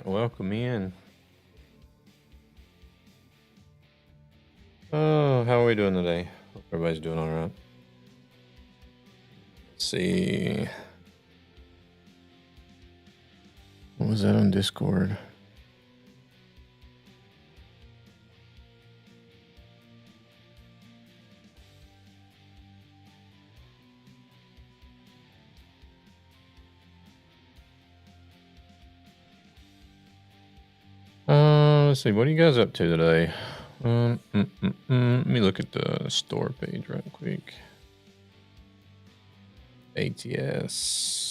welcome in. Oh, how are we doing today? Hope everybody's doing all right. Let's see. What was that on Discord? Let's see. What are you guys up to today? Let me look at the store page right quick. ATS.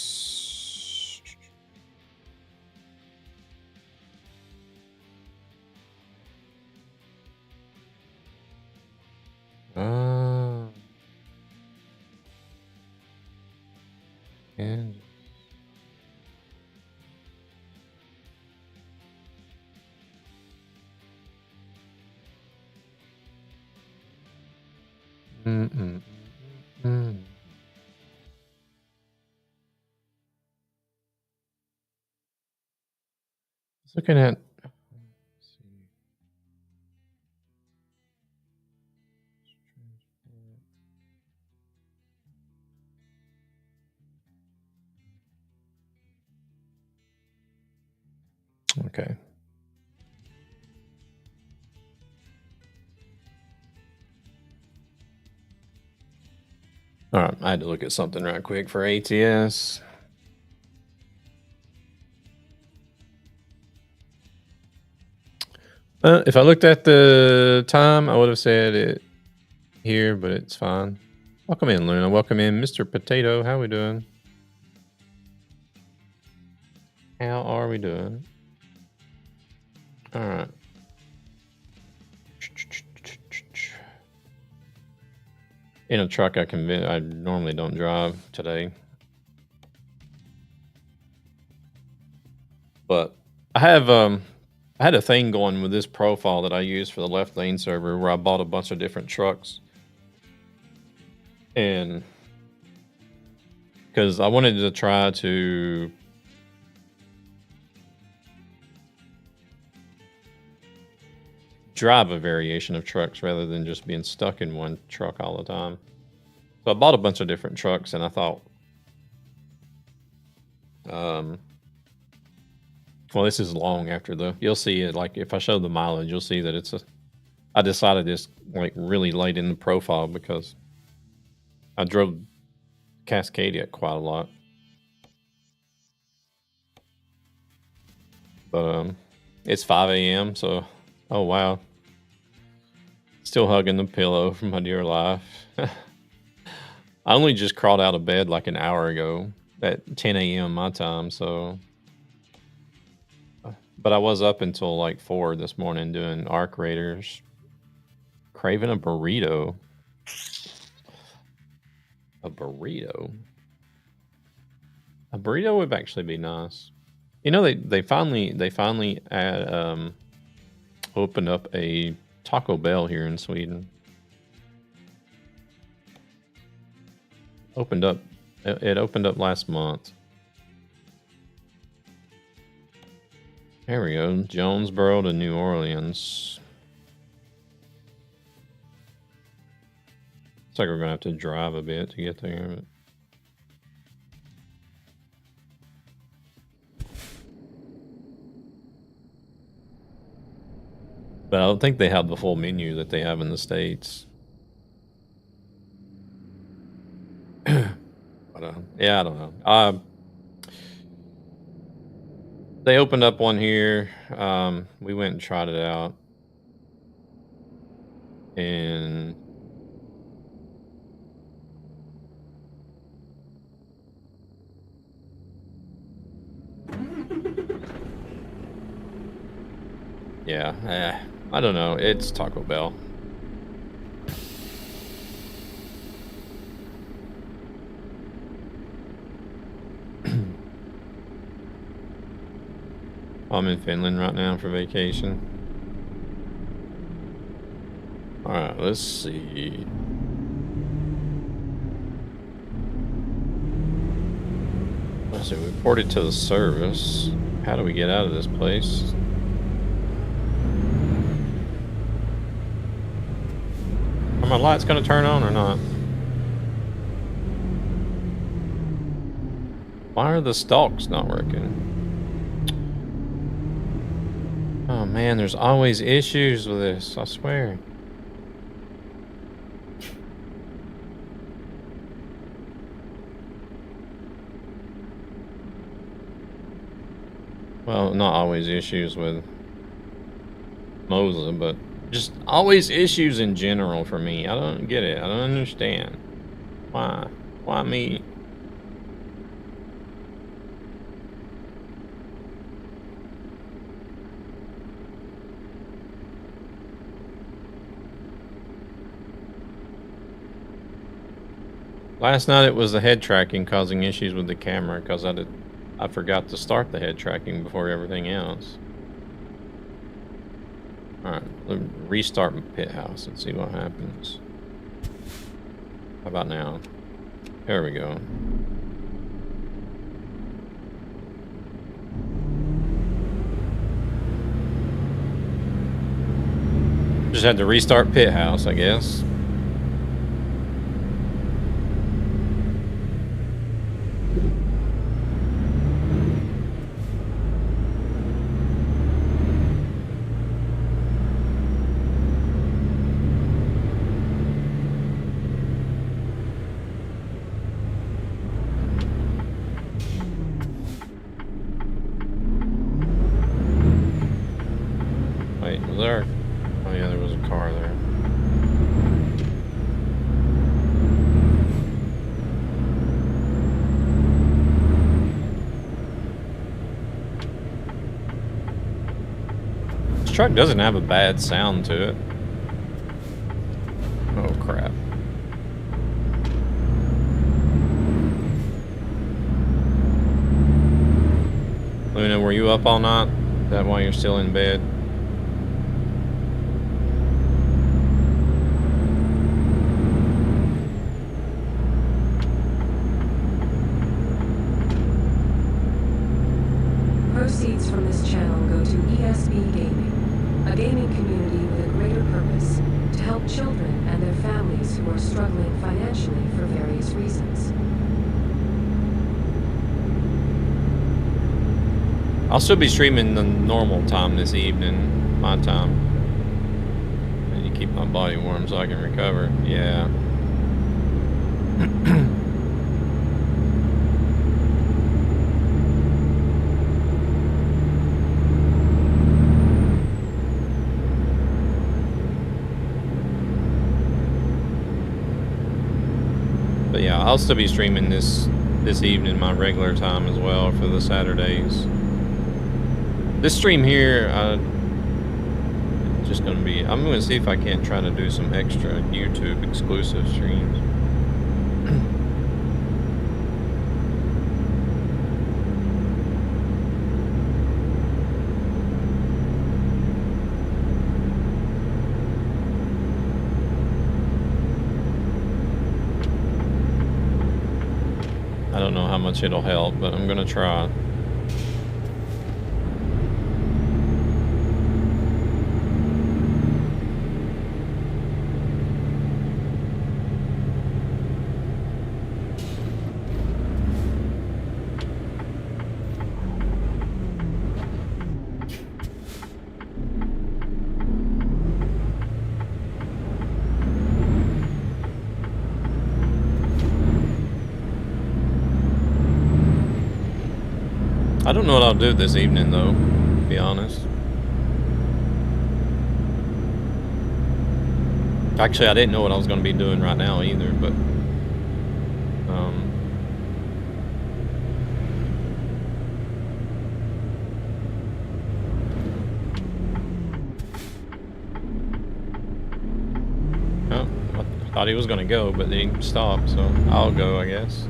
And looking at. Okay. All right, I had to look at something right quick for ATS. If I looked at the time, I would have said it here, but it's fine. Welcome in, Luna. Welcome in, Mr. Potato. How we doing? How are we doing? All right. In a truck, I normally don't drive today, but I have I had a thing going with this profile that I use for the Left Lane server where I bought a bunch of different trucks, and because I wanted to try to drive a variation of trucks rather than just being stuck in one truck all the time. So I bought a bunch of different trucks, and I thought, well, this is long after you'll see it. Like if I show the mileage, you'll see that I decided this like really late in the profile because I drove Cascadia quite a lot. But it's 5 a.m. So, oh wow, still hugging the pillow for my dear life. I only just crawled out of bed like an hour ago at 10 a.m. my time. So, but I was up until like 4 this morning doing Arc Raiders, craving a burrito. A burrito would actually be nice. You know, they finally opened up a Taco Bell here in Sweden. It opened up last month. There we go, Jonesboro to New Orleans. Looks like we're gonna have to drive a bit to get there. But I don't think they have the full menu that they have in the States. But yeah, I don't know. They opened up one here. We went and tried it out, and yeah, I don't know. It's Taco Bell. I'm in Finland right now for vacation. All right, let's see. Let's see, we reported to the service. How do we get out of this place? Are my lights gonna turn on or not? Why are the stalks not working? Oh man, there's always issues with this, I swear. Well, not always issues with Mosa, but just always issues in general for me. I don't get it. I don't understand. Why? Why me? Last night it was the head tracking causing issues with the camera because I forgot to start the head tracking before everything else. Alright, let me restart my pit house and see what happens. How about now? There we go. Just had to restart pit house, I guess. Wait, was there? Oh yeah, there was a car there. This truck doesn't have a bad sound to it. Oh crap. Luna, were you up all night? Is that why you're still in bed? Proceeds from this channel go to ESB Gaming, a gaming community with a greater purpose, to help children and their families who are struggling financially for various reasons. I'll still be streaming the normal time this evening, my time. I need to keep my body warm so I can recover. Yeah. But yeah, I'll still be streaming this evening, my regular time as well for the Saturdays. This stream here, just gonna be, I'm gonna see if I can't try to do some extra YouTube exclusive streams. I don't know how much it'll help, but I'm gonna try. I don't know what I'll do this evening, though, to be honest. Actually, I didn't know what I was going to be doing right now either, but... Oh, I thought he was going to go, but then he stopped, so I'll go, I guess.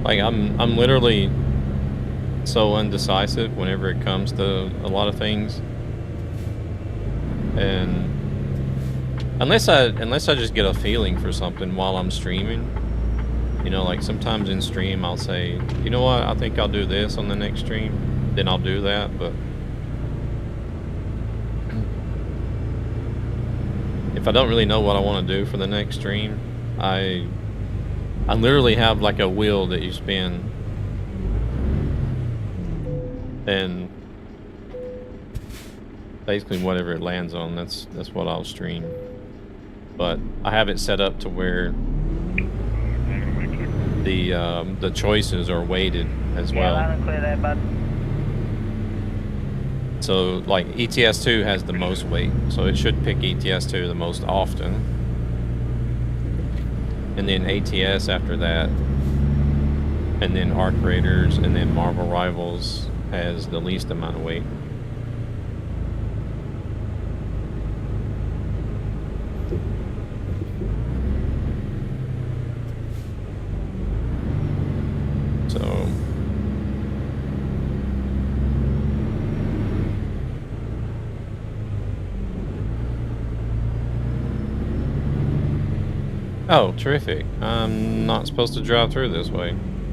Like I'm literally so undecisive whenever it comes to a lot of things. And unless I just get a feeling for something while I'm streaming, like sometimes in stream I'll say, you know what, I think I'll do this on the next stream, then I'll do that. But if I don't really know what I want to do for the next stream, I literally have like a wheel that you spin, and basically whatever it lands on, that's what I'll stream. But I have it set up to where the choices are weighted as well. Yeah, clear that, bud. So like ETS2 has the most weight, so it should pick ETS2 the most often, and then ATS after that, and then Arc Raiders, and then Marvel Rivals has the least amount of weight. So oh, terrific. I'm not supposed to drive through this way.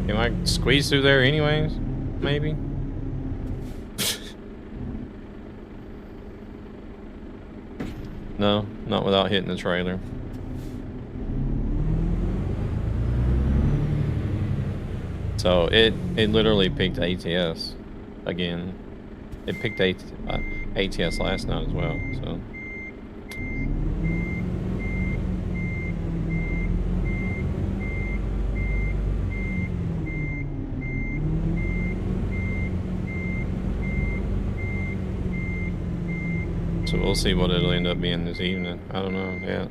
Can I squeeze through there anyways? Maybe? No, not without hitting the trailer. So it literally picked ATS again. It picked ATS last night as well, so. So we'll see what it'll end up being this evening. I don't know yet.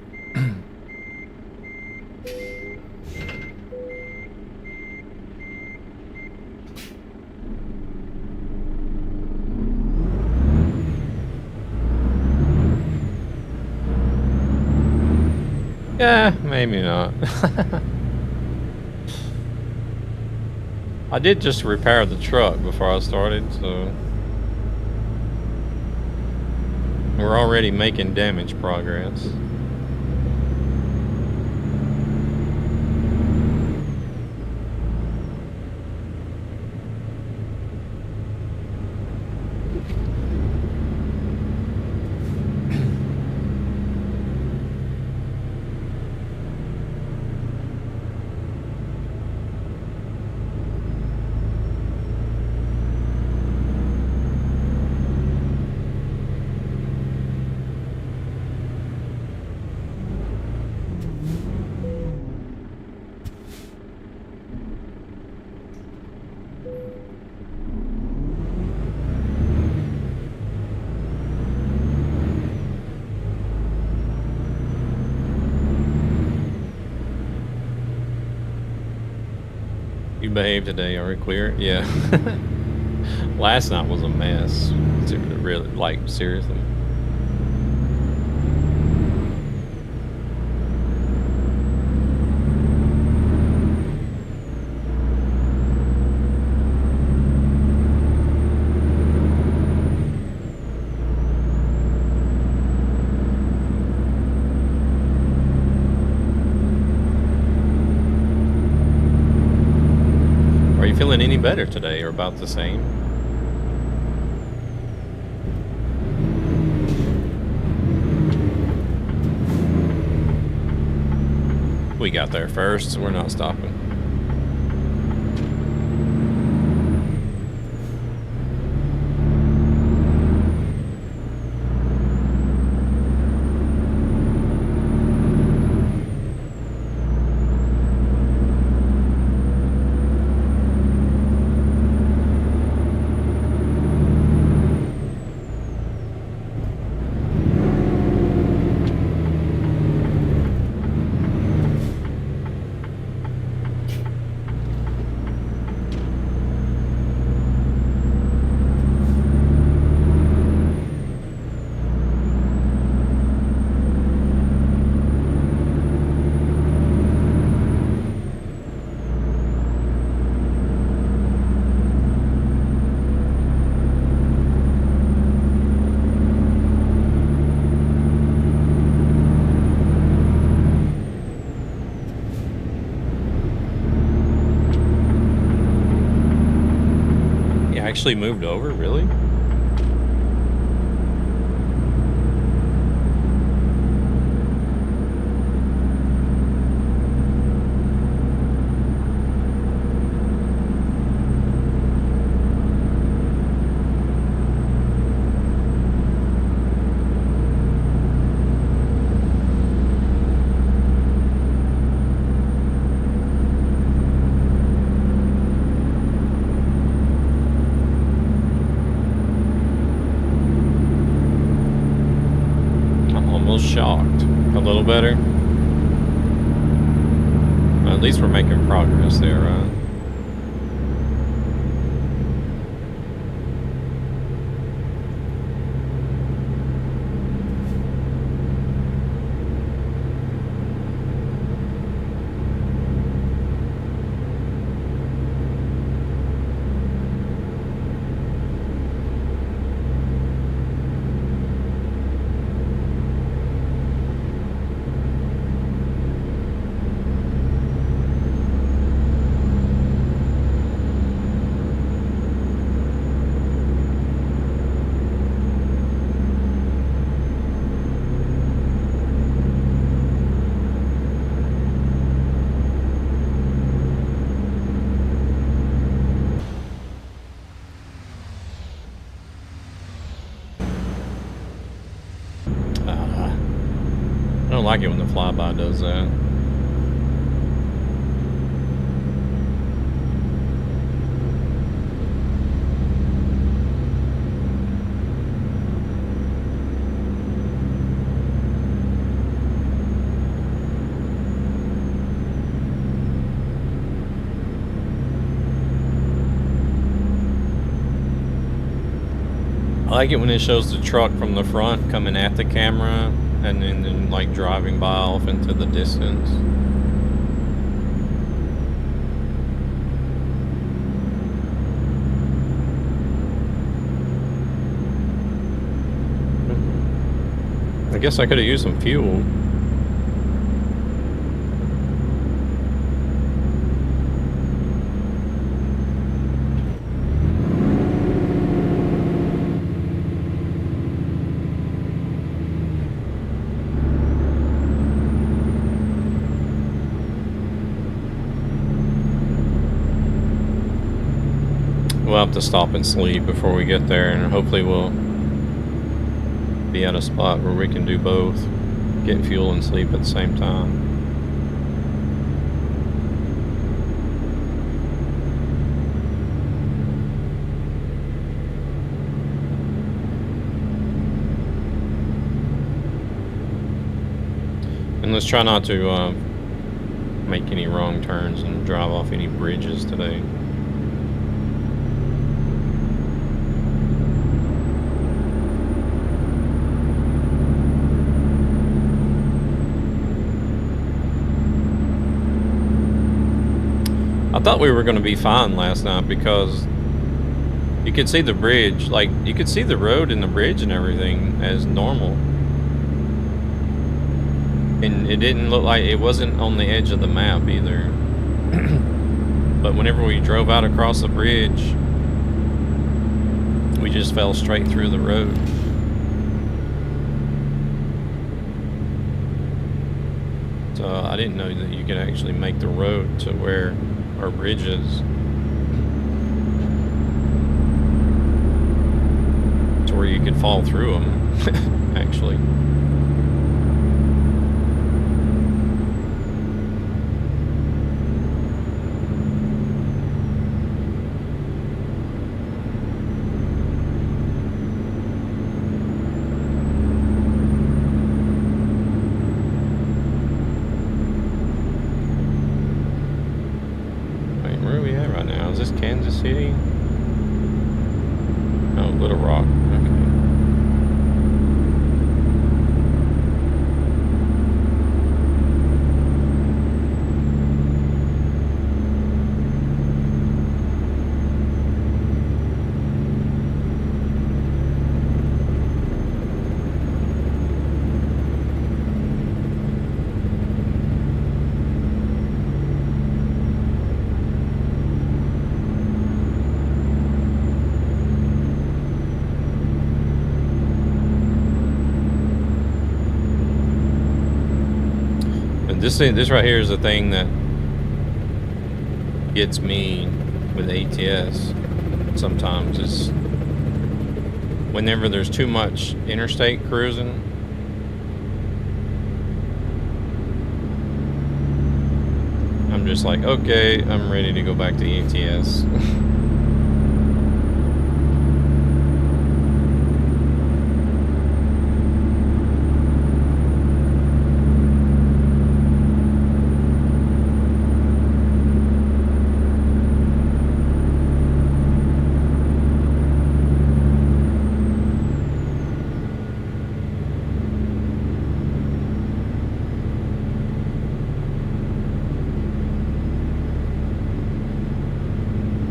Yeah, maybe not. I did just repair the truck before I started, so we're already making damage progress. You behaved today, are we clear? Yeah. Last night was a mess. Really, like, seriously. Feeling any better today, or about the same? We got there first, so we're not stopping. actually moved over, really? Shocked. A little better? Well, at least we're making progress there, right? I don't like it when the flyby does that. I like it when it shows the truck from the front coming at the camera and then like driving by off into the distance. I guess I could have used some fuel. We'll have to stop and sleep before we get there, and hopefully we'll be at a spot where we can do both, get fuel and sleep at the same time. And let's try not to make any wrong turns and drive off any bridges today. I thought we were going to be fine last night because you could see the bridge, like you could see the road and the bridge and everything as normal. And it didn't look like, it wasn't on the edge of the map either. But whenever we drove out across the bridge, we just fell straight through the road. So I didn't know that you could actually make the road to where our bridge is, to where you could fall through them, actually. Kansas City? Oh, Little Rock. Okay. This right here is the thing that gets me with ATS sometimes, is whenever there's too much interstate cruising, I'm just like, okay, I'm ready to go back to ATS.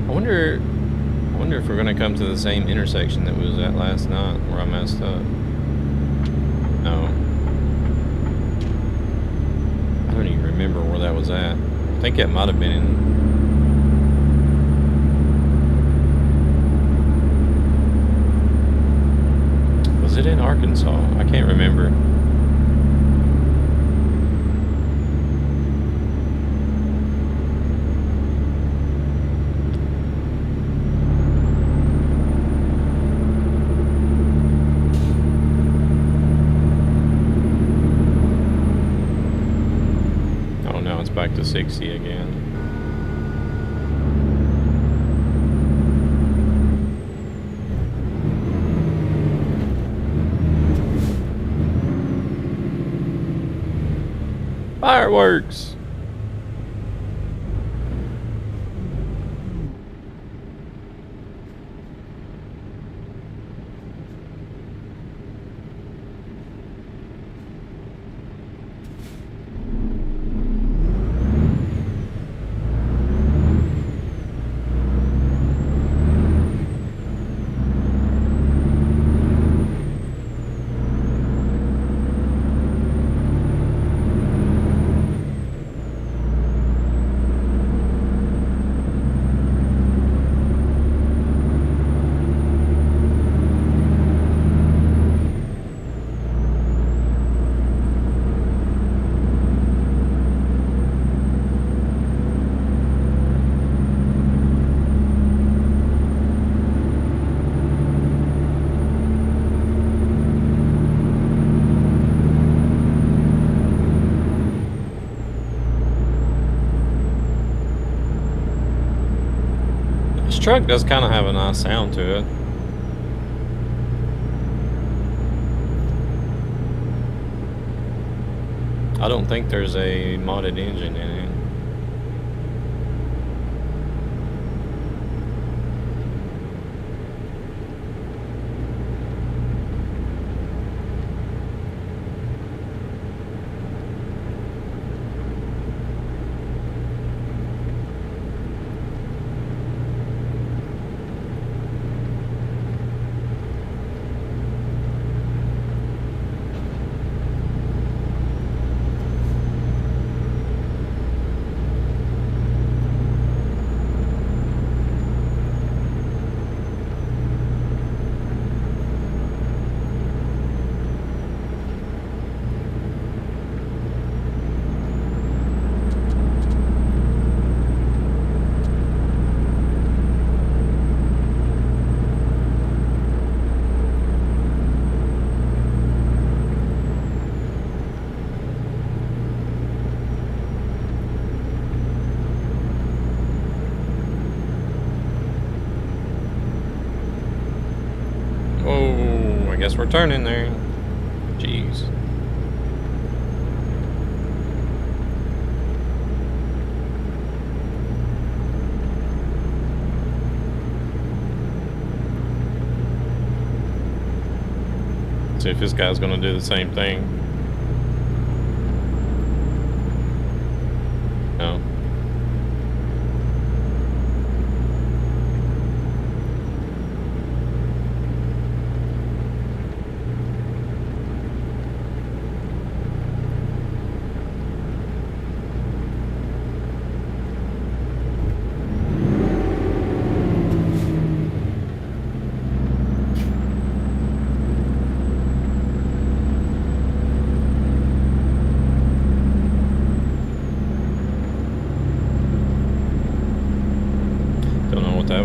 I wonder if we're gonna come to the same intersection that we was at last night where I messed up. No. I don't even remember where that was at. I think it might have been in... Was it in Arkansas? I can't remember. Back to 60 again. Fireworks! This truck does kind of have a nice sound to it. I don't think there's a modded engine in it. Oh, I guess we're turning there. Jeez. See if this guy's gonna do the same thing. No.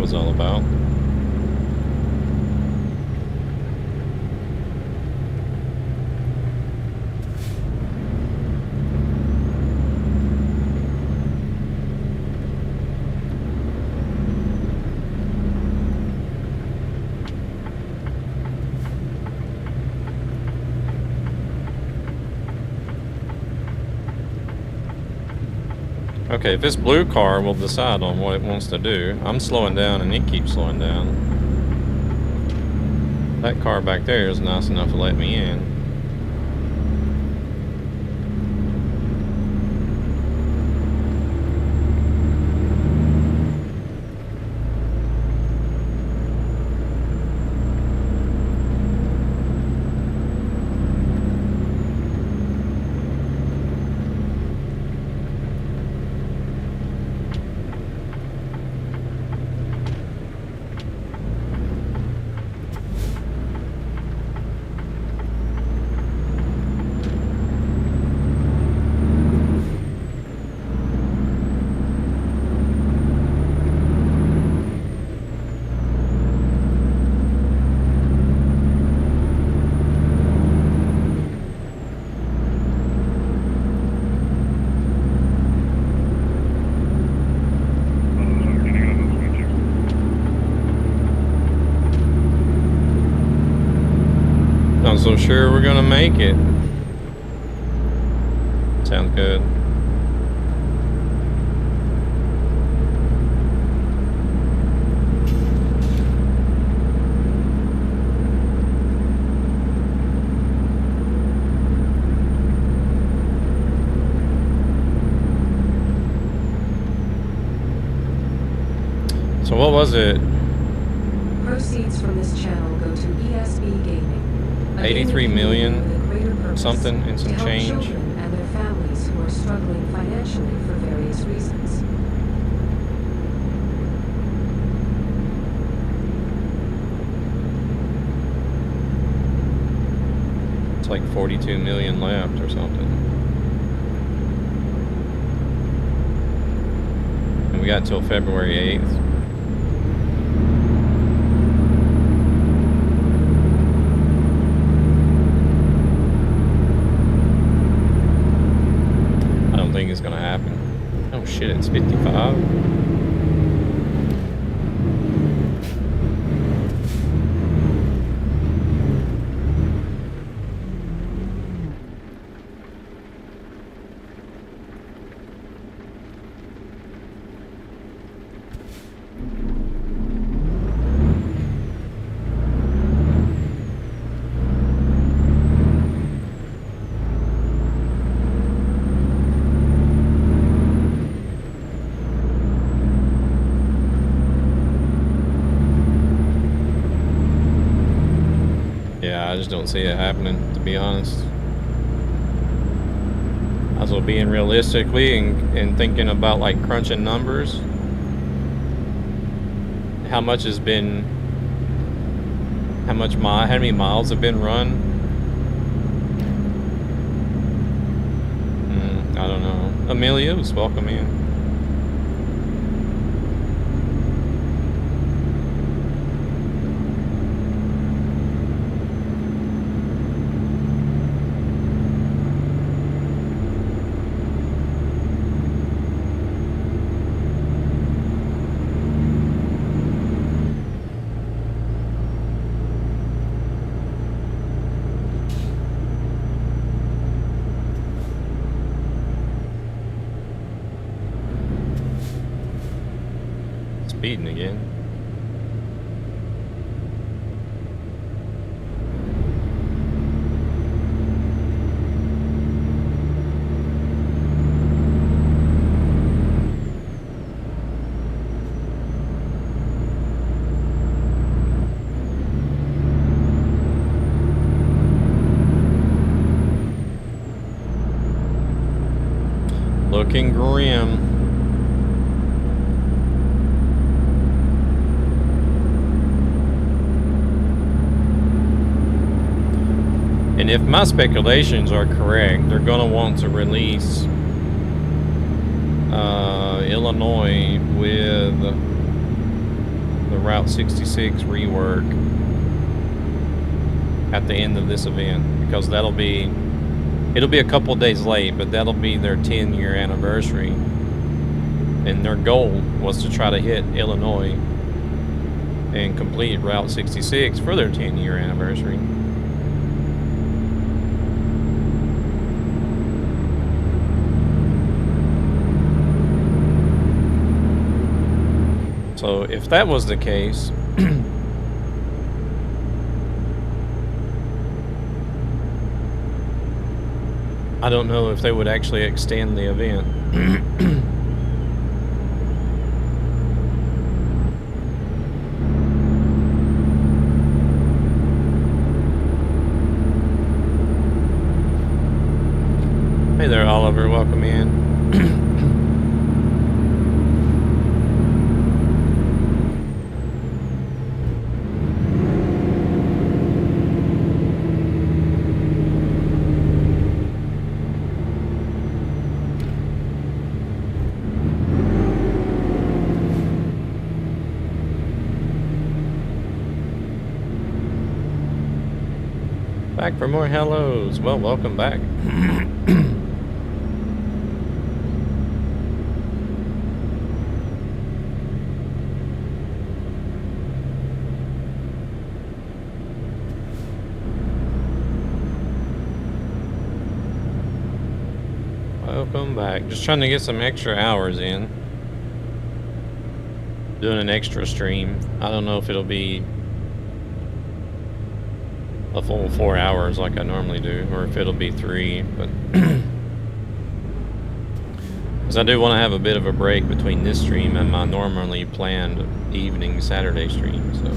was all about. Okay, if this blue car will decide on what it wants to do, I'm slowing down and it keeps slowing down. That car back there is nice enough to let me in. Not so sure we're gonna make it. Sounds good. So what was it? Proceeds from this channel go to ESB Gaming. 83 million something and some change. Children and their families who are struggling financially for various reasons. It's like 42 million left or something. And we got till February 8th. Is gonna happen. Oh shit, it's 55. I just don't see it happening, to be honest. As well, being realistically and thinking about like crunching numbers, how much has been, how many miles have been run? I don't know. Amelia's welcome in. Speeding again. Looking grim. And if my speculations are correct, they're going to want to release Illinois with the Route 66 rework at the end of this event, because it'll be a couple days late, but that'll be their 10-year anniversary, and their goal was to try to hit Illinois and complete Route 66 for their 10-year anniversary. So if that was the case, I don't know if they would actually extend the event. Hey there, Oliver, welcome in. Back for more hellos. Well, welcome back. Welcome back. Just trying to get some extra hours in. Doing an extra stream. I don't know if it'll be a full 4 hours like I normally do, or if it'll be 3, but because I do want to have a bit of a break between this stream and my normally planned evening Saturday stream, so.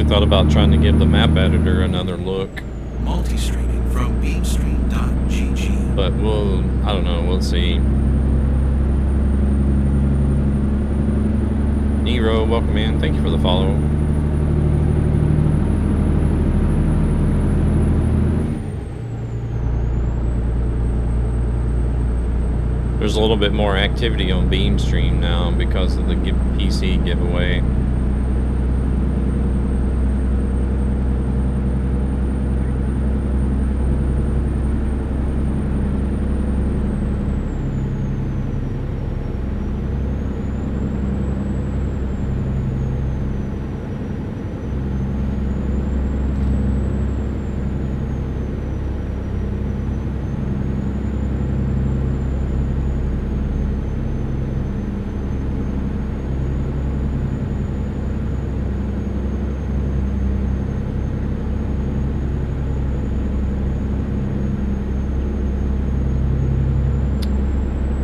Thought about trying to give the map editor another look. Multi-streaming from beamstream.gg. But I don't know, we'll see. Nero, welcome in. Thank you for the follow. There's a little bit more activity on Beamstream now because of the PC giveaway.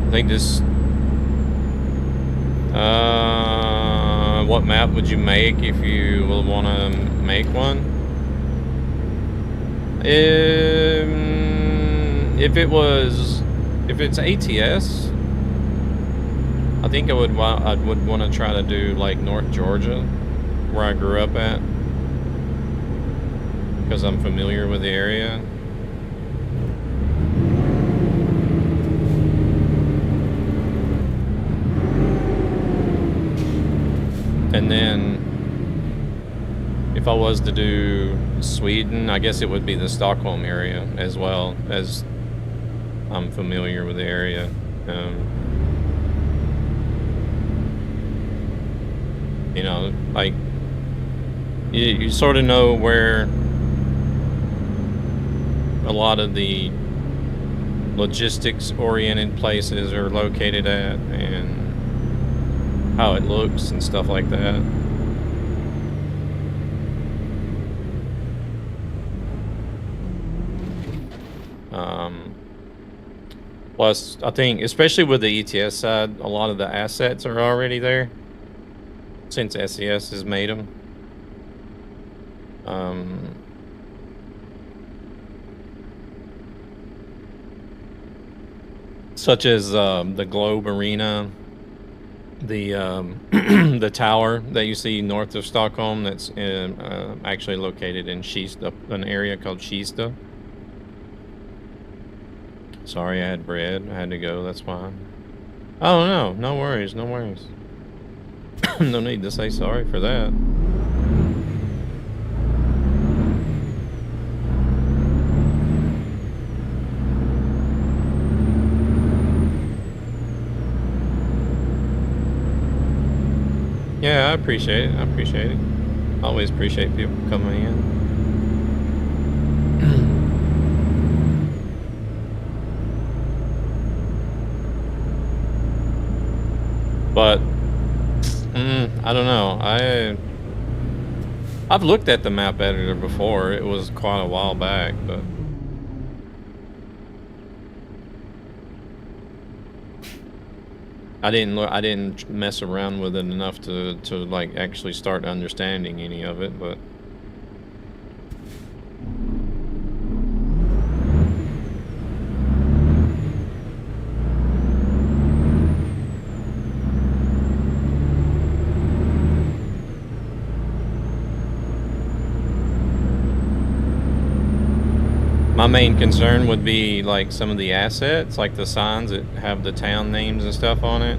I think this, what map would you make if you will want to make one? If it's ATS, I think I would want to try to do like North Georgia, where I grew up at, because I'm familiar with the area. And then, if I was to do Sweden, I guess it would be the Stockholm area as well, as I'm familiar with the area. You know, like, you sort of know where a lot of the logistics-oriented places are located at and how it looks and stuff like that. Plus, I think, especially with the ETS side, a lot of the assets are already there since SES has made them. Such as the Globe Arena, the the tower that you see north of Stockholm that's actually located in Kista, an area called Kista. Sorry, I had bread. I had to go, that's why. Oh, no. No worries, no worries. No need to say sorry for that. Yeah, I appreciate it. I appreciate it. I always appreciate people coming in. But I don't know. I've looked at the map editor before. It was quite a while back, but I didn't mess around with it enough to like actually start understanding any of it, but my main concern would be like some of the assets, like the signs that have the town names and stuff on it.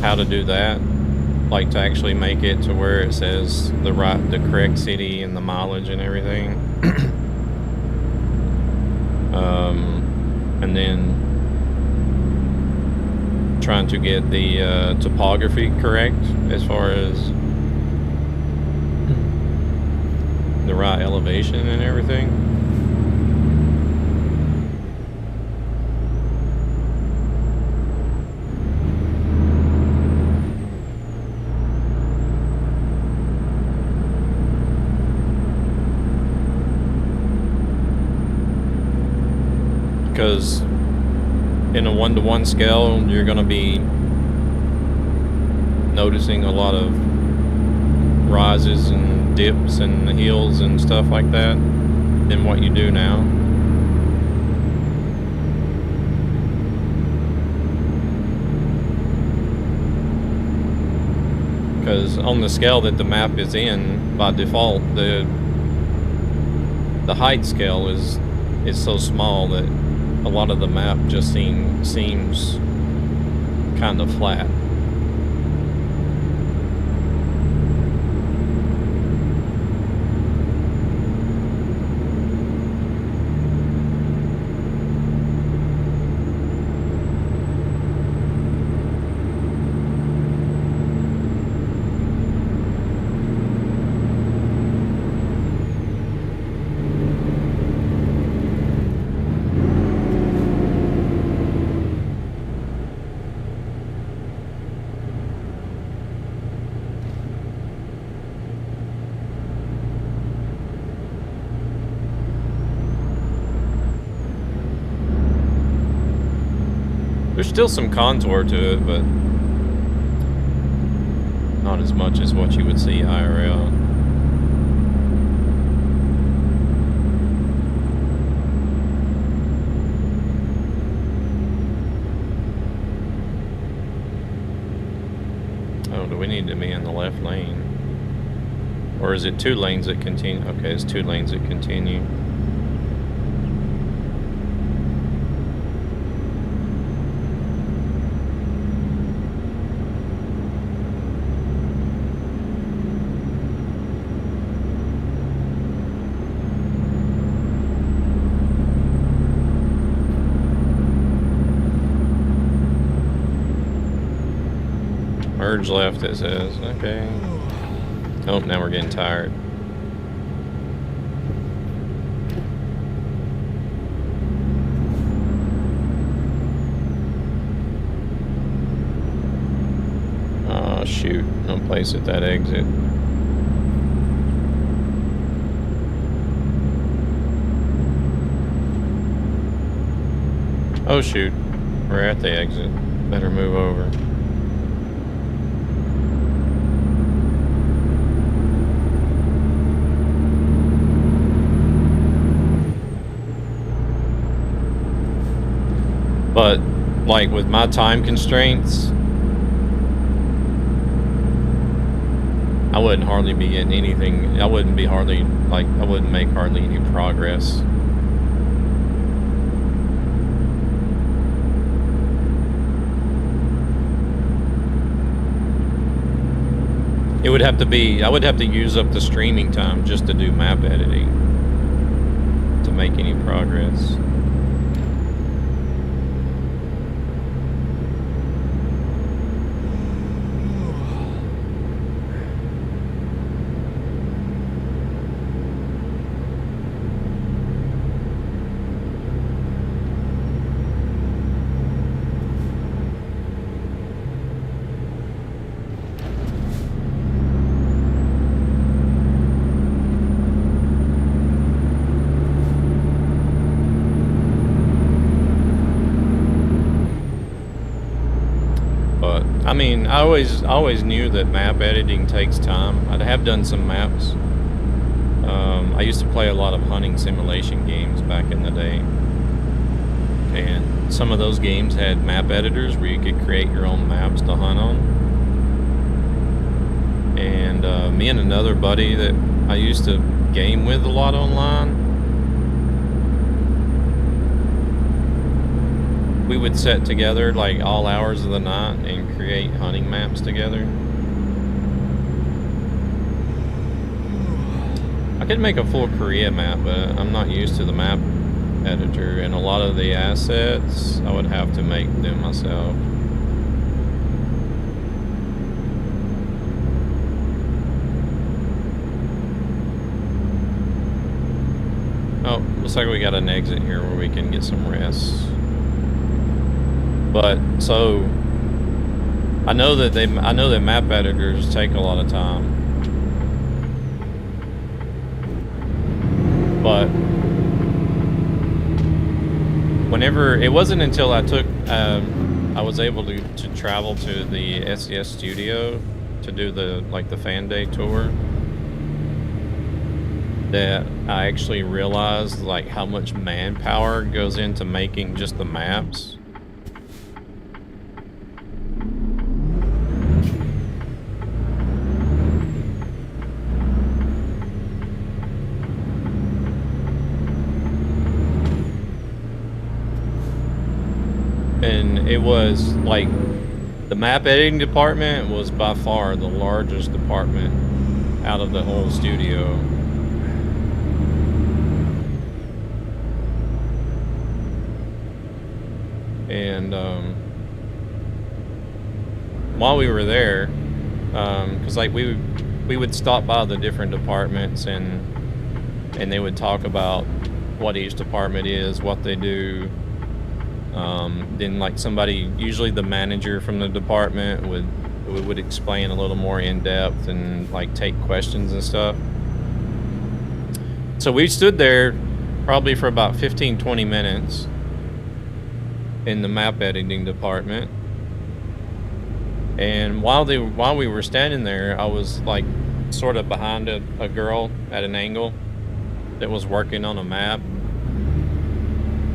How to do that, like to actually make it to where it says the correct city and the mileage and everything. And then trying to get the topography correct as far as the right elevation and everything. Because in a 1-to-1 scale, you're going to be noticing a lot of rises and dips and hills and stuff like that than what you do now. Because on the scale that the map is in, by default, the height scale is so small that a lot of the map just seems kind of flat. There's still some contour to it, but not as much as what you would see IRL. Oh, do we need to be in the left lane? Or is it 2 lanes that continue? Okay, it's 2 lanes that continue. merge left, it says. Okay. Oh, now we're getting tired. Oh, shoot. No place at that exit. Oh, shoot. We're at the exit. Better move over. But, like, with my time constraints, I wouldn't hardly be getting anything. I wouldn't make hardly any progress. It would have to be, I would have to use up the streaming time just to do map editing to make any progress. I mean, I always knew that map editing takes time. I have done some maps. I used to play a lot of hunting simulation games back in the day. And some of those games had map editors where you could create your own maps to hunt on. And me and another buddy that I used to game with a lot online, we would sit together like all hours of the night and create hunting maps together. I could make a full Korea map, but I'm not used to the map editor, and a lot of the assets I would have to make them myself. Oh, looks like we got an exit here where we can get some rest. But so I know that map editors take a lot of time. But whenever, it wasn't until I took I was able to travel to the SES studio to do the fan day tour that I actually realized like how much manpower goes into making just the maps. And it was like the map editing department was by far the largest department out of the whole studio. And while we were there, because like we would stop by the different departments and they would talk about what each department is, what they do. Then like somebody, usually the manager from the department would explain a little more in depth and like take questions and stuff. So we stood there probably for about 15-20 minutes in the map editing department. And while we were standing there, I was like sort of behind a girl at an angle that was working on a map.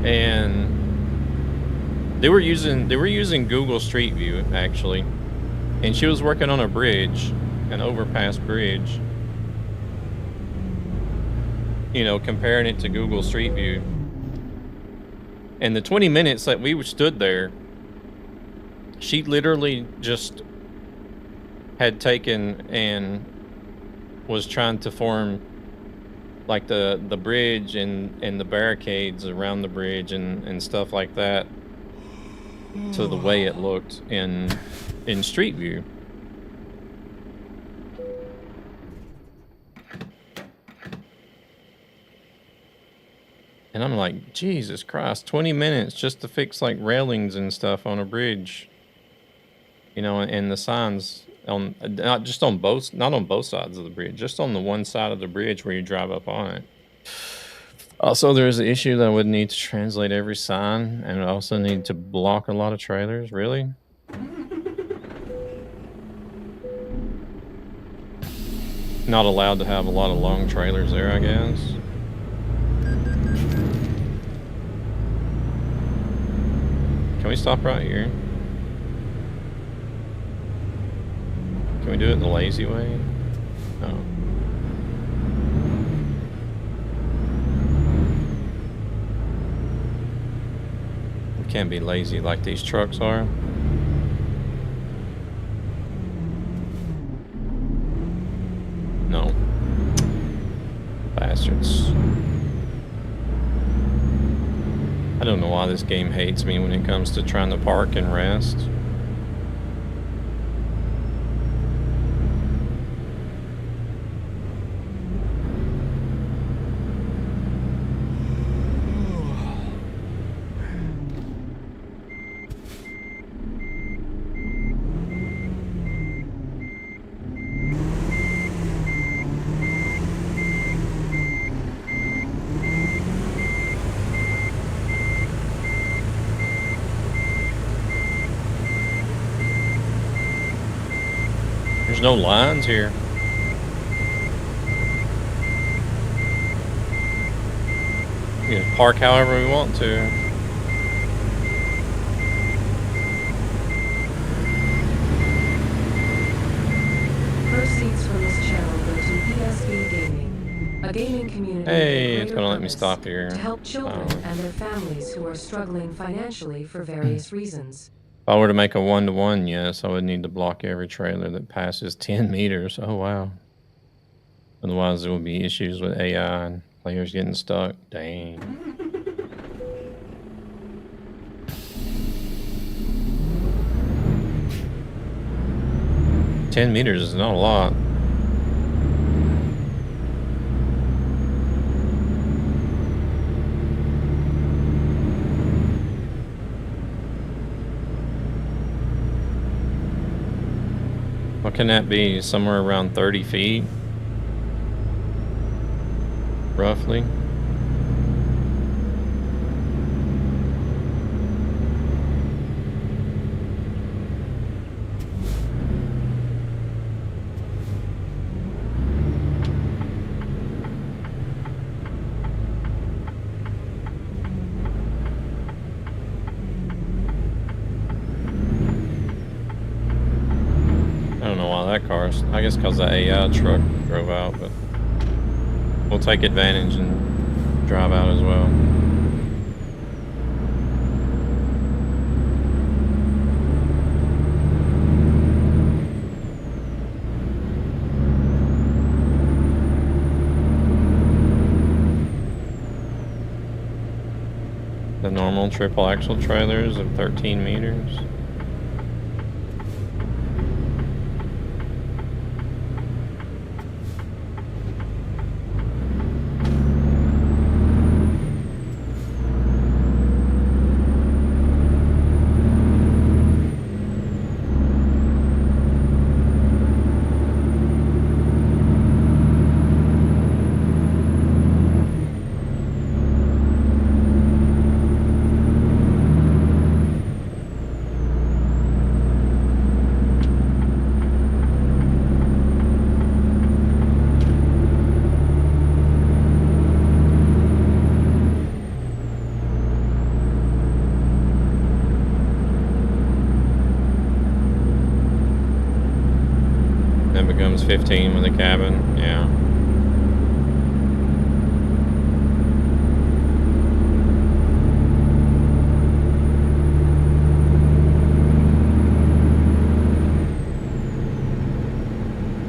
And they were using Google Street View actually, and she was working on a bridge, an overpass bridge. You know, comparing it to Google Street View. And the 20 minutes that we stood there, she literally just had taken and was trying to form like the bridge and the barricades around the bridge and stuff like that to the way it looked in Street View. And I'm like, Jesus Christ, 20 minutes just to fix like railings and stuff on a bridge. You know, and the signs on not just on both, not on both sides of the bridge, just on the one side of the bridge where you drive up on it. Also, there's the issue that I would need to translate every sign, and I also need to block a lot of trailers. Really? Not allowed to have a lot of long trailers there, I guess. Can we stop right here? Can we do it the lazy way? No. We can't be lazy like these trucks are. No. Bastards. I don't know why this game hates me when it comes to trying to park and rest. There's no lines here. We can park however we want to. Proceeds from this channel go to ESB Gaming, a gaming community. Hey, with a it's greater gonna let me purpose stop here. to help children and their families who are struggling financially for various reasons. If I were to make a 1-to-1, yes, I would need to block every trailer that passes 10 meters. Oh, wow. Otherwise, there will be issues with AI and players getting stuck. Dang. $10 meters is not a lot. What can that be? Somewhere around 30 feet? Roughly? That car, I guess because the AI truck drove out, but we'll take advantage and drive out as well. The normal triple axle trailers of 13 meters. That becomes 15 with a cabin, yeah.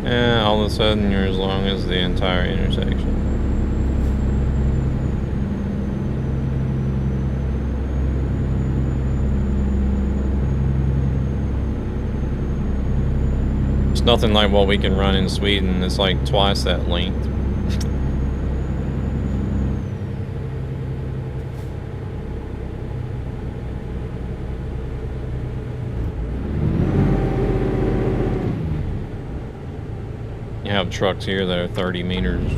And all of a sudden you're as long as the entire intersection. It's nothing like what we can run in Sweden. It's like twice that length. have trucks here that are 30 meters.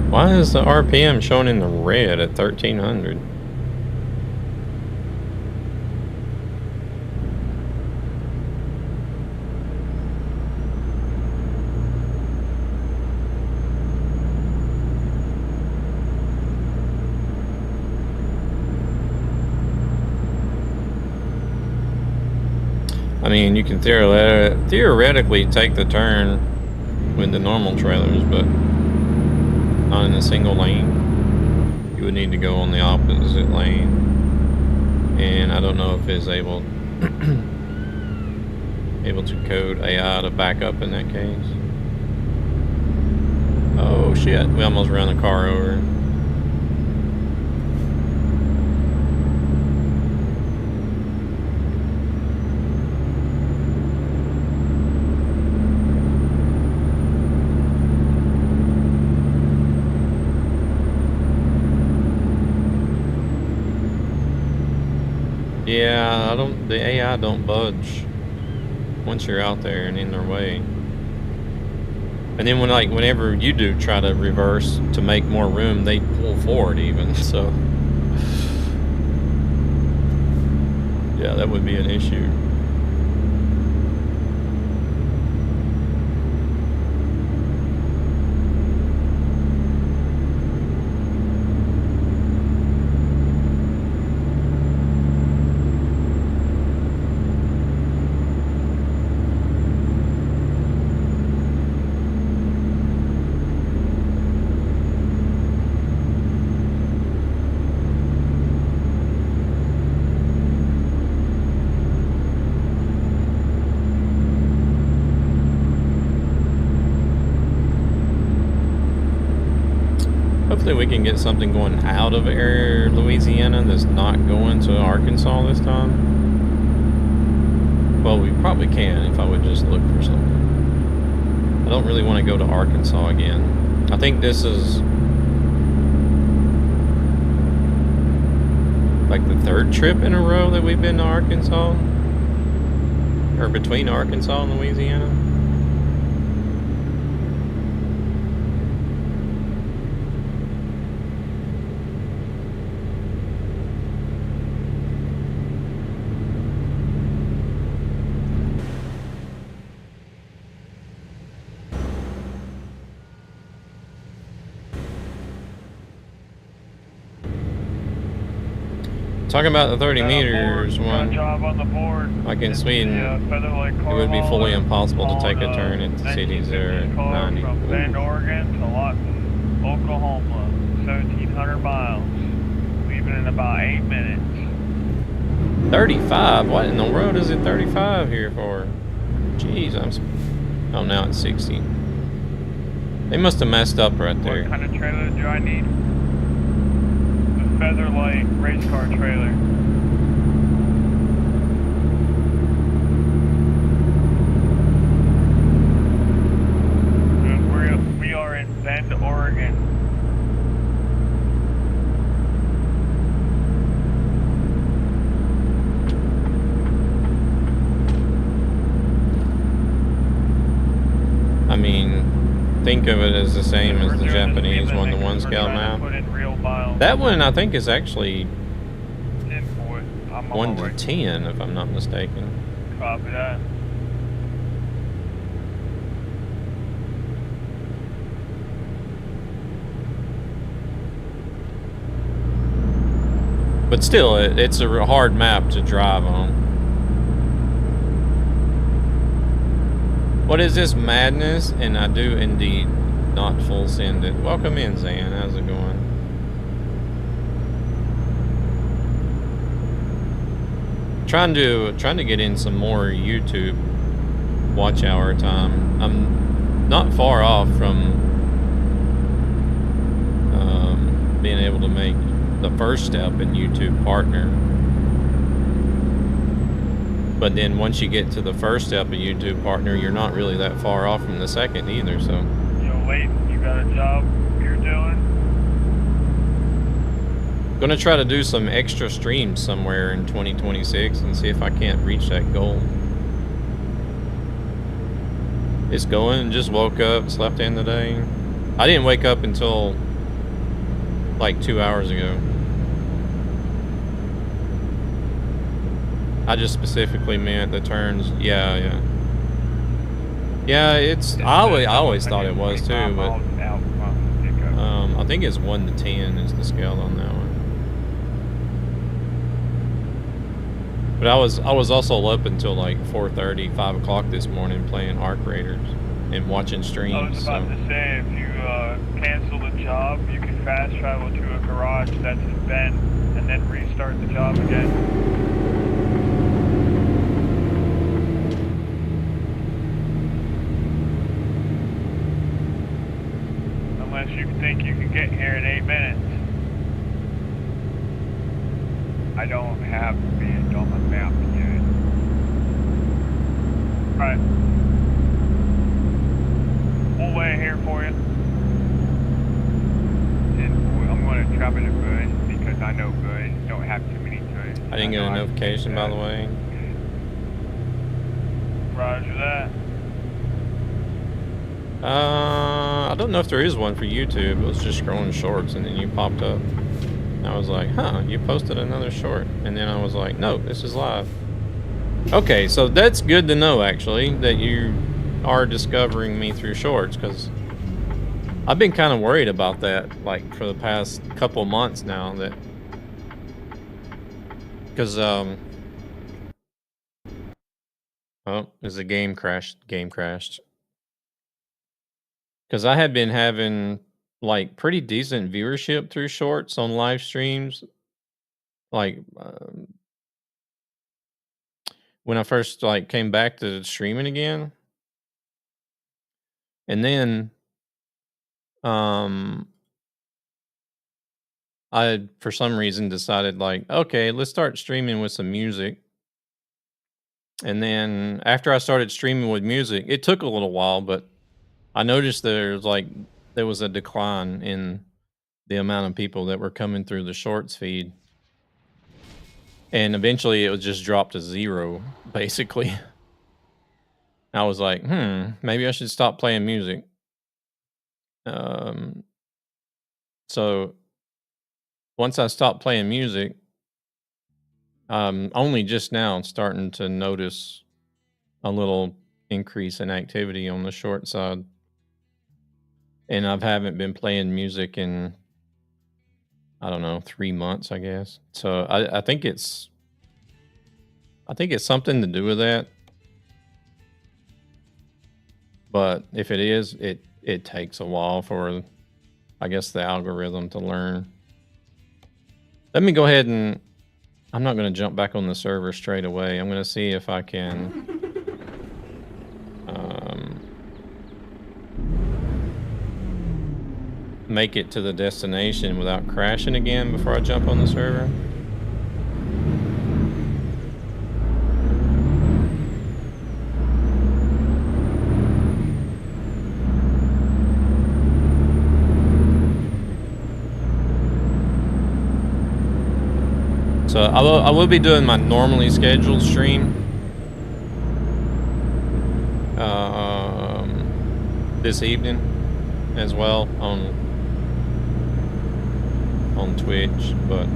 Why is the RPM showing in the red at 1300? I mean, you can theoretically take the turn with the normal trailers, but not in a single lane. You would need to go on the opposite lane, and I don't know if it's able to code AI to back up in that case. Oh shit, we almost ran the car over. Yeah, the AI don't budge once you're out there and in their way. And then whenever you do try to reverse to make more room, they pull forward even, so. Yeah, that would be an issue. Hopefully we can get something going out of Air Louisiana that's not going to Arkansas this time. Well, we probably can if I would just look for something. I don't really want to go to Arkansas again. I think this is like the third trip in a row that we've been to Arkansas. Or between Arkansas and Louisiana. Talking about the 30 meters one, like in Sweden, it would be fully impossible to take a turn into cities that are at 90. Bend, Oregon to Lawton, Oklahoma, 1,700 miles, leaving in about 8 minutes. 35? What in the world is it 35 here for? Jeez, oh, now it's 60. They must have messed up right there. What kind of trailer do I need? Featherlight race car trailer. We are in Bend, Oregon. I mean, think of it as the same as the Japanese one, the one scale map. That one, I think, is actually 1 to 10, if I'm not mistaken. Copy that. But still, it's a hard map to drive on. What is this madness? And I do indeed not full send it. Welcome in, Zan. How's it going? Trying to get in some more YouTube watch hour time. I'm not far off from being able to make the first step in YouTube Partner. But then once you get to the first step in YouTube Partner, you're not really that far off from the second either. So. Wait, you got a job you're doing? Gonna try to do some extra streams somewhere in 2026 and see if I can't reach that goal. It's going. Just woke up, slept in today. I didn't wake up until like 2 hours ago. I just specifically meant the turns. Yeah. It's. I always thought it was too, but I think it's 1 to 10 is the scale on that one. But I was also up until like 4:30, 5 o'clock this morning playing Arc Raiders and watching streams. I was about to say, if you cancel the job, you can fast travel to a garage that's in Bend and then restart the job again. Unless you think you can get here in 8 minutes. I don't have Bend on my map yet. Alright. We'll wait here for you. And I'm going to travel to Good because I know Good don't have too many turns. I didn't get a notification, by the way. Roger that. I don't know if there is one for YouTube. It was just scrolling shorts and then you popped up. And I was like, huh, you posted another short. And then I was like, no, this is live. Okay, so that's good to know, actually, that you are discovering me through shorts, because I've been kind of worried about that, like, for the past couple months now, that... Because, oh, there's a game crashed. Because I had been having, like, pretty decent viewership through shorts on live streams. Like, when I first, like, came back to streaming again. And then, I, for some reason, decided, like, okay, let's start streaming with some music. And then, after I started streaming with music, it took a little while, but I noticed there was a decline in the amount of people that were coming through the shorts feed. And eventually it would just drop to 0, basically. I was like, maybe I should stop playing music. So once I stopped playing music, I'm only just now starting to notice a little increase in activity on the short side. And I haven't been playing music in, I don't know, 3 months, I guess. So I think it's something to do with that. But if it is, it takes a while for, I guess, the algorithm to learn. Let me go ahead and, I'm not going to jump back on the server straight away. I'm going to see if I can make it to the destination without crashing again before I jump on the server. So I will be doing my normally scheduled stream this evening as well on Twitch, but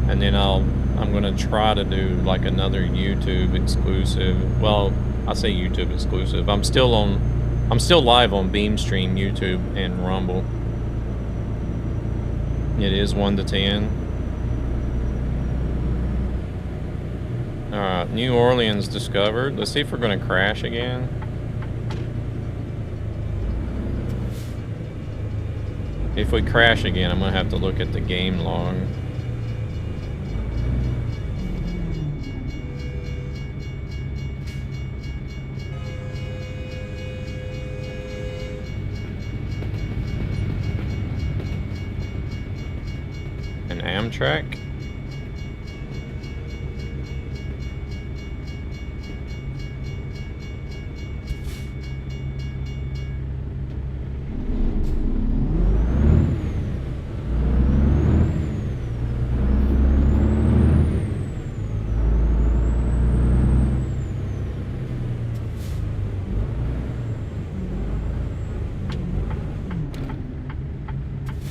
and then I'm gonna try to do like another YouTube exclusive. Well, I say YouTube exclusive. I'm still live on BeamStream, YouTube, and Rumble. It is 1 to 10. Alright, New Orleans discovered. Let's see if we're gonna crash again. If we crash again, I'm gonna have to look at the game log. An Amtrak?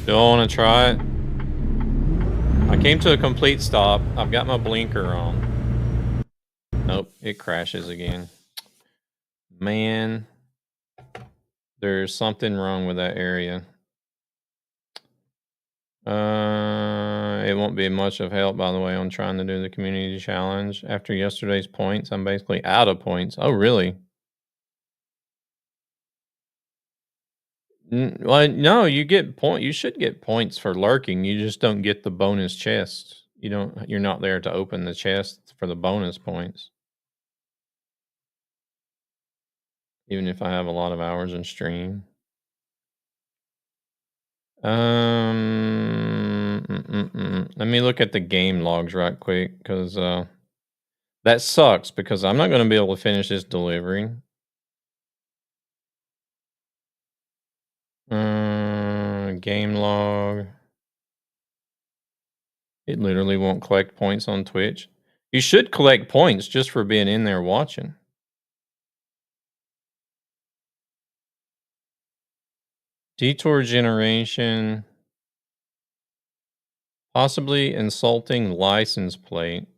Do I want to try it? I came to a complete stop. I've got my blinker on. Nope, it crashes again. Man, there's something wrong with that area. It won't be much of help, by the way, on trying to do the community challenge. After yesterday's points, I'm basically out of points. Oh, really? Well, no, you get point. You should get points for lurking. You just don't get the bonus chest. You don't. You're not there to open the chest for the bonus points. Even if I have a lot of hours in stream. Let me look at the game logs right quick because that sucks because I'm not going to be able to finish this delivery. Game log. It literally won't collect points on Twitch. You should collect points just for being in there watching. Detour generation. Possibly insulting license plate.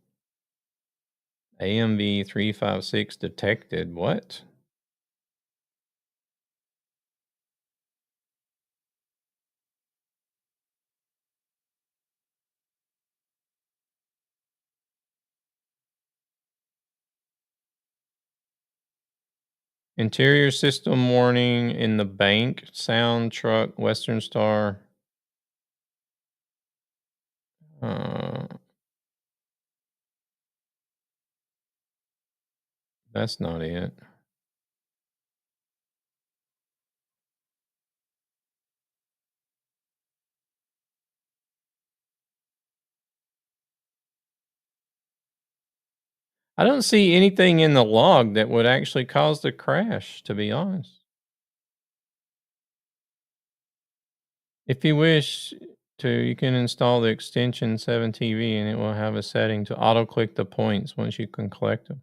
AMV 356 detected. What? Interior system warning in the bank. Sound truck. Western Star. That's not it. I don't see anything in the log that would actually cause the crash, to be honest. If you wish to, you can install the extension 7TV and it will have a setting to auto-click the points once you can collect them.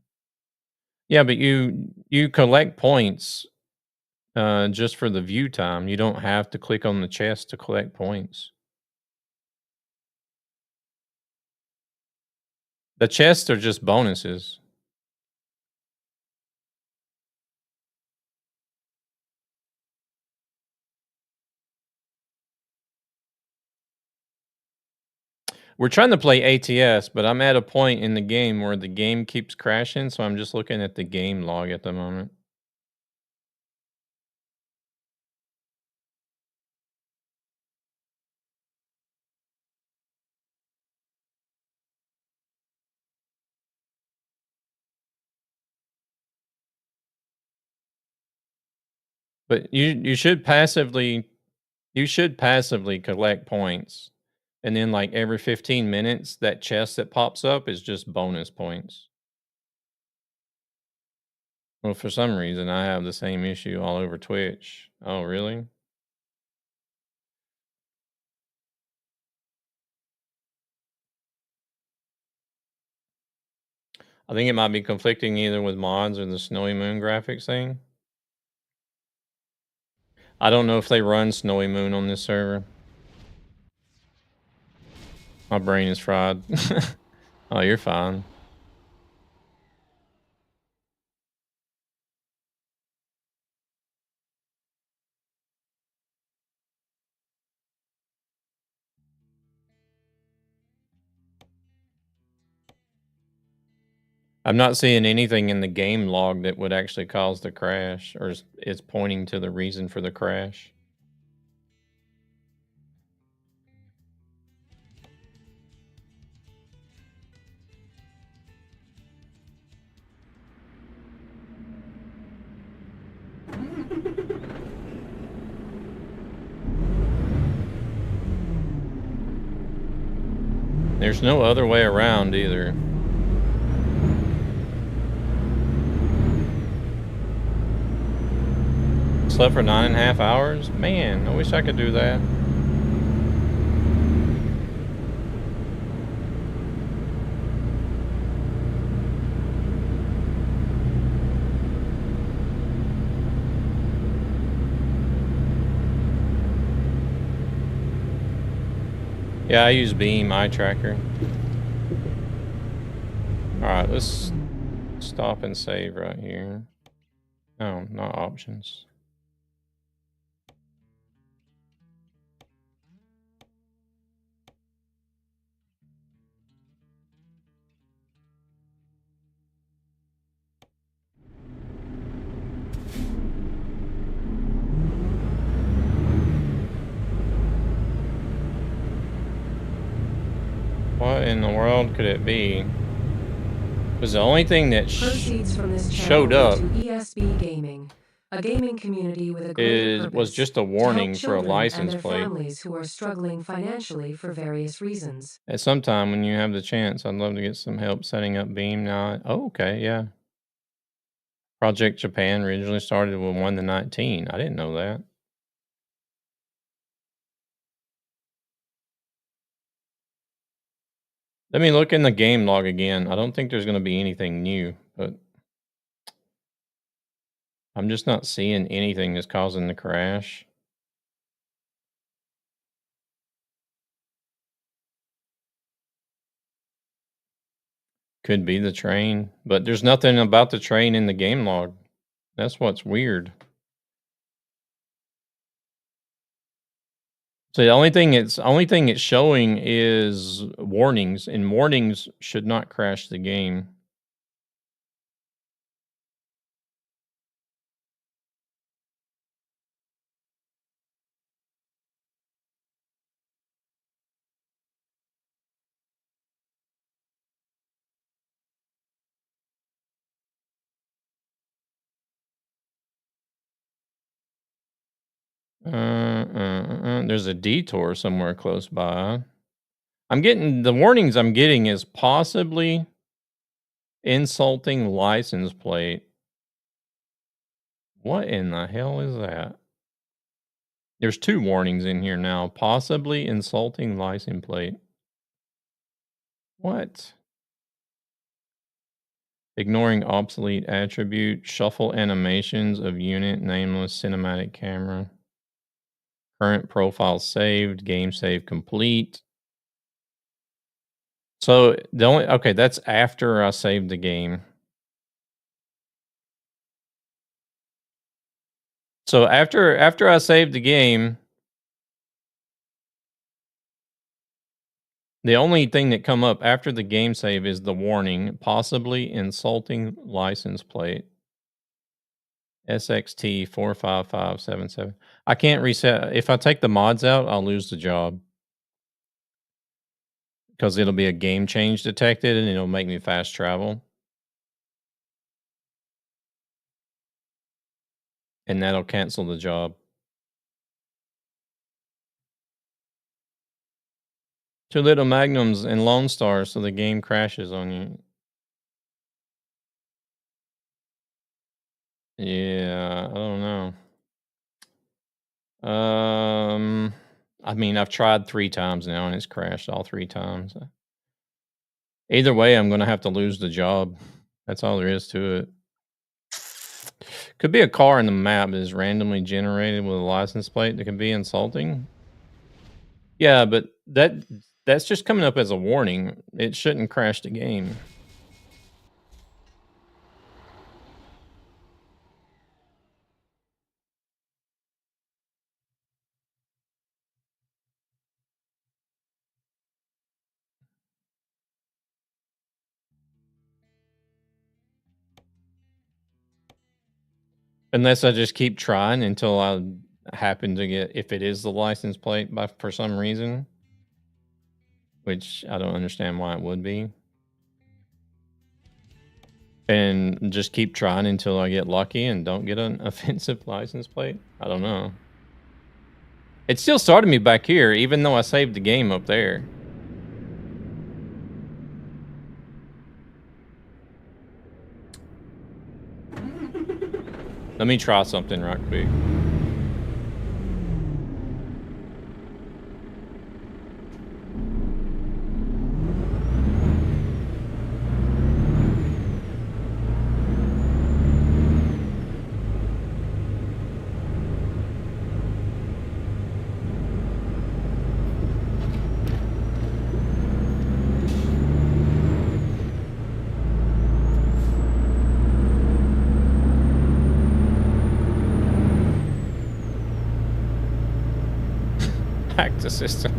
Yeah, but you collect points just for the view time. You don't have to click on the chest to collect points. The chests are just bonuses. We're trying to play ATS, but I'm at a point in the game where the game keeps crashing, so I'm just looking at the game log at the moment. But you should passively collect points. And then like every 15 minutes, that chest that pops up is just bonus points. Well, for some reason, I have the same issue all over Twitch. Oh, really? I think it might be conflicting either with mods or the Snowy Moon graphics thing. I don't know if they run Snowy Moon on this server. My brain is fried. Oh, you're fine. I'm not seeing anything in the game log that would actually cause the crash, or it's pointing to the reason for the crash. There's no other way around either. Slept for 9.5 hours? Man, I wish I could do that. Yeah, I use Beam Eye Tracker. Alright, let's stop and save right here. No, not options. What in the world could it be? Was the only thing that Proceeds from this showed channel up to ESB Gaming, a gaming community with a greater purpose was just a to help warning for a children and license their plate. families who are struggling financially for various reasons. At some time when you have the chance, I'd love to get some help setting up Beam now. Oh, okay, yeah. Project Japan originally started with 1 to 19. I didn't know that. Let me look in the game log again. I don't think there's going to be anything new, but I'm just not seeing anything that's causing the crash. Could be the train, but there's nothing about the train in the game log. That's what's weird. So the only thing it's showing is warnings, and warnings should not crash the game. There's a detour somewhere close by. I'm getting the warnings I'm getting is possibly insulting license plate. What in the hell is that? There's 2 warnings in here now. Possibly insulting license plate. What? Ignoring obsolete attribute. Shuffle animations of unit nameless cinematic camera. Current profile saved. Game save complete. So the only okay, that's after I saved the game. So after I saved the game, the only thing that come up after the game save is the warning, possibly insulting license plate. SXT 45577. I can't reset. If I take the mods out, I'll lose the job. Because it'll be a game change detected and it'll make me fast travel. And that'll cancel the job. Two little magnums and Lone Star, so the game crashes on you. Yeah, I don't know. I mean, I've tried 3 times now and it's crashed all 3 times. Either way, I'm gonna have to lose the job. That's all there is to it. Could be a car in the map that is randomly generated with a license plate that can be insulting. Yeah, but that's just coming up as a warning. It shouldn't crash the game. Unless I just keep trying until I happen to get, if it is the license plate for some reason, which I don't understand why it would be. And just keep trying until I get lucky and don't get an offensive license plate. I don't know. It still started me back here, even though I saved the game up there. Let me try something right quick. Hack the system.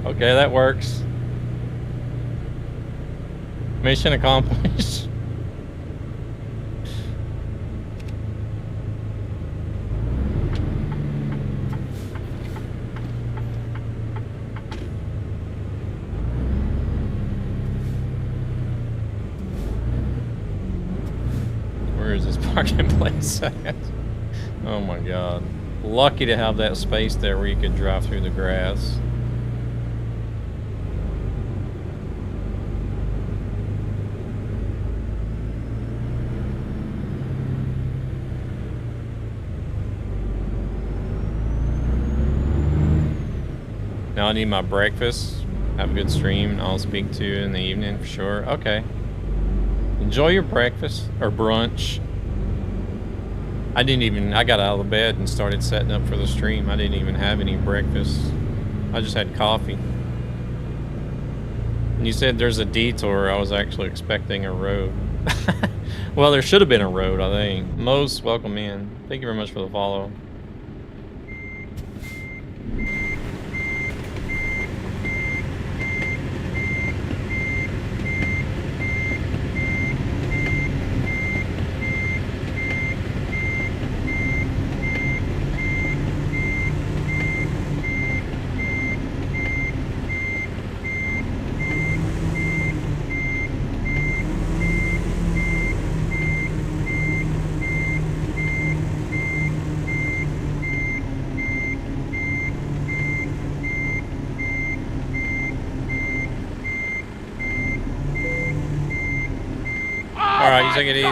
Okay, that works. Mission accomplished. Where is this parking place at? Oh my god. Lucky to have that space there where you could drive through the grass. Now I need my breakfast. Have a good stream, and I'll speak to you in the evening for sure. Okay. Enjoy your breakfast or brunch. I got out of the bed and started setting up for the stream. I didn't even have any breakfast. I just had coffee. And you said there's a detour. I was actually expecting a road. Well, there should have been a road, I think. Most welcome in. Thank you very much for the follow. Take it easy.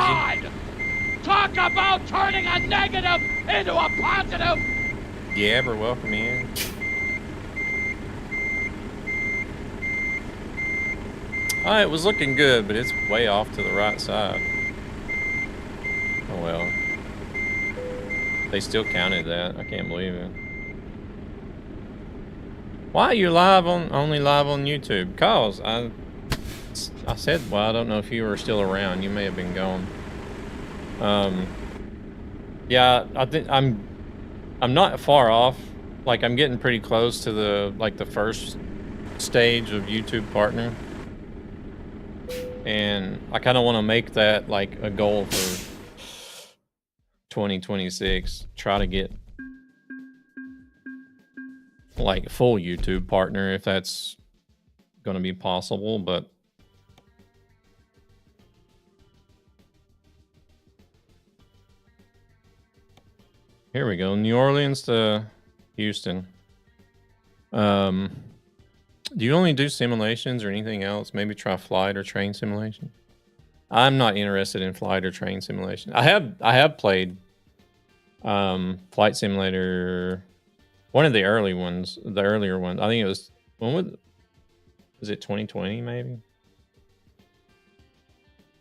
Talk about turning a negative into a positive. Yeah, but welcome in. It was looking good, but it's way off to the right side. Oh well. They still counted that. I can't believe it. Why are you only live on YouTube? Cause I said, well, I don't know if you were still around. You may have been gone. Yeah, I think I'm not far off. Like, I'm getting pretty close to the first stage of YouTube partner. And I kind of want to make that like a goal for 2026. Try to get like full YouTube partner if that's going to be possible, but here we go. New Orleans to Houston. Do you only do simulations or anything else? Maybe try flight or train simulation. I'm not interested in flight or train simulation. I have played Flight Simulator, one of the earlier ones. I think it was was it 2020 maybe?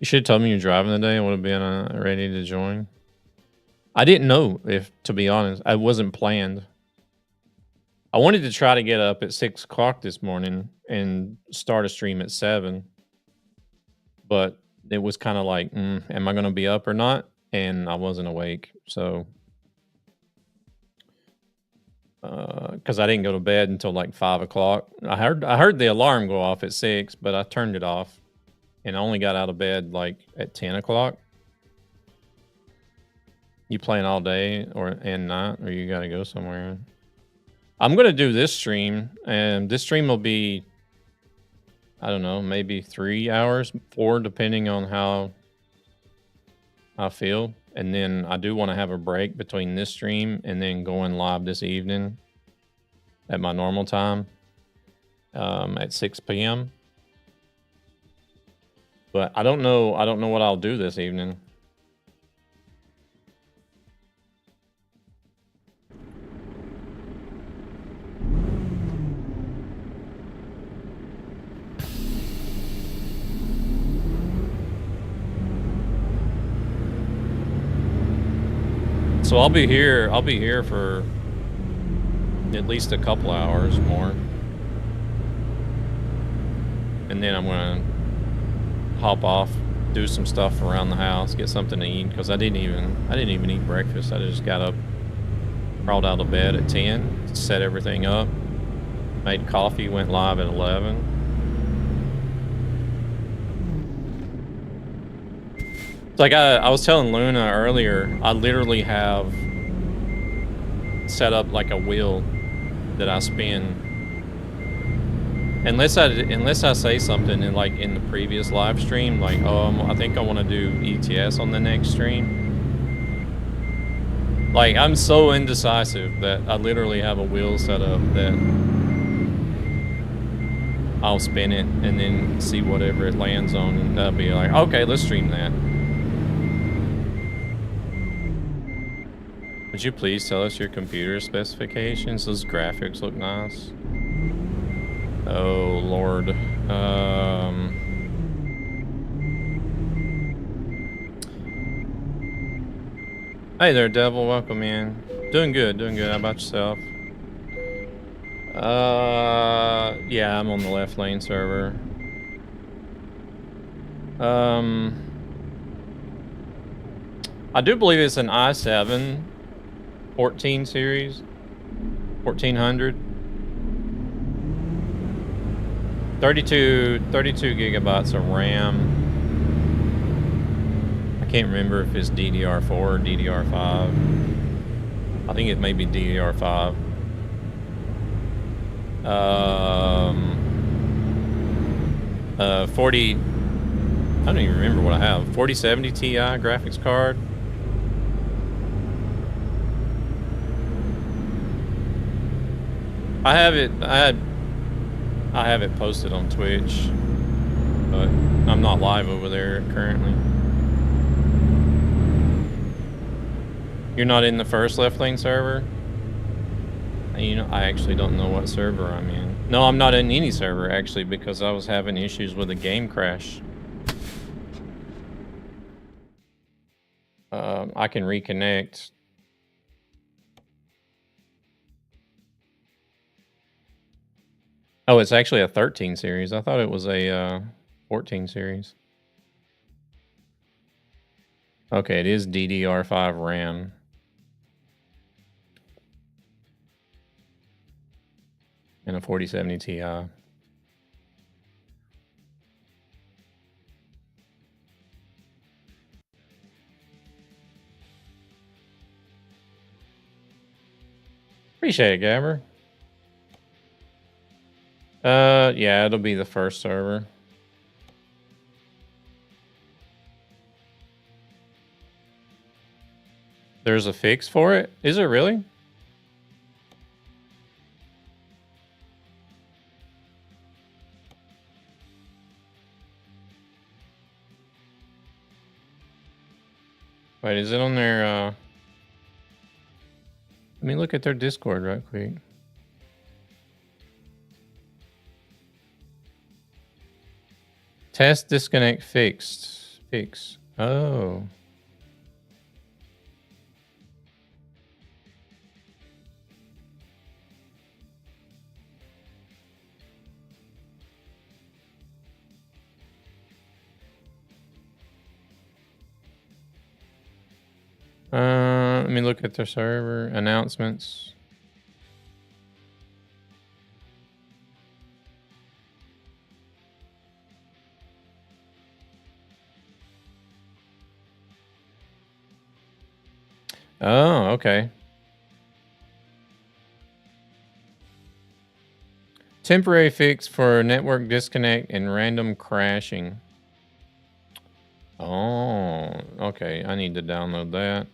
You should have told me you're driving today. I would have been ready to join. I didn't know, to be honest. I wasn't planned. I wanted to try to get up at 6 o'clock this morning and start a stream at 7. But it was kind of like, am I going to be up or not? And I wasn't awake. So because I didn't go to bed until like 5 o'clock. I heard the alarm go off at 6, but I turned it off, and I only got out of bed like at 10 o'clock. You playing all day and night, or you got to go somewhere? I'm gonna do this stream, and this stream will be, I don't know, maybe 3 hours, 4, depending on how I feel. And then I do want to have a break between this stream and then going live this evening at my normal time at 6 p.m. But I don't know what I'll do this evening. So I'll be here for at least a couple hours more. And then I'm gonna hop off, do some stuff around the house, get something to eat, because I didn't even eat breakfast. I just got up, crawled out of bed at 10, set everything up, made coffee, went live at 11. It's like I was telling Luna earlier, I literally have set up like a wheel that I spin. Unless I say something in the previous live stream, like, oh, I think I want to do ETS on the next stream. Like, I'm so indecisive that I literally have a wheel set up that I'll spin it and then see whatever it lands on, and that'll be like, okay, let's stream that. Would you please tell us your computer specifications? Those graphics look nice. Oh, Lord. Hey there, Devil. Welcome in. Doing good, doing good. How about yourself? Yeah, I'm on the left lane server. I do believe it's an i7 14 series, 1400. 32 gigabytes of RAM. I can't remember if it's DDR4 or DDR5. I think it may be DDR5. 40, I don't even remember what I have. 4070 Ti graphics card. I have it posted on Twitch, but I'm not live over there currently. You're not in the first left lane server? You know, I actually don't know what server I'm in. No, I'm not in any server actually, because I was having issues with a game crash. I can reconnect. Oh, it's actually a 13 series. I thought it was a 14 series. Okay, it is DDR5 RAM. And a 4070 Ti. Appreciate it, Gabber. Yeah, it'll be the first server. There's a fix for it? Is it really? Wait, is it on their, let me look at their Discord right quick. Test disconnect fixed. Fix. Oh. Let me look at their server announcements. Oh, okay. Temporary fix for network disconnect and random crashing. Oh, okay. I need to download that.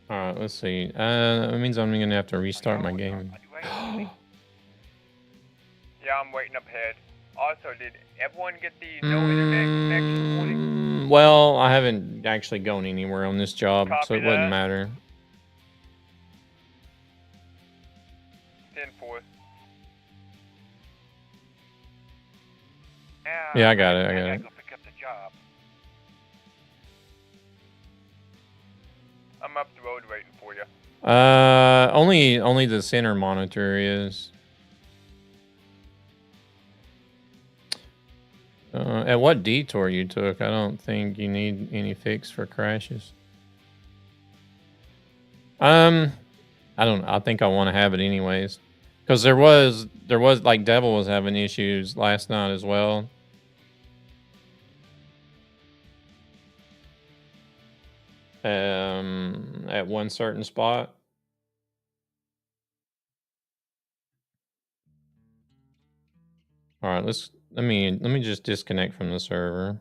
All right, let's see. That means I'm gonna have to restart my game. Yeah, I'm waiting up ahead. Also, did everyone get the no internet connection warning? Well, I haven't actually gone anywhere on this job, so Copy it wouldn't that. matter. 10-4. Yeah, I got it. I I got gotta it. go pick up the job. I'm up the road waiting for you. Only the center monitor is. At what detour you took? I don't think you need any fix for crashes. I don't. I think I want to have it anyways, because there was like Devil was having issues last night as well. At one certain spot. All right, let me just disconnect from the server.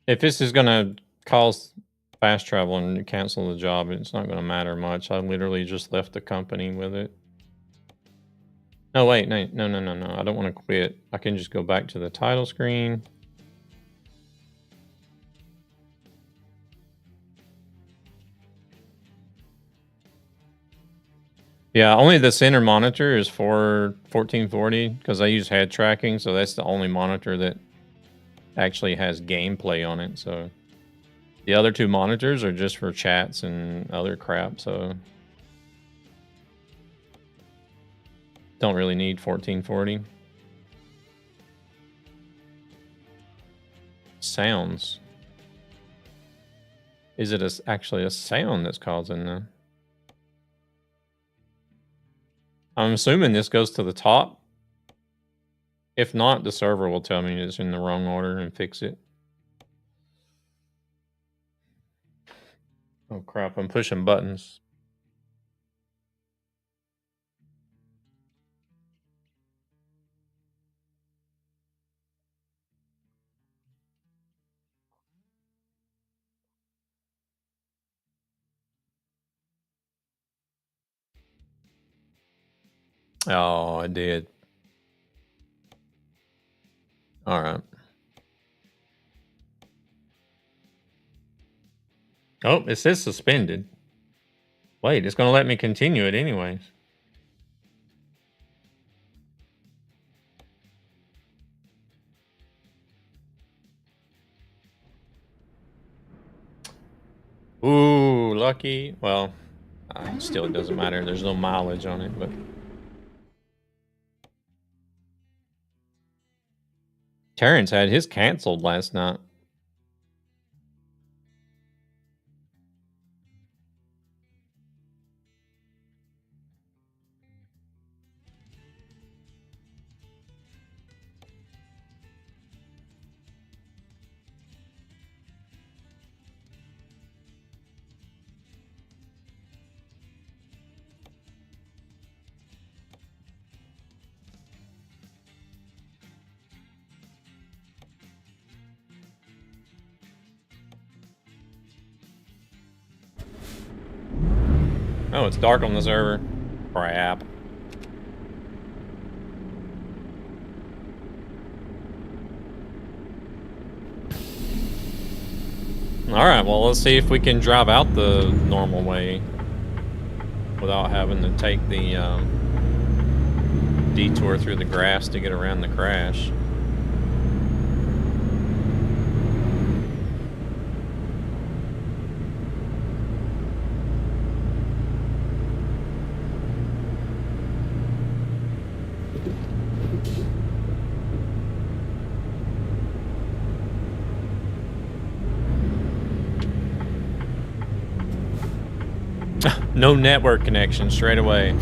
If this is gonna cause fast travel and cancel the job, it's not gonna matter much. I literally just left the company with it. No, wait, no. I don't want to quit. I can just go back to the title screen. Yeah, only the center monitor is for 1440 because I use head tracking, so that's the only monitor that actually has gameplay on it. So the other two monitors are just for chats and other crap, so don't really need 1440. Sounds. Is it actually a sound that's causing the... I'm assuming this goes to the top. If not, the server will tell me it's in the wrong order and fix it. Oh crap, I'm pushing buttons. Oh, I did. All right. Oh, it says suspended. Wait, it's going to let me continue it anyways. Ooh, lucky. Well, still it doesn't matter. There's no mileage on it, but... Terrence had his canceled last night. Oh, it's dark on the server. Crap. Alright, well, let's see if we can drive out the normal way without having to take the detour through the grass to get around the crash. No network connection straight away.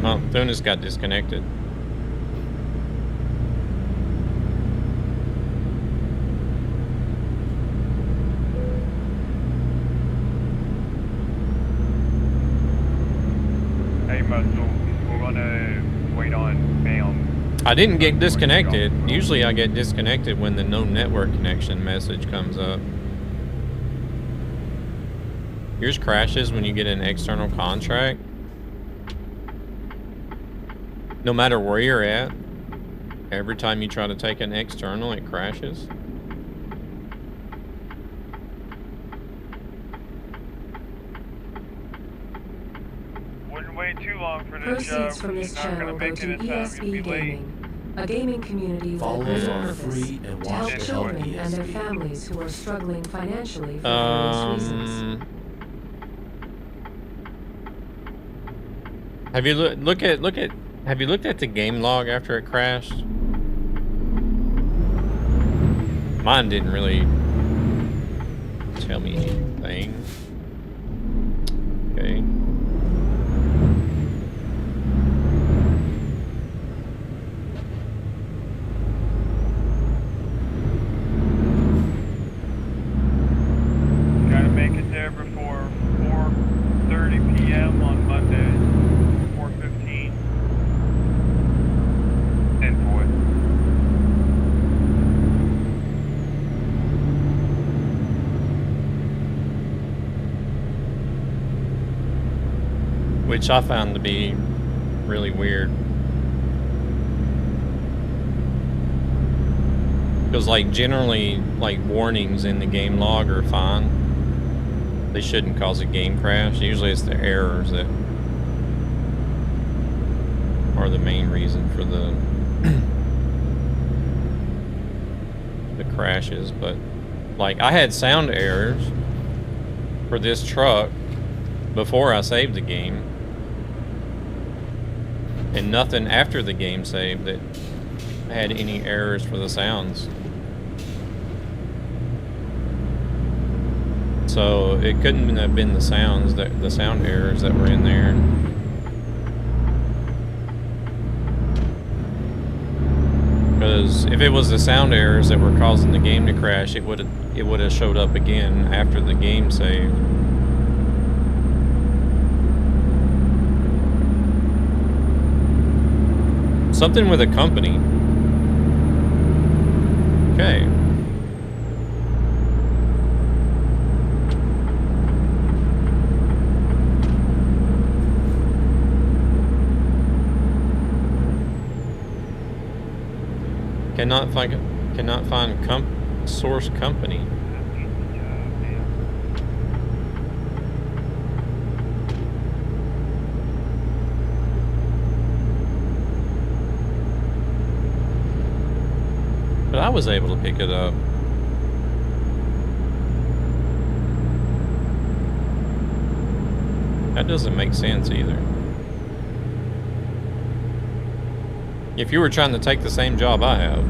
Oh, Thunis got disconnected. Hey, Muscle, we're gonna wait on Bam. I didn't get disconnected. Usually I get disconnected when the no network connection message comes up. Yours crashes when you get an external contract. No matter where you're at, every time you try to take an external, it crashes. Wouldn't wait too long for this job. Proceeds from this Not gonna channel go make to it in time. You'll be ESB late. Gaming, a gaming community with a Follow greater our purpose free and to help watch children help and their ESB. families who are struggling financially for various reasons. Have you have you looked at the game log after it crashed? Mine didn't really tell me anything. Okay. Gotta make it there before 4:30 p.m. on Monday. 4:15. And boy. Which I found to be really weird. Because like generally, like warnings in the game log are fine. They shouldn't cause a game crash. Usually it's the errors that are the main reason for the the crashes. But like I had sound errors for this truck before I saved the game. And nothing after the game saved that had any errors for the sounds. So it couldn't have been the sounds that the sound errors that were in there. Because if it was the sound errors that were causing the game to crash, it would have showed up again after the game saved. Something with a company. Okay. Cannot find source company. But I was able to pick it up. That doesn't make sense either. If you were trying to take the same job I have.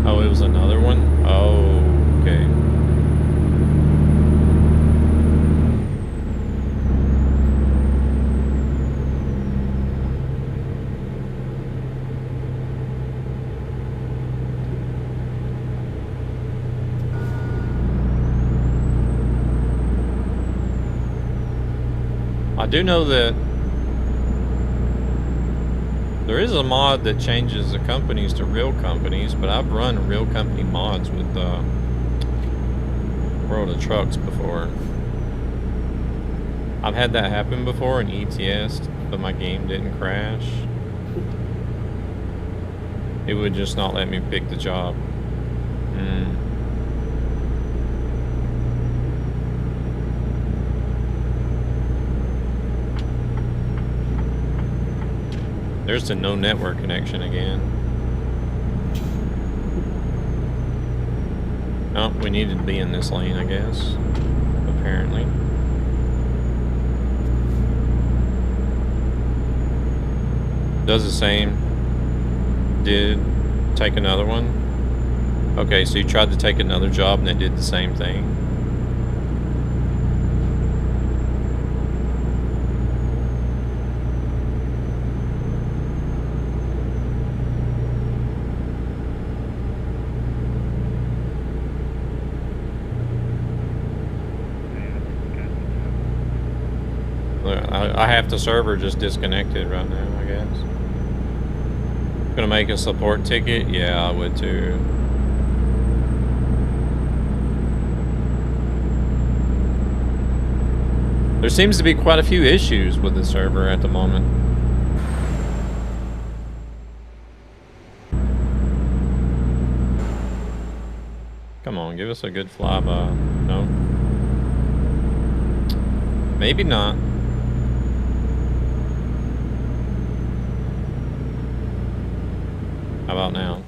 Oh, it was another one? Oh, okay. I do know that There is a mod that changes the companies to real companies, but I've run real company mods with World of Trucks before. I've had that happen before in ETS, but my game didn't crash. It would just not let me pick the job. There's the no network connection again. Oh, we needed to be in this lane, I guess. Apparently. Does the same. Did take another one. Okay, so you tried to take another job and it did the same thing. I have the server just disconnected right now, I guess. Gonna make a support ticket? Yeah, I would too. There seems to be quite a few issues with the server at the moment. Come on, give us a good flyby. No? Maybe not. How about now?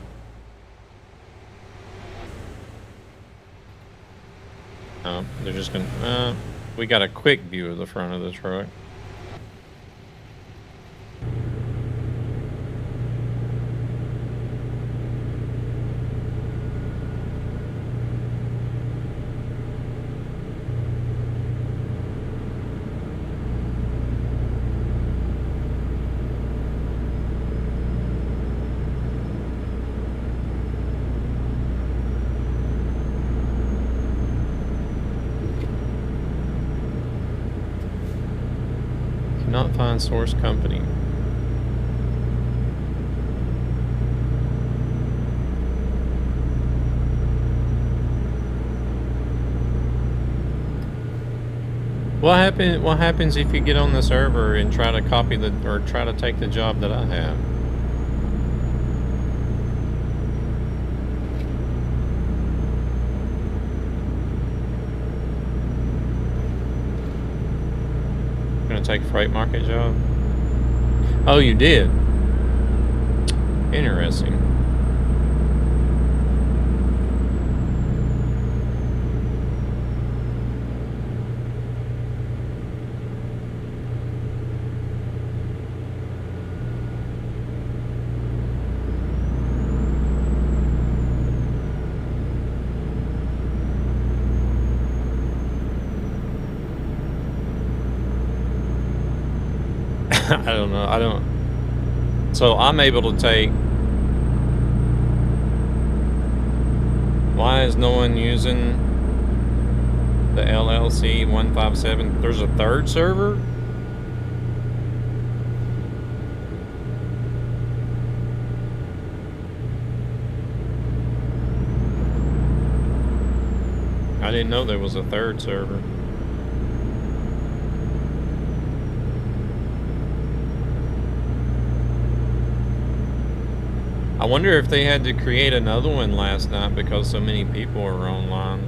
Oh, they're just gonna... we got a quick view of the front of the truck. Not find source company. What happens if you get on the server and try to copy or try to take the job that I have? Take freight market job? Oh, you did? Interesting. I don't know. So I'm able to take... Why is no one using the LLC 157? There's a third server? I didn't know there was a third server. I wonder if they had to create another one last night because so many people were online.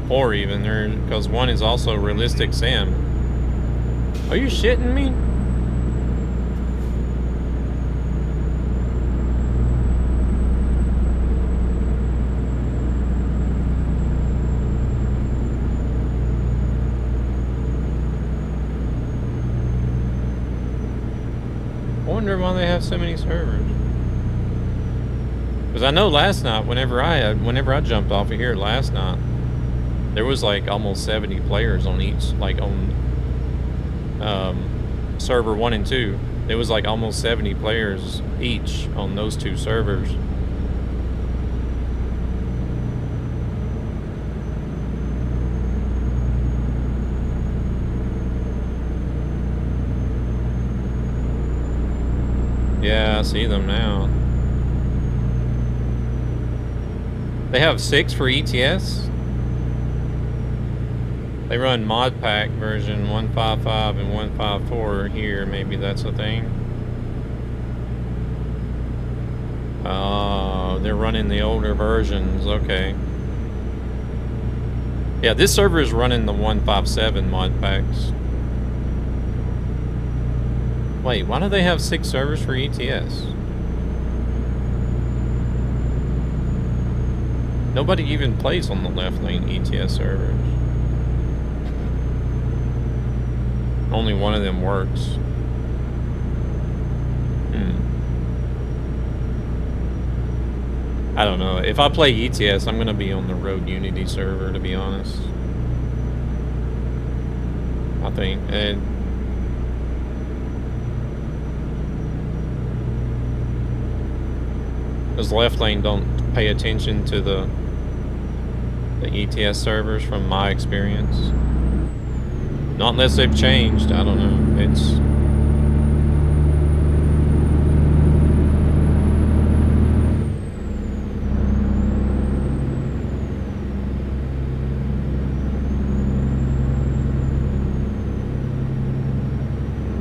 Or even there, because one is also Realistic Sam. Are you shitting me? I wonder why they have so many servers. Because I know last night, whenever I jumped off of here last night, there was like almost 70 players on each, like on server 1 and 2. There was like almost 70 players each on those two servers. I see them now. They have 6 for ETS. They run mod pack version 155 and 154 here. Maybe that's a thing. They're running the older versions. Okay. Yeah, this server is running the 157 mod packs. Wait, why do they have 6 servers for ETS? Nobody even plays on the left lane ETS servers. Only one of them works. I don't know. If I play ETS, I'm going to be on the Road Unity server, to be honest. I think. And because left lane don't pay attention to the ETS servers from my experience. Not unless they've changed. I don't know. It's...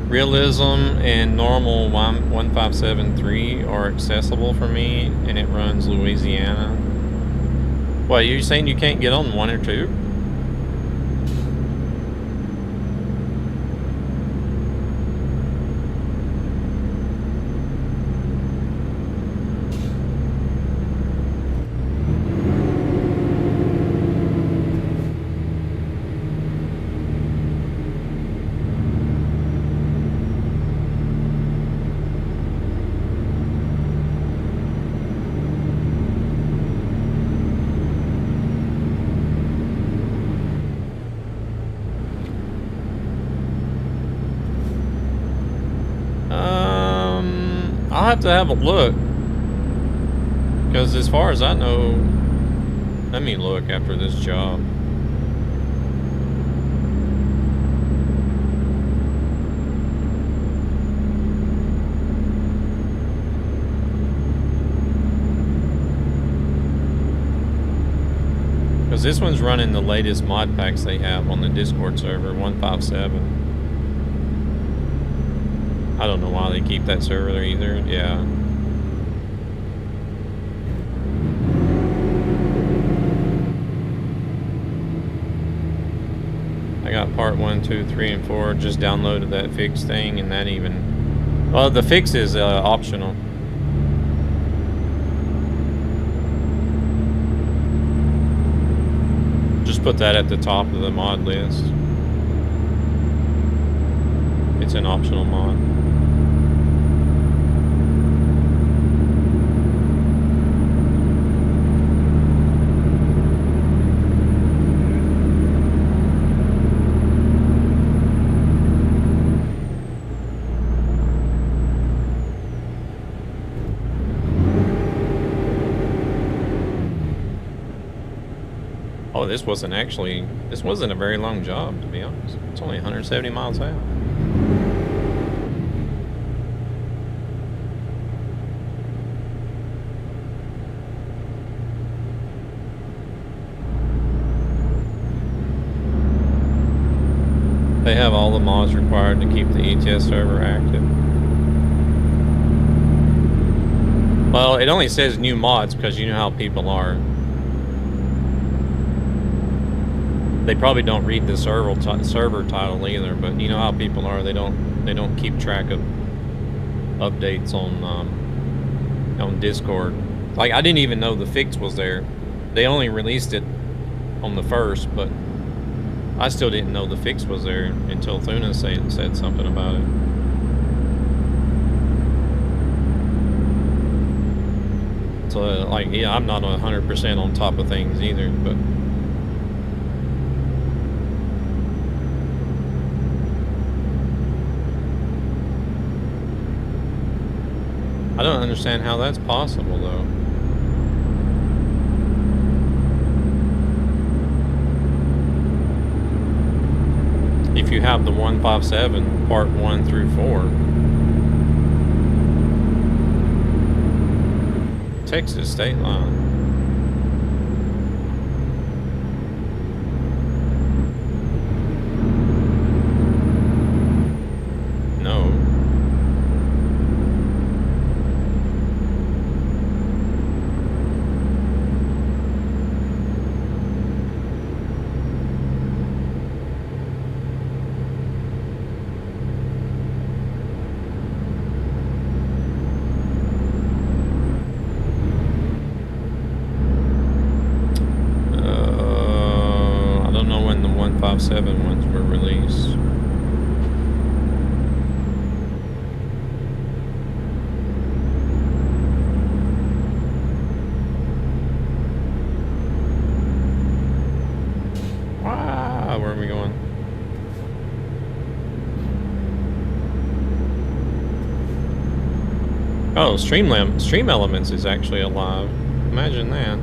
Realism and normal 1573 are accessible for me, and it runs Louisiana. What, you're saying you can't get on 1 or 2? I'll have to have a look, because as far as I know, let me look after this job. Because this one's running the latest mod packs they have on the Discord server, 157. I don't know why they keep that server there either. Yeah. I got part 1, 2, 3, and 4. Just downloaded that fix thing, and that even... Well, the fix is optional. Just put that at the top of the mod list. It's an optional mod. Oh, this wasn't a very long job, to be honest. It's only 170 miles out. They have all the mods required to keep the ETS server active. Well, it only says new mods because you know how people are. They probably don't read the server title either, but you know how people are. They don't keep track of updates on Discord. Like, I didn't even know the fix was there. They only released it on the 1st, but I still didn't know the fix was there until Thuna said something about it. So, like, yeah, I'm not 100% on top of things either, but I don't understand how that's possible, though. If you have the 157 part 1 through 4. Texas state line. No. I don't know when the 157 ones were released. Wow, where are we going? Oh, Stream Elements is actually alive. Imagine that.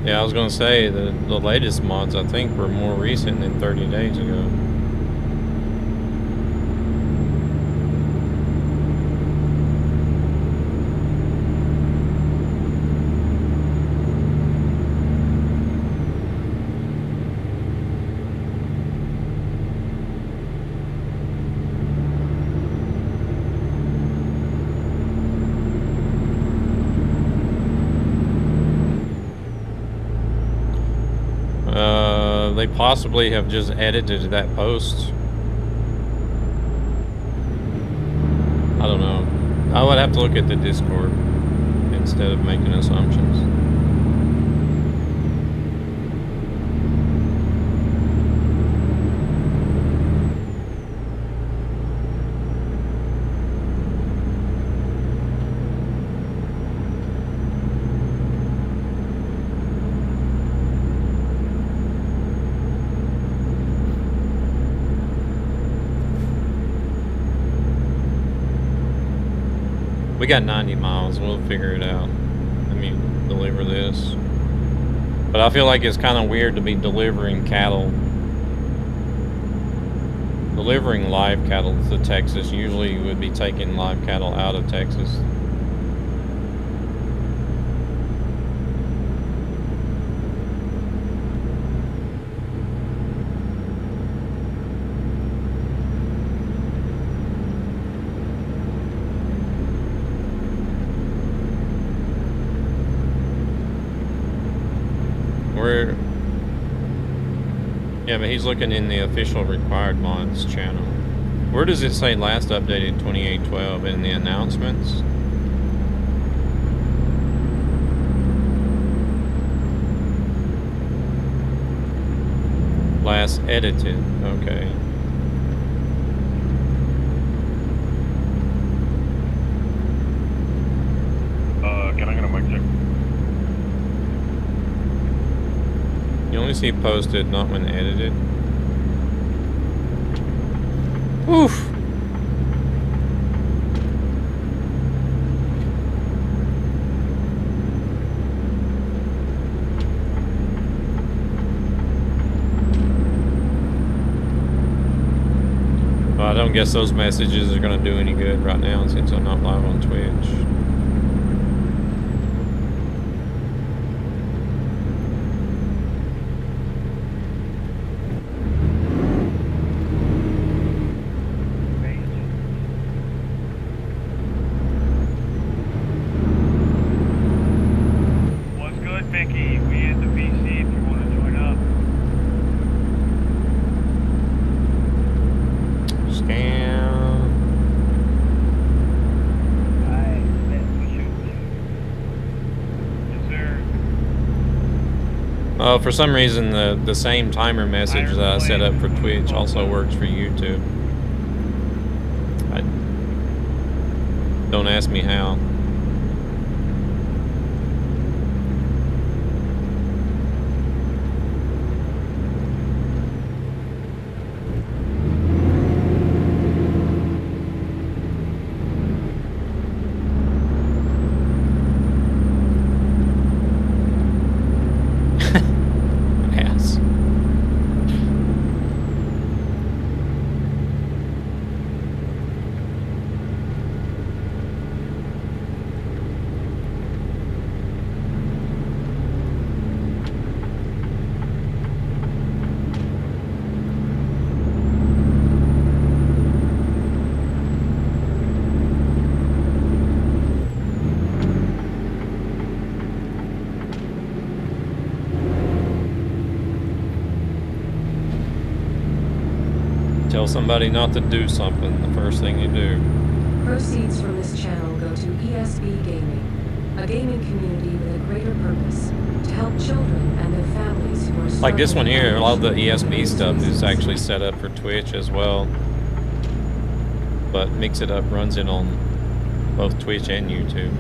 Yeah, I was gonna say the latest mods I think were more recent than 30 days ago. They possibly have just edited that post. I don't know. I would have to look at the Discord instead of making assumptions. We got 90 miles. We'll figure it out. I mean, deliver this. But I feel like it's kind of weird to be delivering cattle. Delivering live cattle to Texas. Usually you would be taking live cattle out of Texas. Yeah, but he's looking in the official required mods channel. Where does it say last updated 2812 in the announcements? Last edited, okay. Can I get a mic check? You only see posted, not when edited. Oof. Well, I don't guess those messages are going to do any good right now since I'm not live on Twitch. For some reason, the same timer message that I set up for Twitch also works for YouTube. Don't ask me how. Tell somebody not to do something, the first thing you do. Proceeds from this channel go to ESB Gaming, a gaming community with a greater purpose, to help children and their families who are struggling. Like this one here, a lot of the ESB stuff is actually set up for Twitch as well. But Mix It Up runs it on both Twitch and YouTube.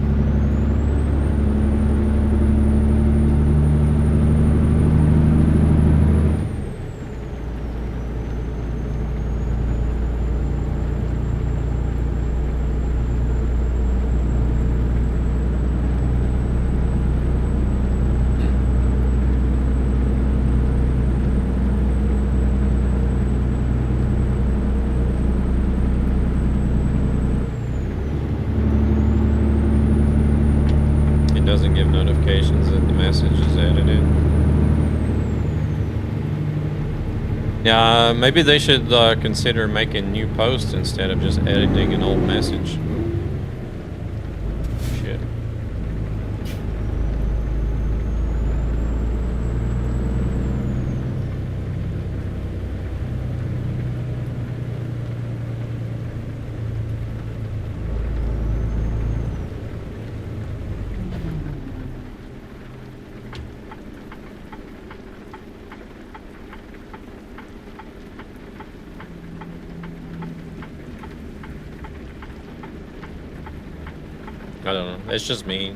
Doesn't give notifications that the message is edited. Yeah, maybe they should consider making new posts instead of just editing an old message. Shit. I don't know. It's just me.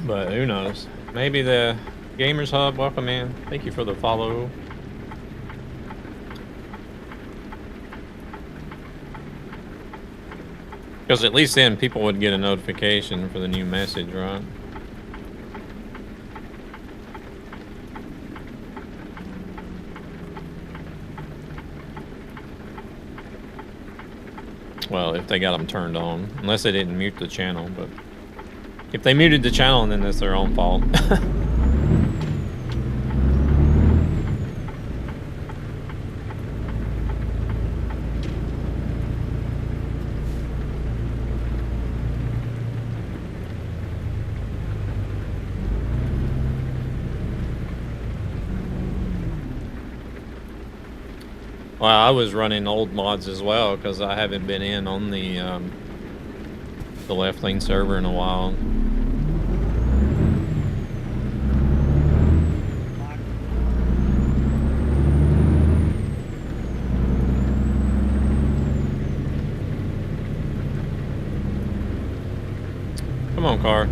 But who knows? Maybe the Gamers Hub, welcome in. Thank you for the follow. Because at least then people would get a notification for the new message, right? Well, if they got them turned on. Unless they didn't mute the channel, but... If they muted the channel, then that's their own fault. Well, I was running old mods as well because I haven't been in on the Left Lane server in a while. Come on, car.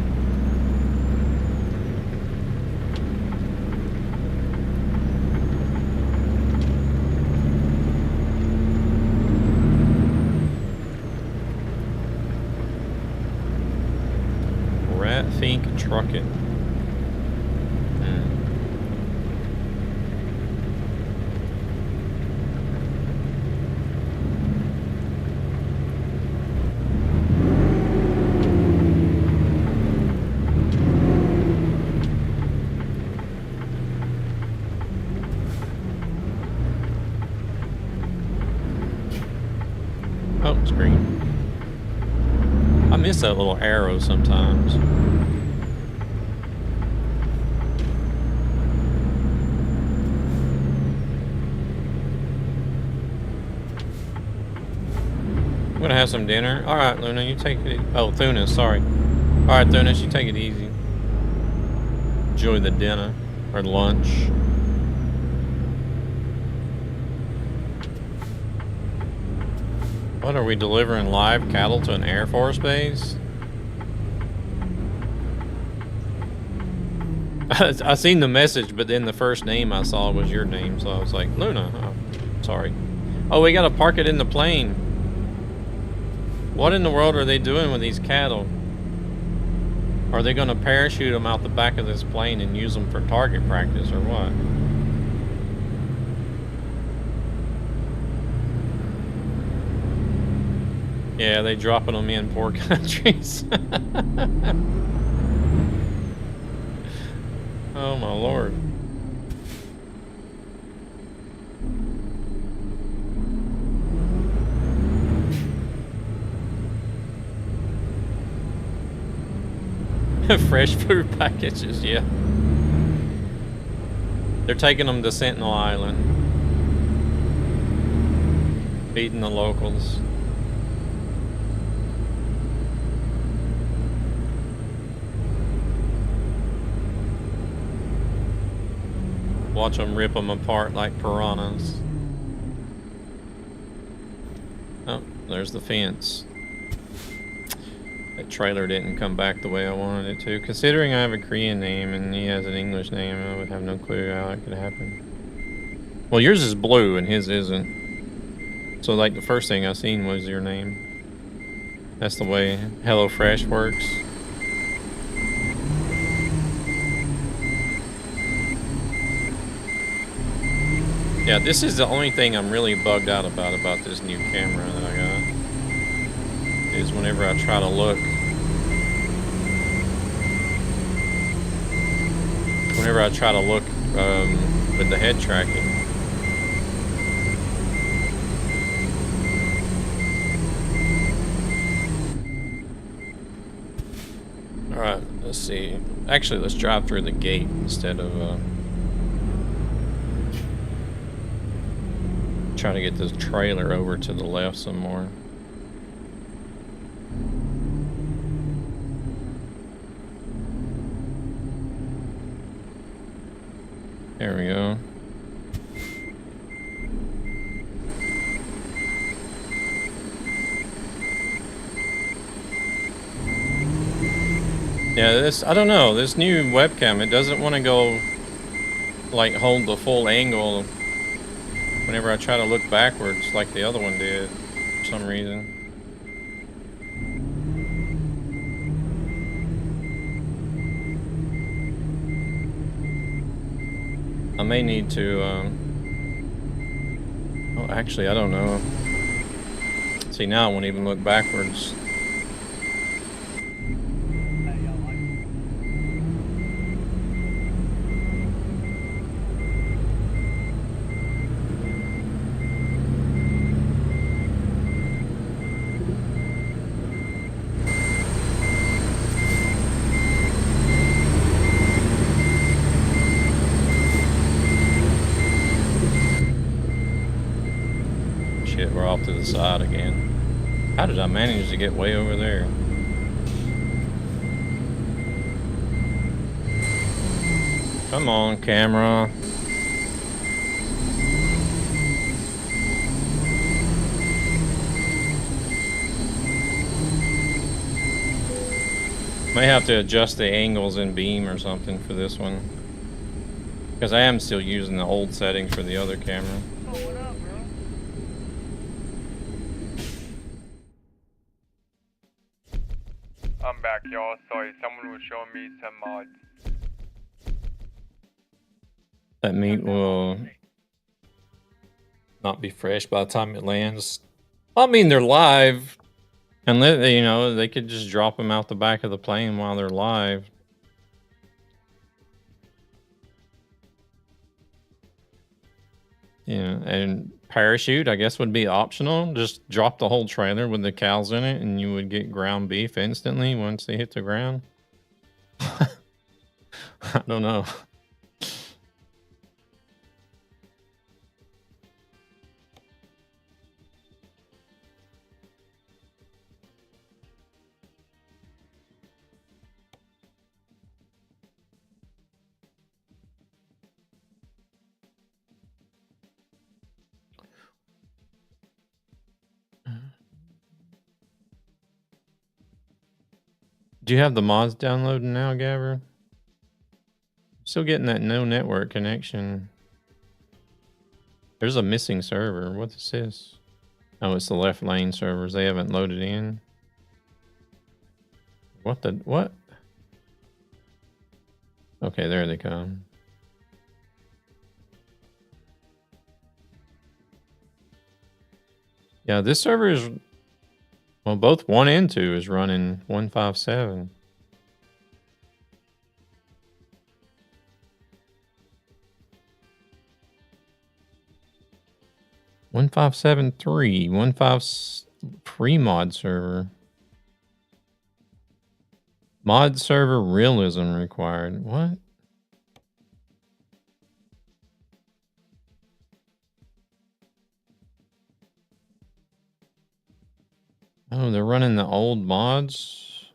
Think trucking. Oh, it's green. I miss that little arrow sometimes. I'm gonna have some dinner. All right, Luna, you take it. Oh, Thuna, sorry. Alright, Thunis, you take it easy. Enjoy the dinner or lunch. What are we delivering live cattle to an Air Force base? I seen the message, but then the first name I saw was your name, so I was like, Luna. Oh, sorry. Oh, we gotta park it in the plane. What in the world are they doing with these cattle? Are they gonna parachute them out the back of this plane and use them for target practice or what? Yeah, they dropping them in poor countries. Oh my lord. Fresh food packages, yeah. They're taking them to Sentinel Island. Feeding the locals. Watch them rip them apart like piranhas. Oh, there's the fence. That trailer didn't come back the way I wanted it to. Considering I have a Korean name and he has an English name, I would have no clue how that could happen. Well, yours is blue and his isn't. So like the first thing I seen was your name. That's the way HelloFresh works. Yeah, this is the only thing I'm really bugged out about this new camera that I got. Is whenever I try to look. Whenever I try to look with the head tracking. Alright, let's see. Actually, let's drive through the gate instead of trying to get this trailer over to the left some more. There we go. Yeah, this, I don't know, this new webcam, it doesn't want to go, like, hold the full angle whenever I try to look backwards like the other one did, for some reason. I may need to, oh, actually, I don't know. See, now I won't even look backwards. We're off to the side again. How did I manage to get way over there? Come on, camera. May have to adjust the angles in beam or something for this one. Because I am still using the old settings for the other camera. I'm back, y'all. Sorry, someone was showing me some mods. That meat will not be fresh by the time it lands. I mean, they're live. And, you know, they could just drop them out the back of the plane while they're live. Yeah, and parachute, I guess, would be optional. Just drop the whole trailer with the cows in it, and you would get ground beef instantly once they hit the ground. I don't know. Do you have the mods downloaded now, Gabber? Still getting that no network connection. There's a missing server. What is this? Oh, it's the left lane servers. They haven't loaded in. What? Okay, there they come. Yeah, this server is... Well, both 1 and 2 is running 157. Free mod server. Mod server realism required. What? Oh, they're running the old mods.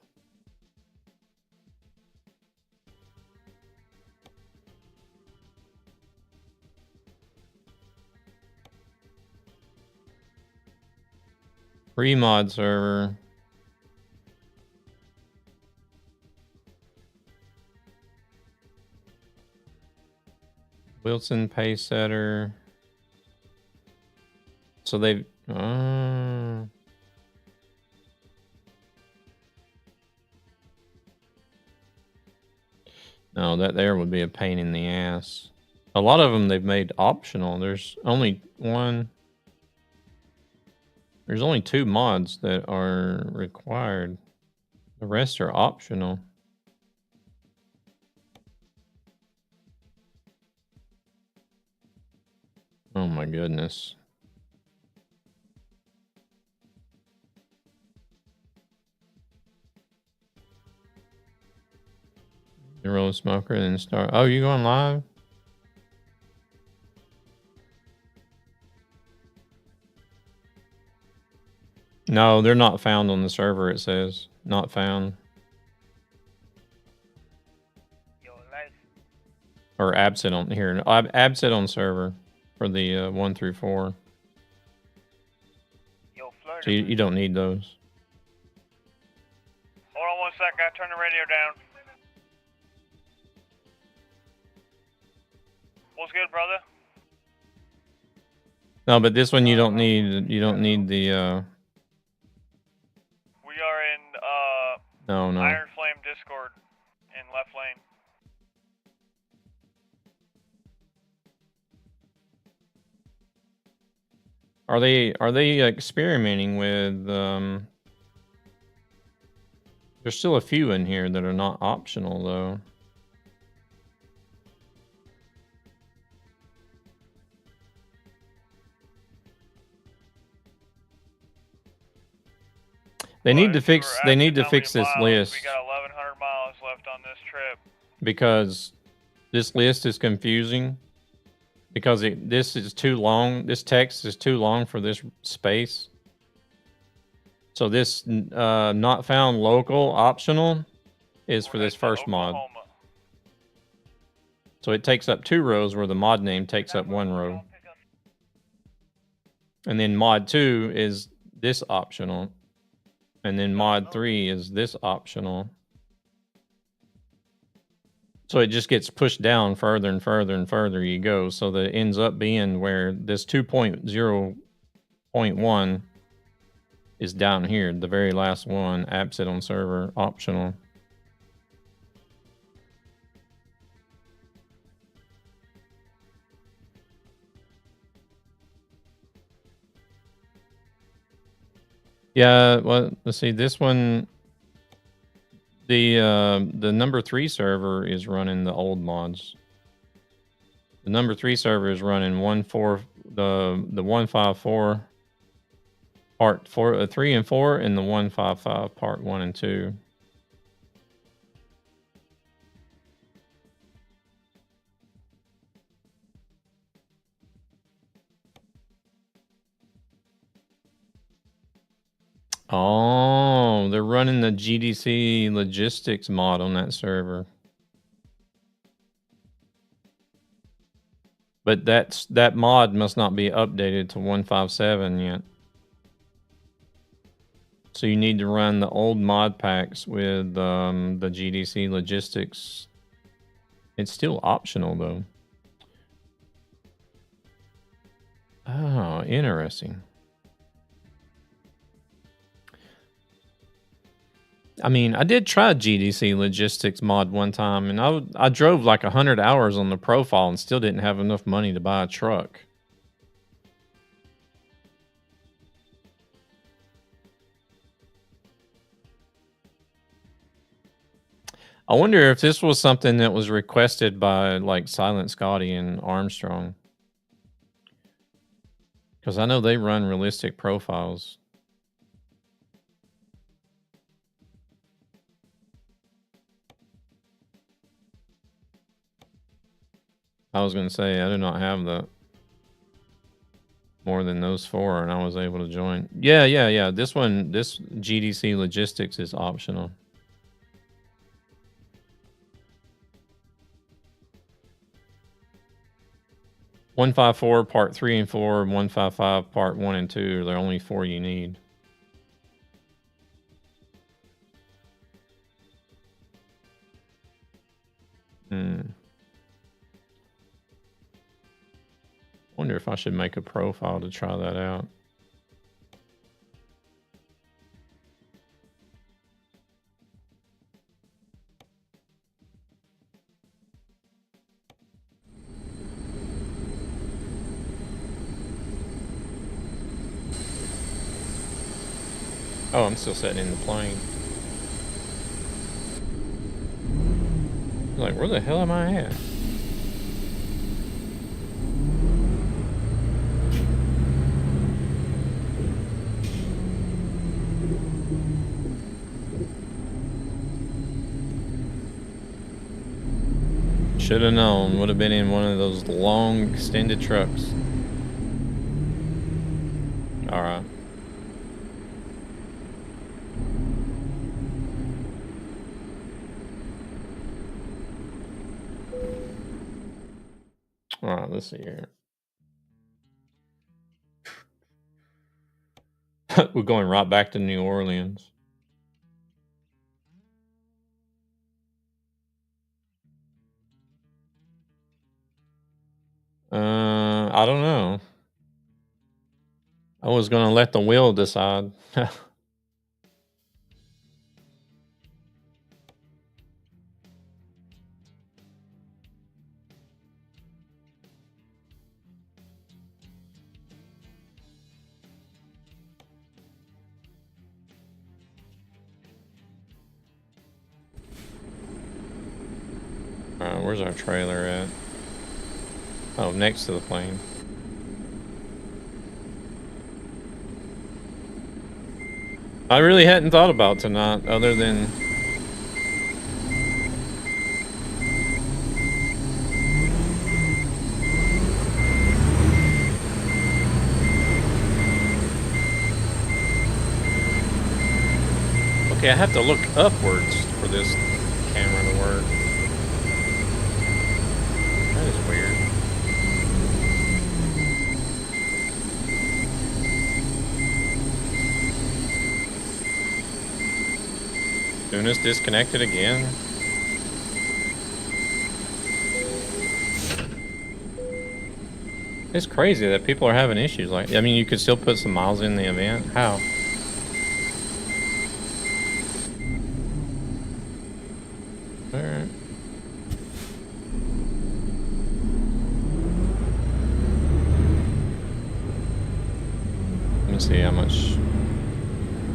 Free mod server. Wilson Paysetter. So they've... No, that there would be a pain in the ass. A lot of them they've made optional. There's only one... There's only 2 mods that are required. The rest are optional. Oh my goodness. You roll a smoker and then start. Oh, you going live? No, they're not found on the server, it says. Not found. Or absent on here. Absent on server for the 1 through 4. So you don't need those. Hold on 1 sec, I turn the radio down. What's good, brother? No, but this one you don't need. You don't need the. We are in No. Iron Flame Discord in left lane. Are they experimenting with? There's still a few in here that are not optional though. They need to fix. They need to fix this list. We got 1,100 miles left on this trip. Because this list is confusing. Because this is too long. This text is too long for this space. So this not found local optional is for this first mod. So it takes up 2 rows where the mod name takes up 1 row. And then mod 2 is this optional. And then mod 3 is this optional. So it just gets pushed down further and further and further you go. So that it ends up being where this 2.0.1 is down here. The very last one, absent on server, optional. Yeah, well, let's see. This one, the number 3 server is running the old mods. The number 3 server is running the 154 part 4, 3 and 4, and the 155 part 1 and 2. Oh, they're running the GDC logistics mod on that server. But that mod must not be updated to 157 yet. So you need to run the old mod packs with the GDC logistics. It's still optional though. Oh, interesting. I mean, I did try GDC logistics mod one time, and I drove like 100 hours on the profile and still didn't have enough money to buy a truck. I wonder if this was something that was requested by like Silent Scotty and Armstrong. Because I know they run realistic profiles. I was going to say, I do not have the more than those 4, and I was able to join. Yeah. This GDC logistics is optional. .154 part 3 and 4, 155 part 1 and 2 are the only 4 you need. Wonder if I should make a profile to try that out. Oh, I'm still sitting in the plane. Like, where the hell am I at? Should have known. Would have been in one of those long extended trucks. All right. All right, let's see here. We're going right back to New Orleans. I don't know. I was going to let the wheel decide. Where's our trailer at? Oh, next to the plane. I really hadn't thought about tonight, other than okay, I have to look upwards for this camera to work. That is weird. Doing this disconnected again? It's crazy that people are having issues like, I mean, you could still put some miles in the event. How? Alright. Let me see how much.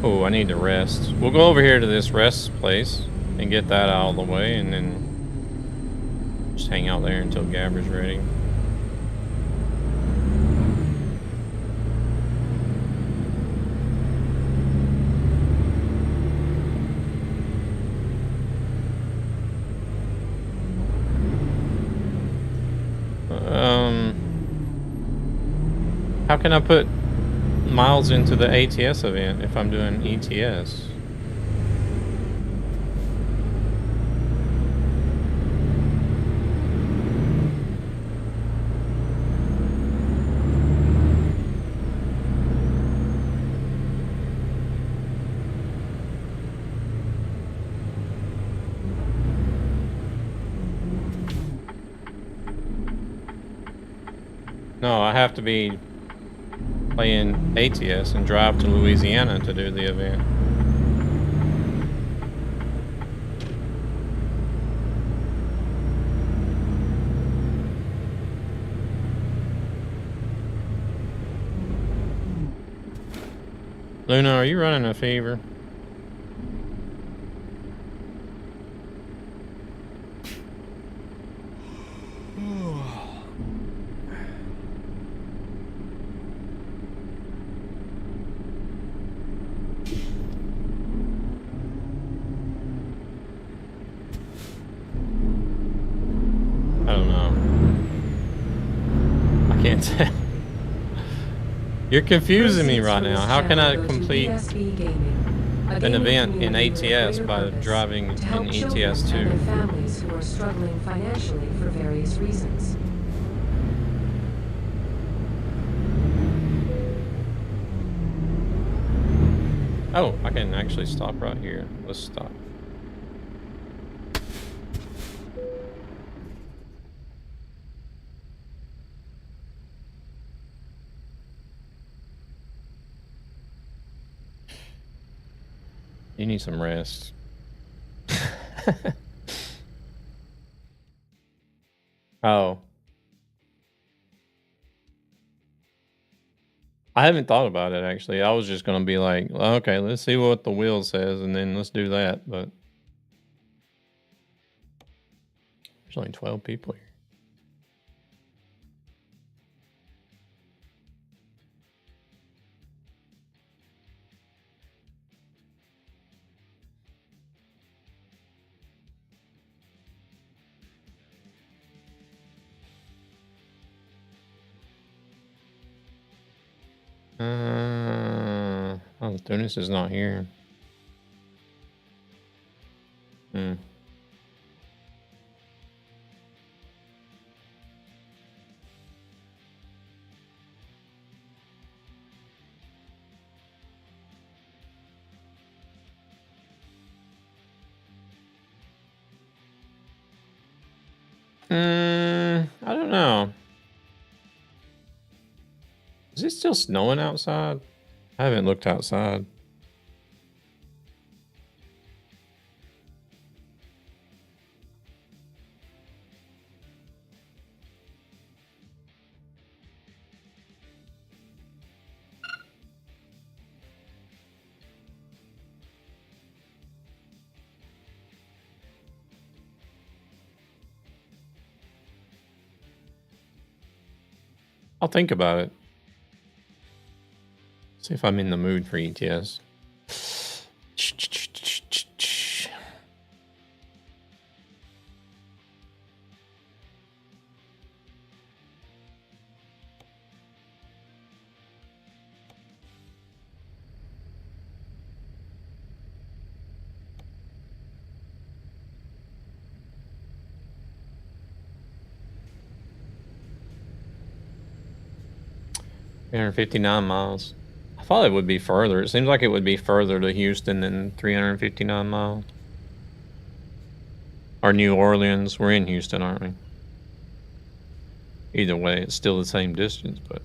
Oh, I need to rest. We'll go over here to this rest place and get that out of the way, and then just hang out there until Gabber's ready. How can I put miles into the ATS event if I'm doing ETS? No, I have to be playing ATS and drive to Louisiana to do the event. Luna, are you running a fever? I don't know. I can't tell. You're confusing me right now. How can I complete an event in ATS by driving in ETS 2? And their families who are struggling financially for various reasons. Oh, I can actually stop right here. Let's stop. You need some rest. Oh. I haven't thought about it, actually. I was just going to be like, okay, let's see what the wheel says, and then let's do that. But there's only 12 people here. Oh, Tunis is not here. Hmm. I don't know. Is it still snowing outside? I haven't looked outside. I'll think about it. See if I'm in the mood for ETS. $359 miles. I thought it would be further. It seems like it would be further to Houston than 359 miles. Or New Orleans. We're in Houston, aren't we? Either way, it's still the same distance, but...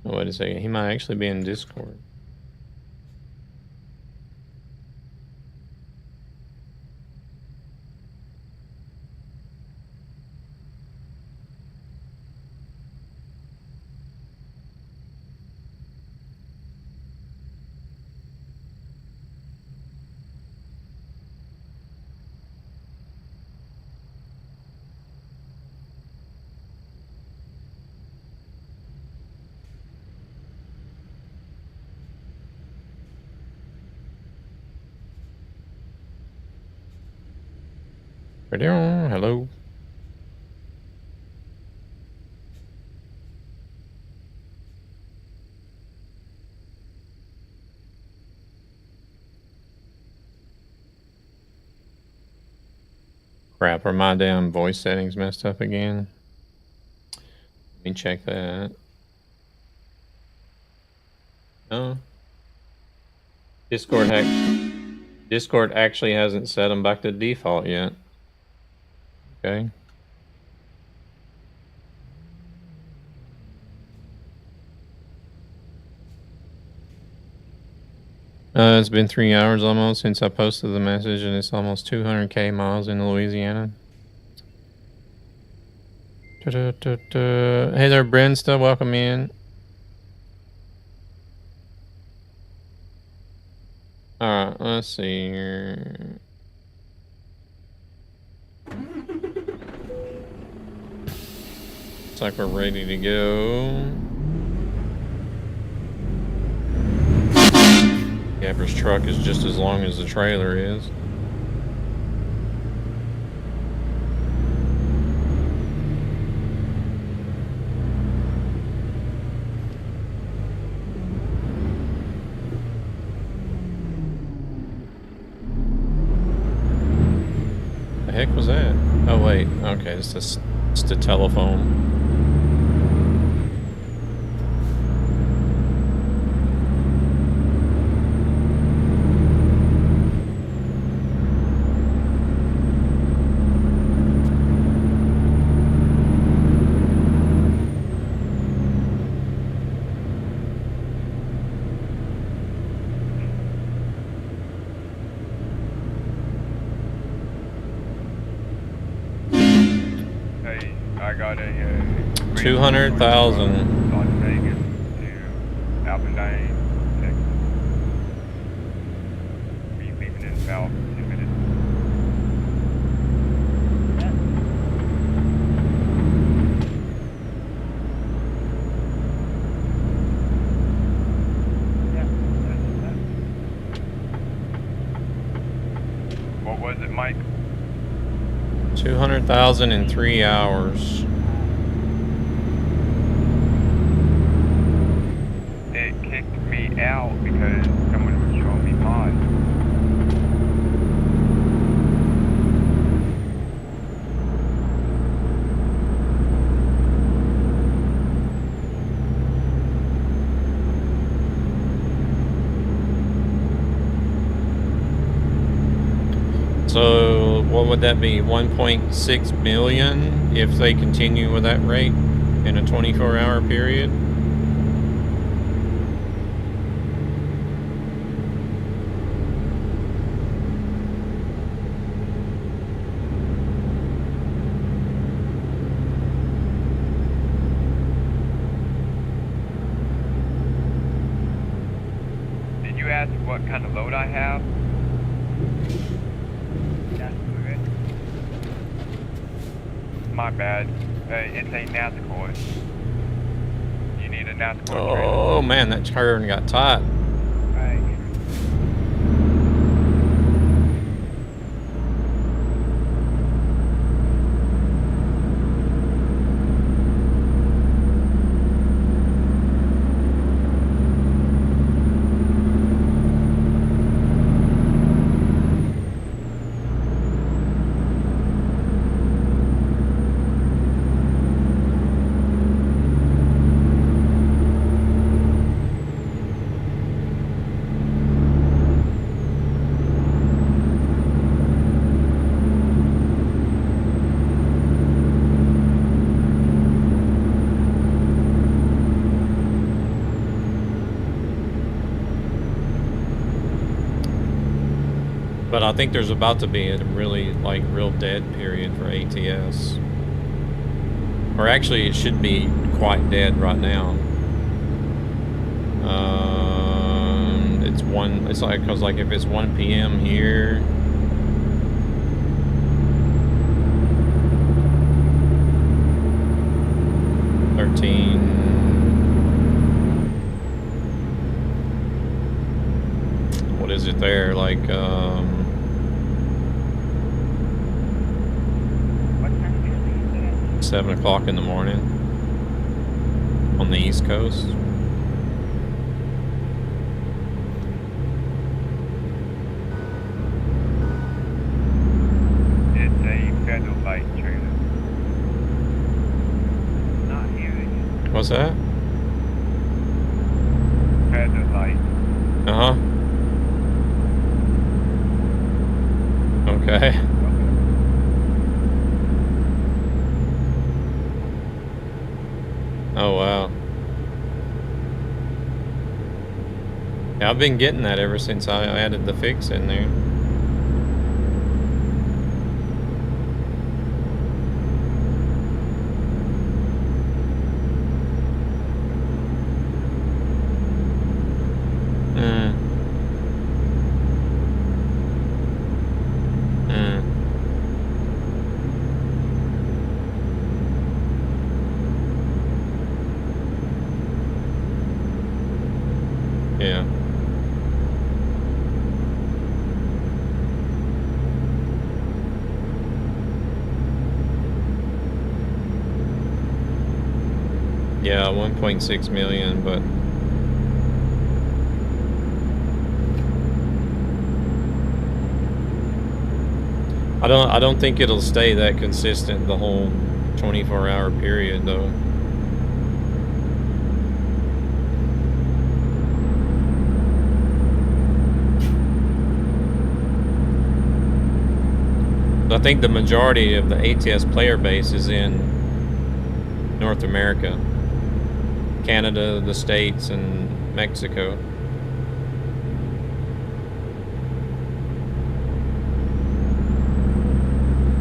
Oh, wait a second. He might actually be in Discord. Hello. Crap, are my damn voice settings messed up again? Let me check that. No. Discord actually hasn't set them back to default yet. Okay. It's been 3 hours almost since I posted the message, and it's almost 200k miles in Louisiana. Hey there, Brenda. Welcome in. Alright, let's see here. Looks like we're ready to go. Gabber's truck is just as long as the trailer is. The heck was that? Oh wait, okay, it's the telephone. Hey, I got a 200,000. Las Vegas to Alpendine, Texas. Be leaving in about 10 minutes. What was it, Mike? 200,000 in 3 hours. It kicked me out because someone was showing me mods. So what would that be? 1.6 million if they continue with that rate in a 24-hour period? Did you ask what kind of load I have? My bad. It's a NASCAR. You need a NASCAR trailer. Oh man, that turn got tight. Right. But I think there's about to be a really, like, real dead period for ATS. Or actually, it should be quite dead right now. It's like, cause like if it's 1 p.m. here. What is it there? Like, 7 o'clock in the morning on the East Coast. It's a featherlight trailer. Not hearing What's that? it. Featherlight. Uh-huh. Okay. Oh, wow. Yeah, I've been getting that ever since I added the fix in there. Mm. Mm. Yeah. Yeah, 1.6 million, but I don't think it'll stay that consistent the whole 24-hour period though. I think the majority of the ATS player base is in North America, Canada, the States, and Mexico.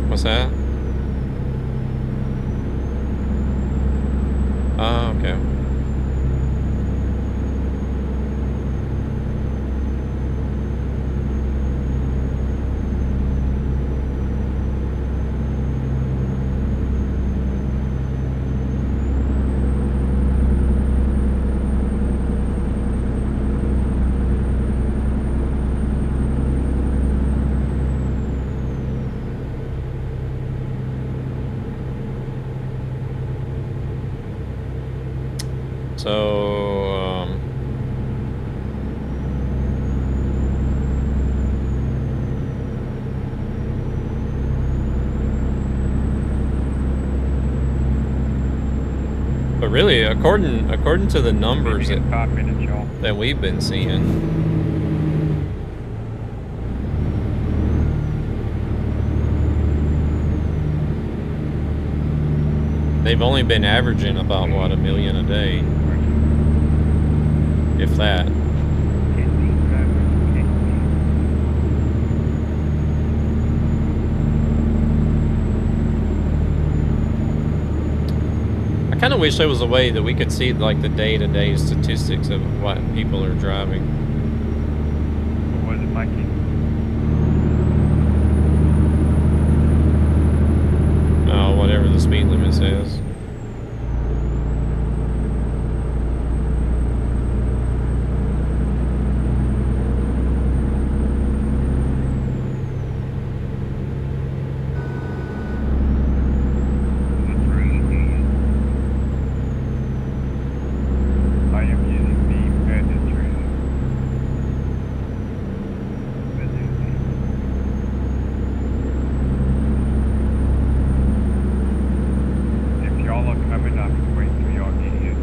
What's that? Oh, okay. So, but really, according to the numbers Maybe in 5 minutes, y'all. that we've been seeing, they've only been averaging about, what, 1 million a day, if that. I kind of wish there was a way that we could see like the day-to-day statistics of what people are driving. What was it, Mikey? Oh, whatever the speed limit says. I am using the feather trailer. If y'all are coming, I can wait till y'all get here.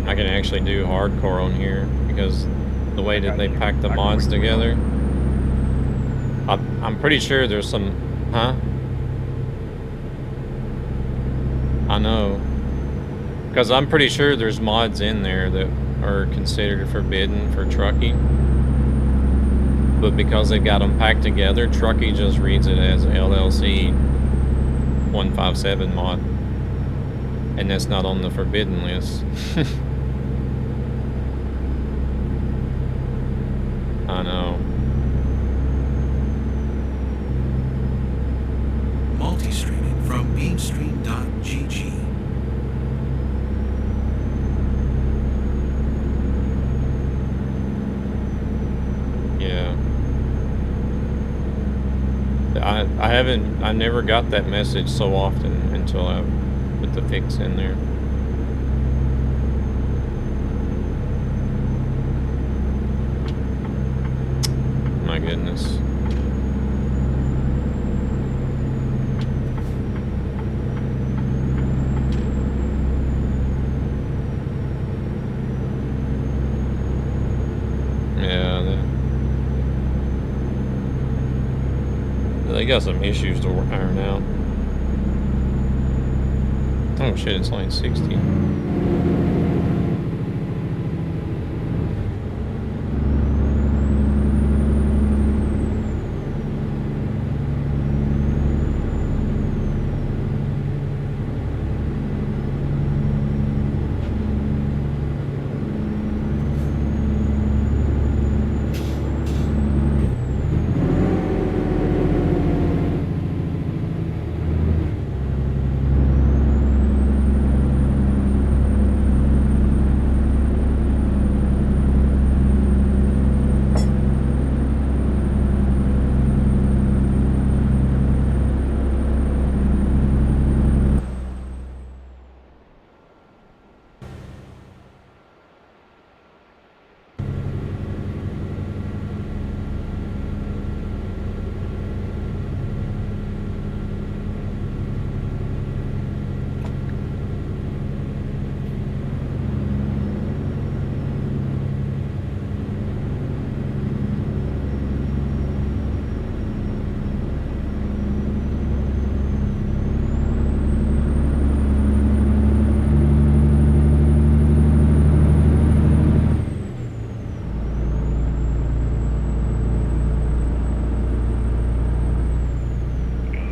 I can actually do hardcore on here because the way that they pack the mods together. I'm pretty sure there's some, huh? I know. Because I'm pretty sure there's mods in there that are considered forbidden for trucking. But because they've got them packed together, Truckee just reads it as LLC 157 mod. And that's not on the forbidden list. I know. Multi-streaming from beamstream.gg. Yeah. I I never got that message so often until I put the fix in there. My goodness. Yeah, they got some issues to iron out. Oh shit, it's lane 60.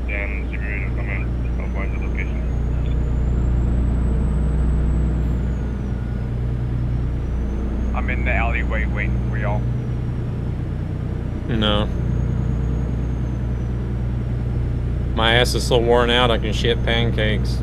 Dan, Siberian to come in. I'll find the location. I'm in the alleyway waiting for y'all. No. My ass is so worn out I can shit pancakes.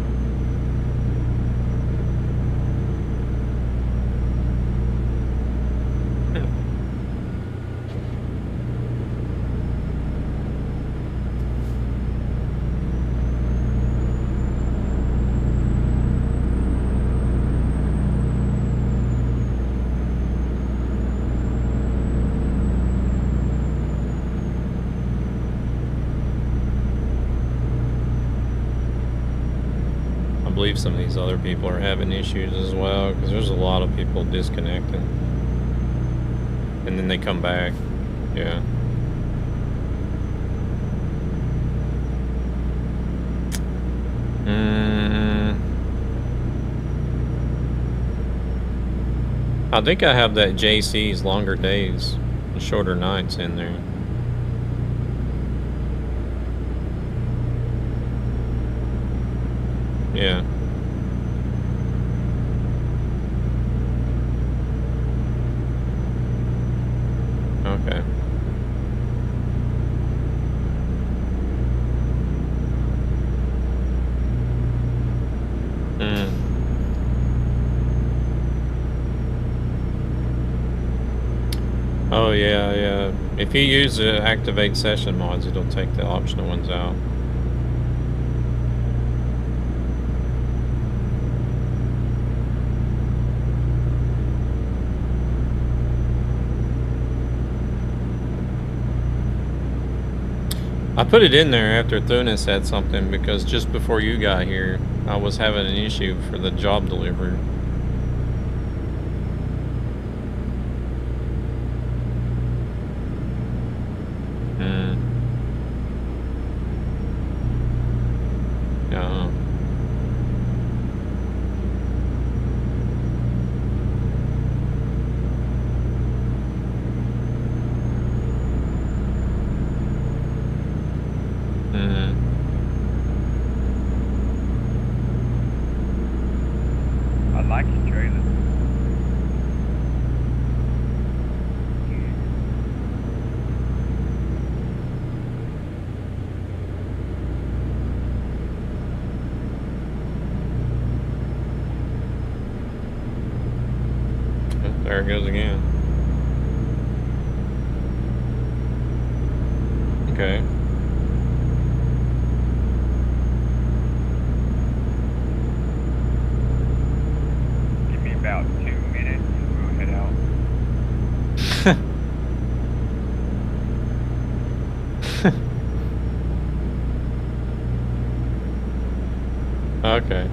I believe some of these other people are having issues as well, because there's a lot of people disconnecting and then they come back. Yeah. I think I have that JC's longer days and shorter nights in there. Yeah. Okay. Oh yeah, yeah. If you use activate session mods, it'll take the optional ones out. I put it in there after Thunis said something, because just before you got here, I was having an issue for the job delivery. Yeah. I like your trailer. There it goes again. Okay. Okay.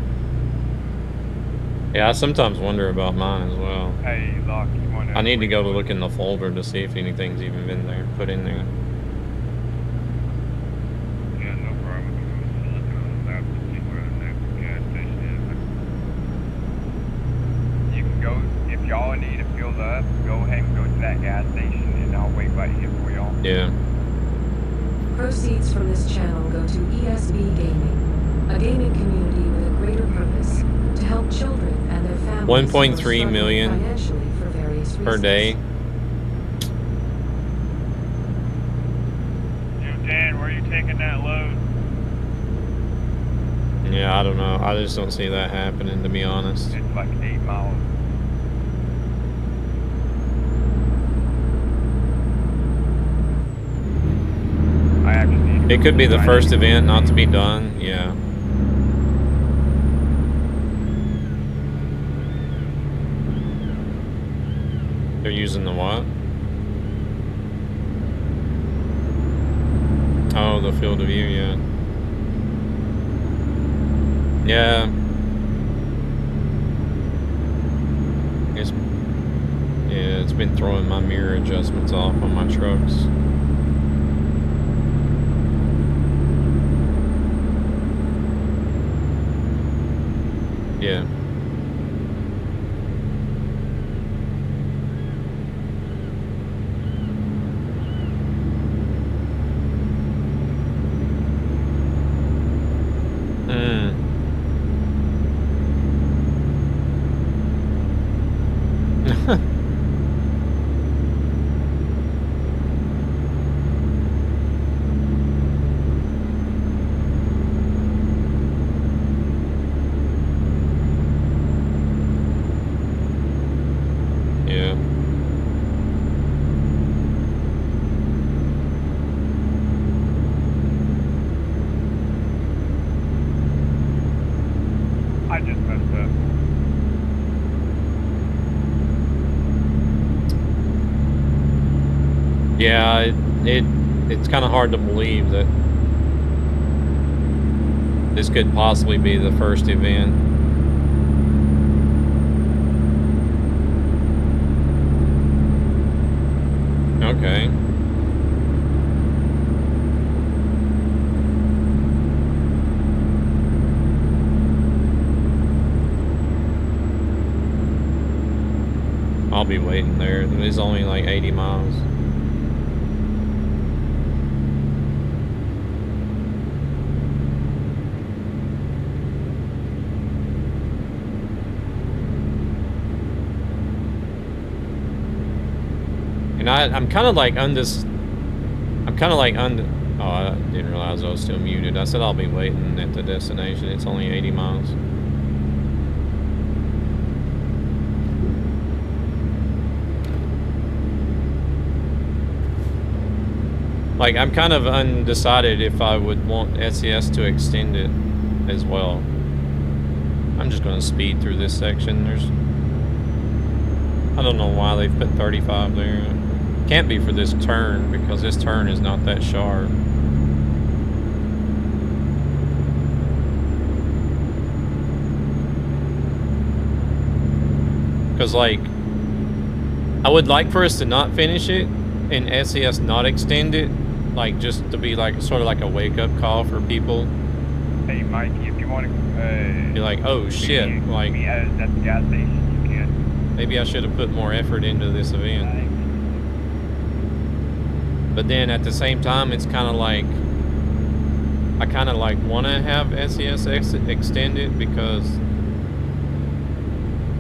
Yeah, I sometimes wonder about mine as well. Hey, Locke, you wanna... I need to go to look in the folder to see if anything's even been there, put in there. Yeah, no problem. We can just look on the map to see where the next gas station is. You can go, if y'all need to fill up, go ahead and go to that gas station, and I'll wait right here for y'all. Yeah. Proceeds from this channel go to ESB Gaming, a gaming community with a greater purpose to help children and their families 1.3 million financially for various reasons. per day. Yo, Dan, where are you taking that load? Yeah, I don't know. I just don't see that happening, to be honest. It's like 8 miles. I actually need to It could be the find first you. event not to be done. Yeah. They're using the what? Oh, the field of view, yeah. Yeah. It's been throwing my mirror adjustments off on my trucks. Yeah. Yeah. I just messed up. Yeah, it's kind of hard to believe that this could possibly be the first event. Okay. I'll be waiting there. It's only like 80 miles. And I'm kind of like oh, I didn't realize I was still muted. I said I'll be waiting at the destination. It's only 80 miles. Like, I'm kind of undecided if I would want SES to extend it as well. I'm just going to speed through this section. I don't know why they've put 35 there. Can't be for this turn, because this turn is not that sharp. Because, like, I would like for us to not finish it and SES not extend it, like, just to be like sort of like a wake-up call for people. Hey, Mikey, if you want to... Be like, oh shit, like, meet us at the gas station, you can. maybe I should have put more effort into this event. But then at the same time, it's kind of like, I kind of like want to have SES extended, because,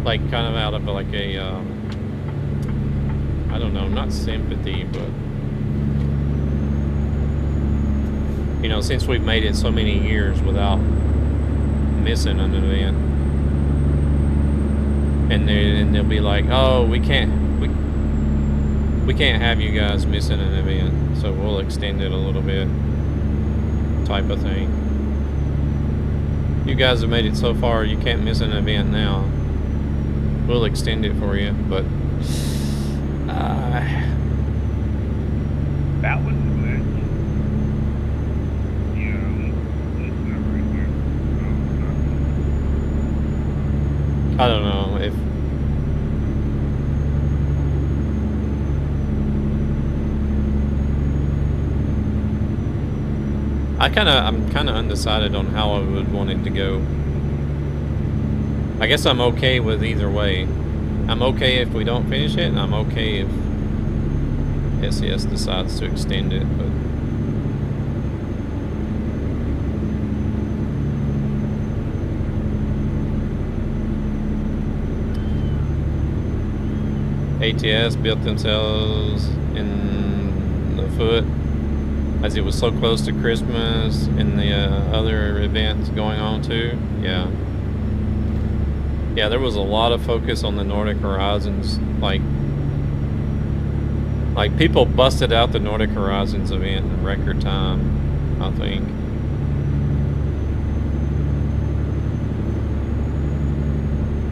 like, kind of out of like a, I don't know, not sympathy, but, you know, since we've made it so many years without missing an event, and they'll be like, oh, we can't have you guys missing an event, so we'll extend it a little bit, type of thing. You guys have made it so far, you can't miss an event now. We'll extend it for you, but That was a glitch. Yeah, it's not right there. I don't know if I'm kind of undecided on how I would want it to go. I guess I'm okay with either way. I'm okay if we don't finish it, and I'm okay if SES decides to extend it, but ATS built themselves in the foot as it was so close to Christmas and the other events going on too. Yeah, there was a lot of focus on the Nordic Horizons. Like people busted out the Nordic Horizons event in record time, I think.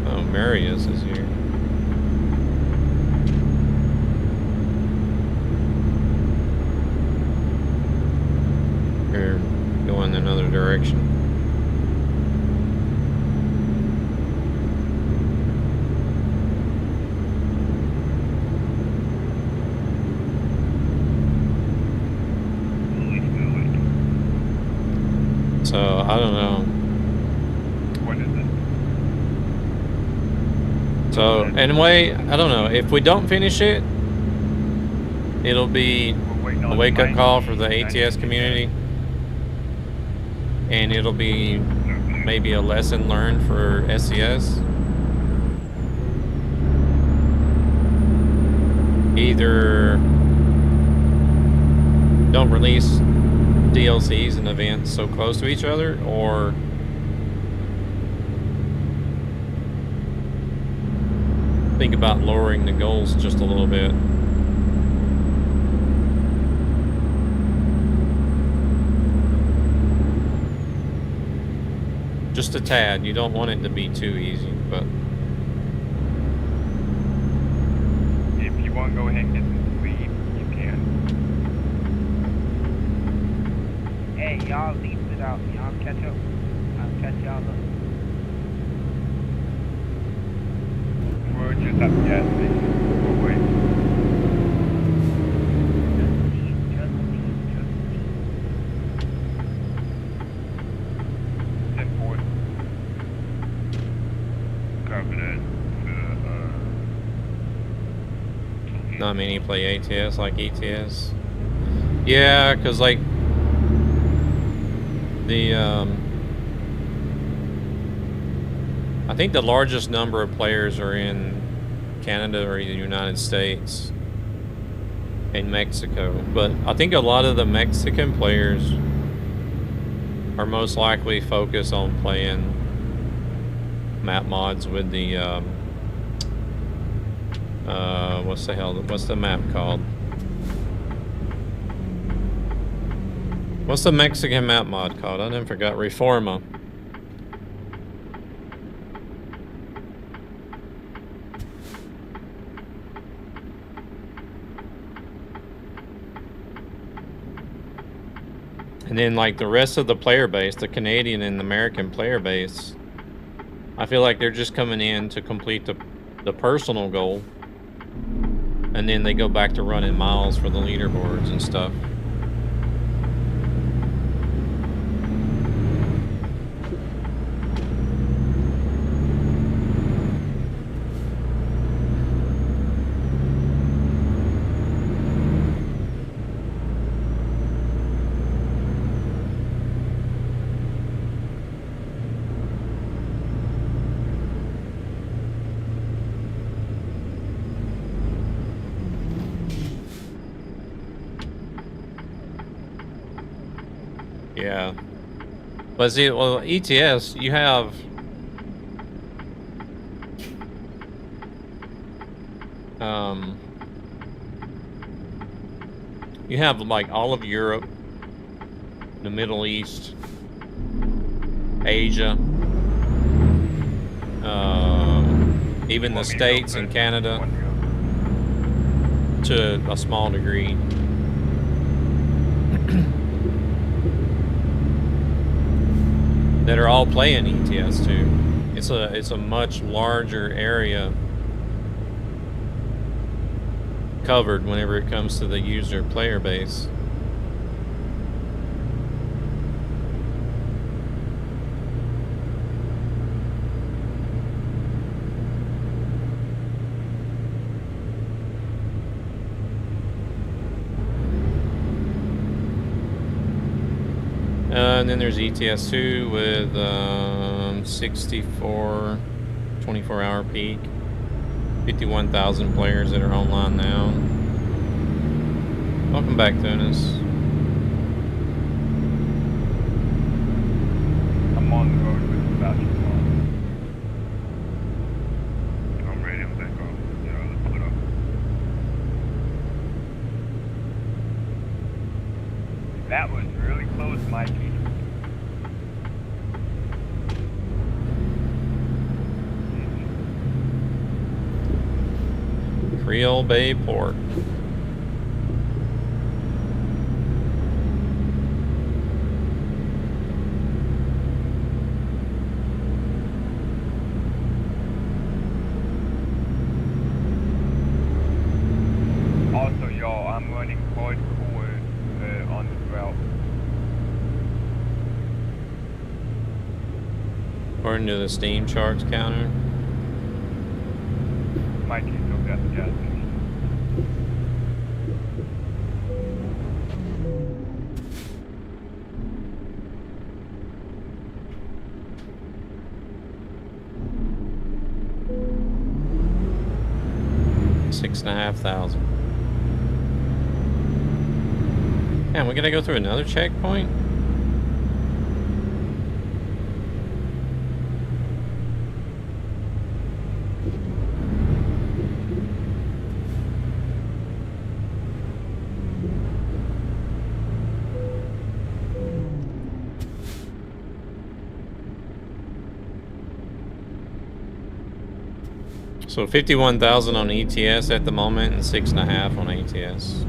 Oh, Marius is here. We're going another direction. So, I don't know. What is it? So, anyway, I don't know. If we don't finish it, it'll be We're waiting on a wake-up the call for the ATS community. And it'll be maybe a lesson learned for SES. Either don't release DLCs and events so close to each other, or think about lowering the goals just a little bit. Just a tad. You don't want it to be too easy, but If you want to go ahead and get some sleep, you can. Hey, y'all leave it out. Y'all catch up. I'll catch y'all up. We're just at the gas station. We'll wait. Just leave. 10-4. Copy that. not many play ATS like ETS. Yeah, because like the I think the largest number of players are in Canada or the United States and Mexico, but I think a lot of the Mexican players are most likely focused on playing map mods with the what's the map called? What's the Mexican map mod called? I done forgot. Reforma. And then like the rest of the player base, the Canadian and American player base, I feel like they're just coming in to complete the personal goal. And then they go back to running miles for the leaderboards and stuff. Yeah. But see, well, ETS, you have like all of Europe, the Middle East, Asia, even the States and Canada. to a small degree. That are all playing ETS 2. It's a much larger area covered whenever it comes to the user player base. And then there's ETS 2 with 64 24-hour peak, 51,000 players that are online now. Welcome back, Tunis. I'm on the road with Sebastian. I'm ready. I'm back off. Yeah, let's put up. That was really close, Mikey. Creole Bay Port. Also, y'all, I'm running hardcore on the route. According to the Steam Charts counter. Mikey's over at the gas station. $6,500. Man, we gotta go through another checkpoint? So 51,000 on ETS at the moment and 6.5 on ATS.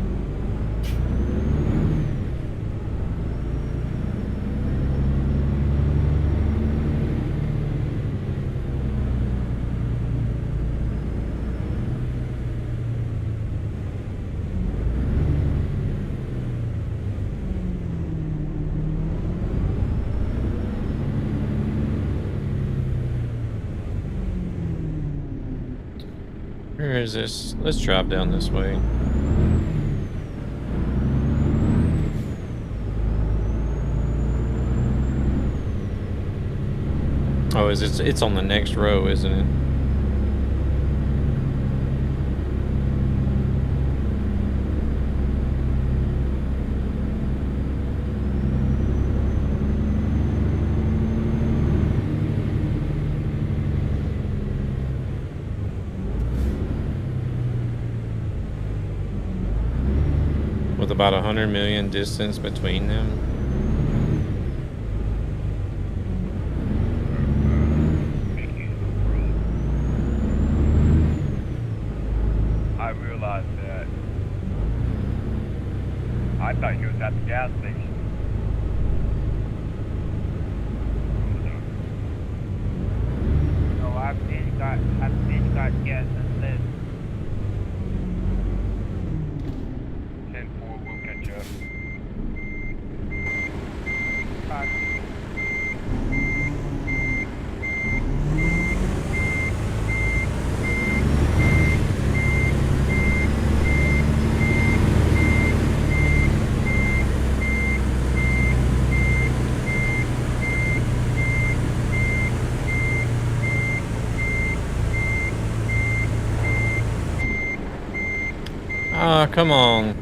Where is this? Let's drive down this way. Oh, it's on the next row, isn't it? With about 100 million distance between them. I realized that. I thought he was at the gas station. No, I've been got gas and left. 10-4, we'll catch up. Ah, come on.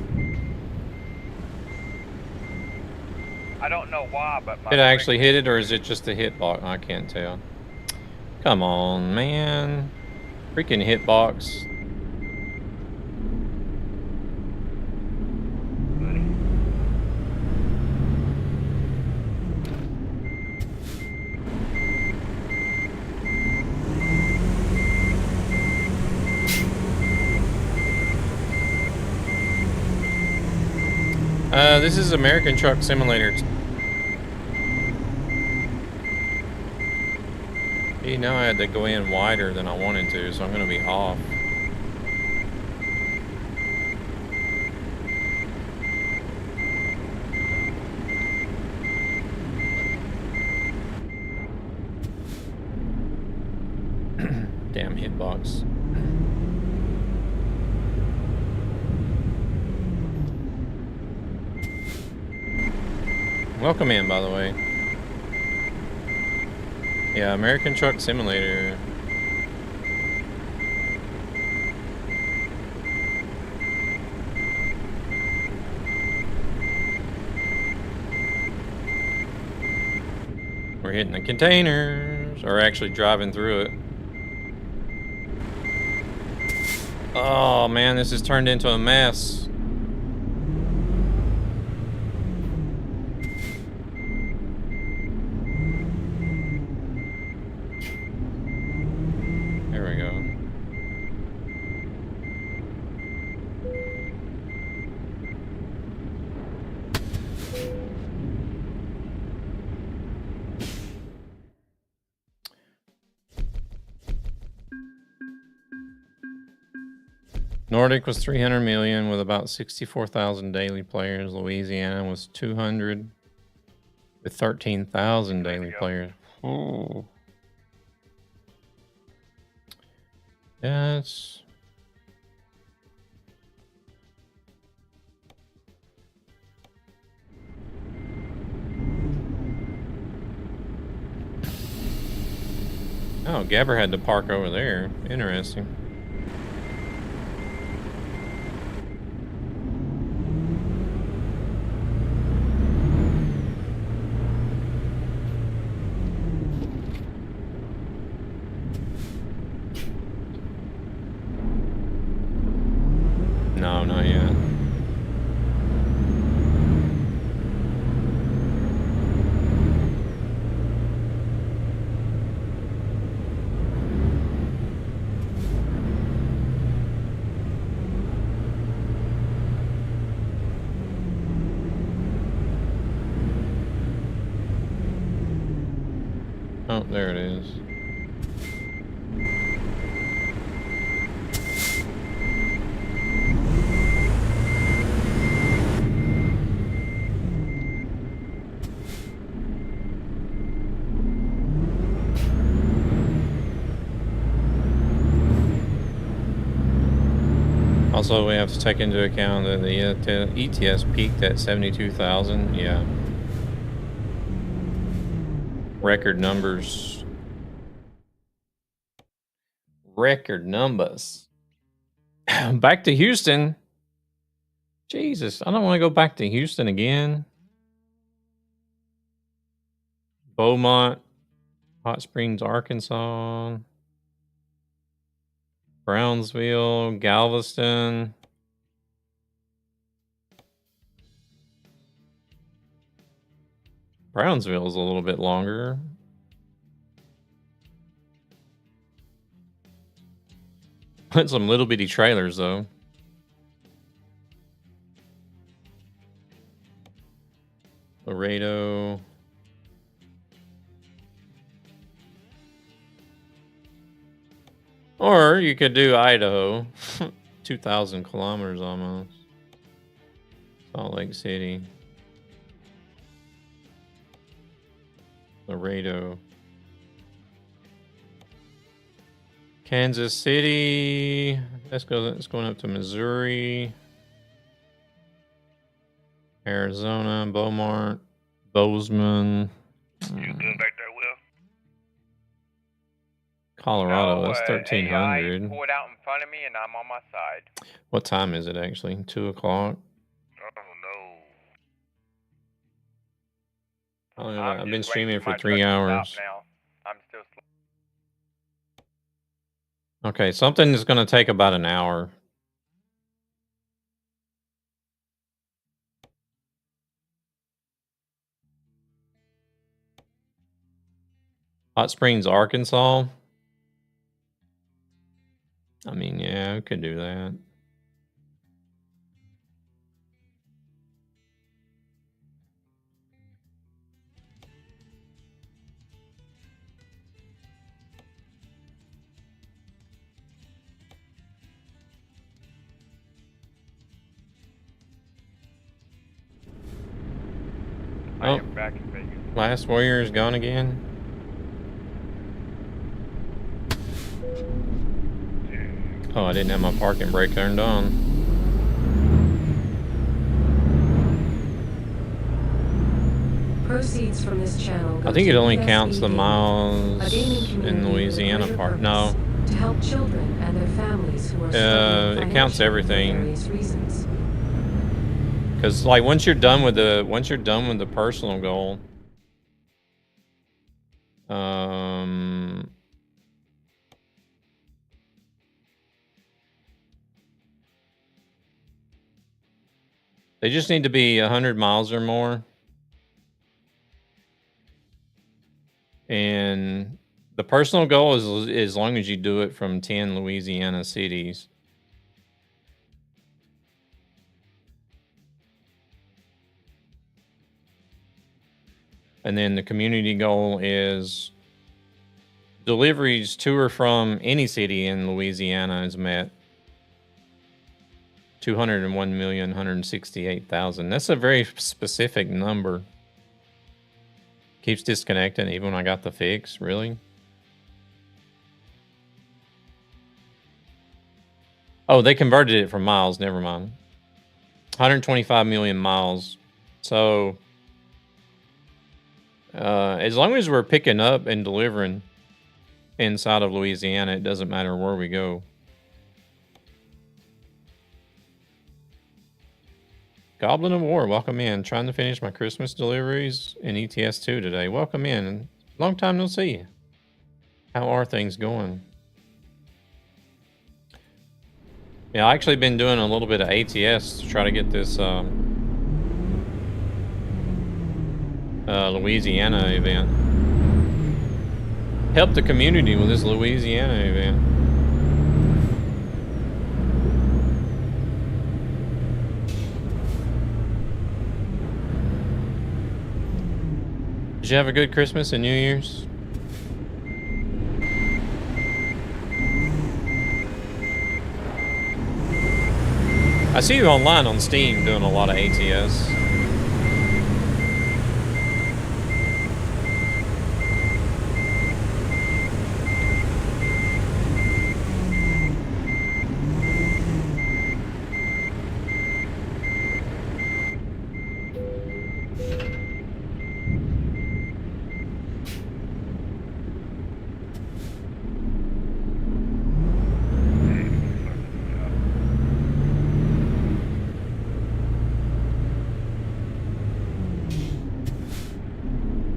I don't know why, but my Did I actually hit it, or is it just a hitbox? I can't tell. Come on, man. Freaking hitbox. This is American Truck Simulator. See, now I had to go in wider than I wanted to, so I'm going to be off. Damn hitbox. Welcome in, by the way. Yeah, American Truck Simulator. We're hitting the containers, or actually driving through it. Oh man, this has turned into a mess. There we go. Nordic was 300 million with about 64,000 daily players. Louisiana was 200 with 13,000 daily players. Oh. Yes. Oh, Gabber had to park over there. Interesting. No, not yet. Oh, there it is. Also, we have to take into account that the ETS peaked at 72,000. Yeah. Record numbers. Record numbers. Back to Houston. Jesus, I don't want to go back to Houston again. Beaumont, Hot Springs, Arkansas. Brownsville, Galveston. Brownsville is a little bit longer. Put some little bitty trailers though. Laredo. Or you could do Idaho. 2,000 kilometers almost. Salt Lake City. Laredo. Kansas City. Let's go. It's going up to Missouri. Arizona, Beaumont, Bozeman. You good back there, Will? Colorado, No, that's 1,300. AI pulled out in front of me and I'm on my side. What time is it actually? 2 o'clock? I don't know. Oh, yeah, I'm I've been just streaming waiting for my 3 truck to hours. stop now. I'm still Okay, something is going to take about an hour. Hot Springs, Arkansas. I mean, yeah, we could do that. back in Vegas. Last warrior is gone again. Oh, I didn't have my parking brake turned on. Proceeds from this channel go I think to it only ESB counts the Gaming, miles a gaming community in with a Louisiana greater part. purpose No, to help children and their families who are struggling it counts financially everything. for various reasons. Because like once you're done with the personal goal, they just need to be 100 miles or more. And the personal goal is as long as you do it from 10 Louisiana cities. And then the community goal is deliveries to or from any city in Louisiana is met. 201,168,000. That's a very specific number. Keeps disconnecting even when I got the fix, really? Oh, they converted it from miles, never mind. 125 million miles. So as long as we're picking up and delivering inside of Louisiana, it doesn't matter where we go. Goblin of War, welcome in. Trying to finish my Christmas deliveries in ETS2 today. Welcome in. Long time no see. How are things going? Yeah, I actually been doing a little bit of ATS to try to get this Louisiana event. Help the community with this Louisiana event. Did you have a good Christmas and New Year's? I see you online on Steam doing a lot of ATS.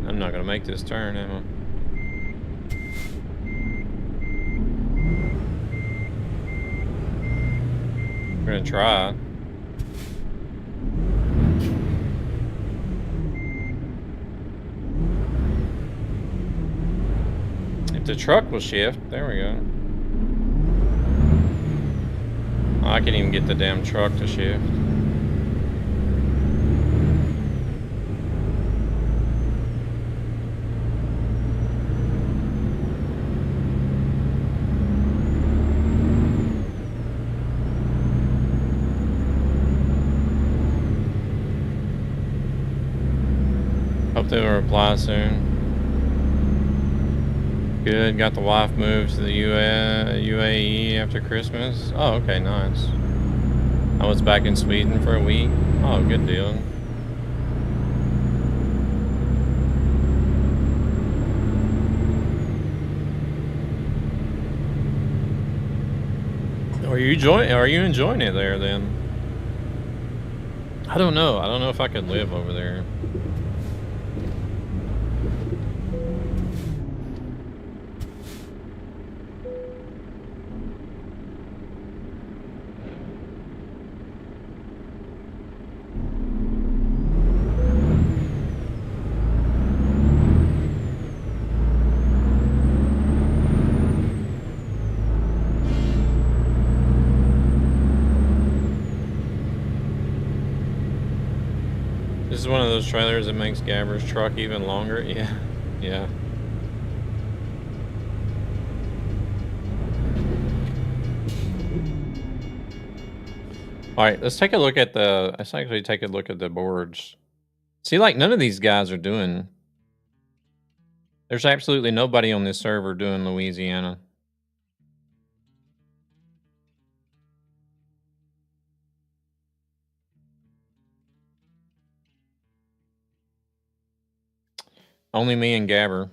I'm not gonna make this turn, am I? We're gonna try. If the truck will shift, there we go. Oh, I can't even get the damn truck to shift. Hope they will reply soon. Good. Got the wife moved to the UAE after Christmas. Oh, okay, nice. I was back in Sweden for a week. Oh, good deal. Are you enjoying it there then? I don't know. I don't know if I could live over there. This is one of those trailers that makes Gabber's truck even longer. Yeah, yeah. All right, let's actually take a look at the boards. See, like, none of these guys are doing... There's absolutely nobody on this server doing Louisiana. Only me and Gabber.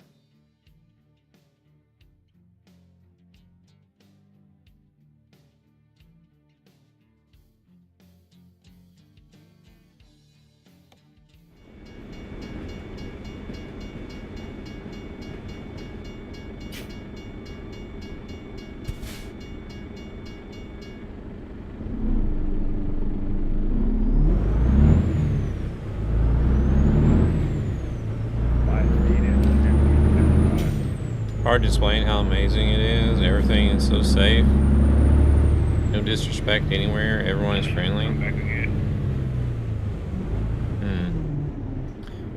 Hard to explain how amazing it is. Everything is so safe. No disrespect anywhere. Everyone is friendly. Come back again.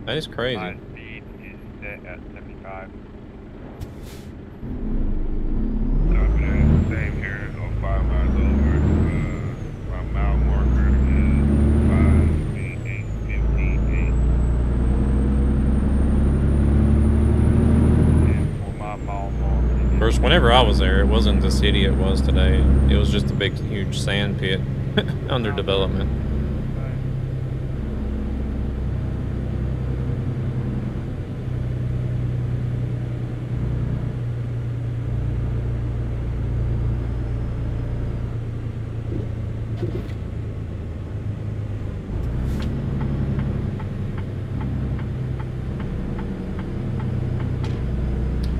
That is crazy. My speed is set at 75. Copy that. Same here. 05 miles over. My mile marker is 588. And for my mile marker, First, whenever I was there, it wasn't the city it was today. It was just a big, huge sand pit under development.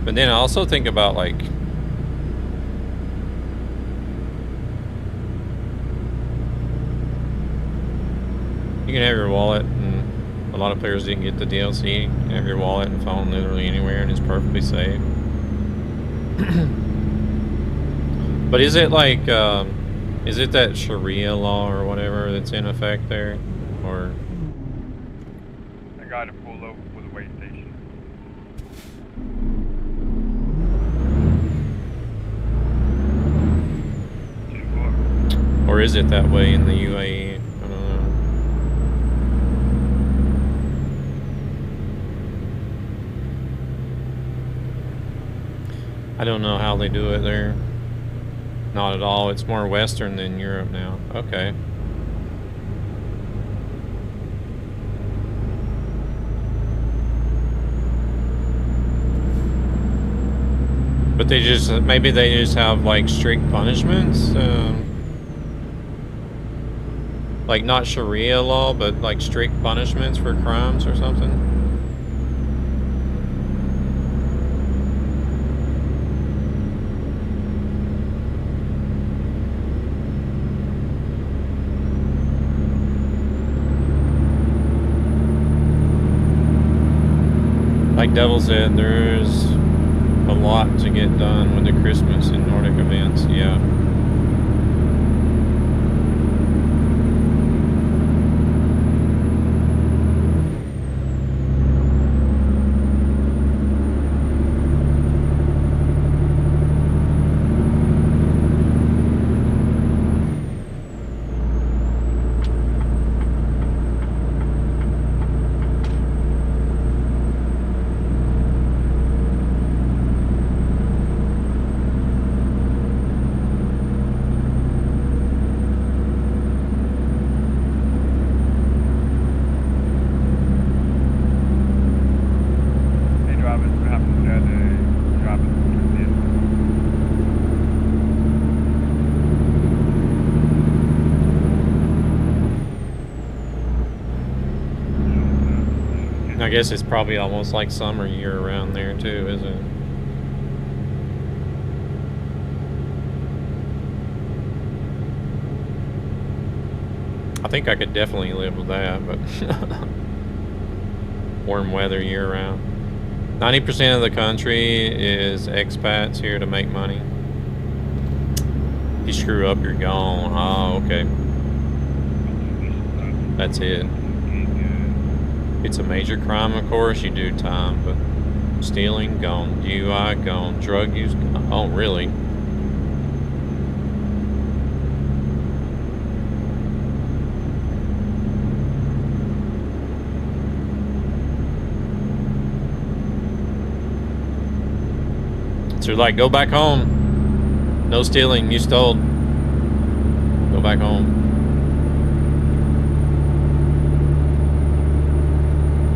But then I also think about, like, you can have your wallet, and a lot of players didn't get the DLC. You can have your wallet and phone literally anywhere, and it's perfectly safe. But is it like, is it that Sharia law or whatever that's in effect there? Or... I got to pull over for the weigh station. Or is it that way in the UAE? I don't know. I don't know how they do it there. Not at all. It's more Western than Europe now. Okay. But they just, maybe they just have like strict punishments. Like not Sharia law, but like strict punishments for crimes or something. Like Devil said, there's a lot to get done with the Christmas and Nordic events, yeah. I guess it's probably almost like summer year around there too, isn't it? I think I could definitely live with that, but warm weather year round. 90% of the country is expats here to make money. If you screw up, you're gone. Oh, okay. That's it. It's a major crime, of course, you do time, but stealing, gone. DUI, gone. Drug use, gone. Oh, really? So like, go back home. No stealing. You stole. Go back home.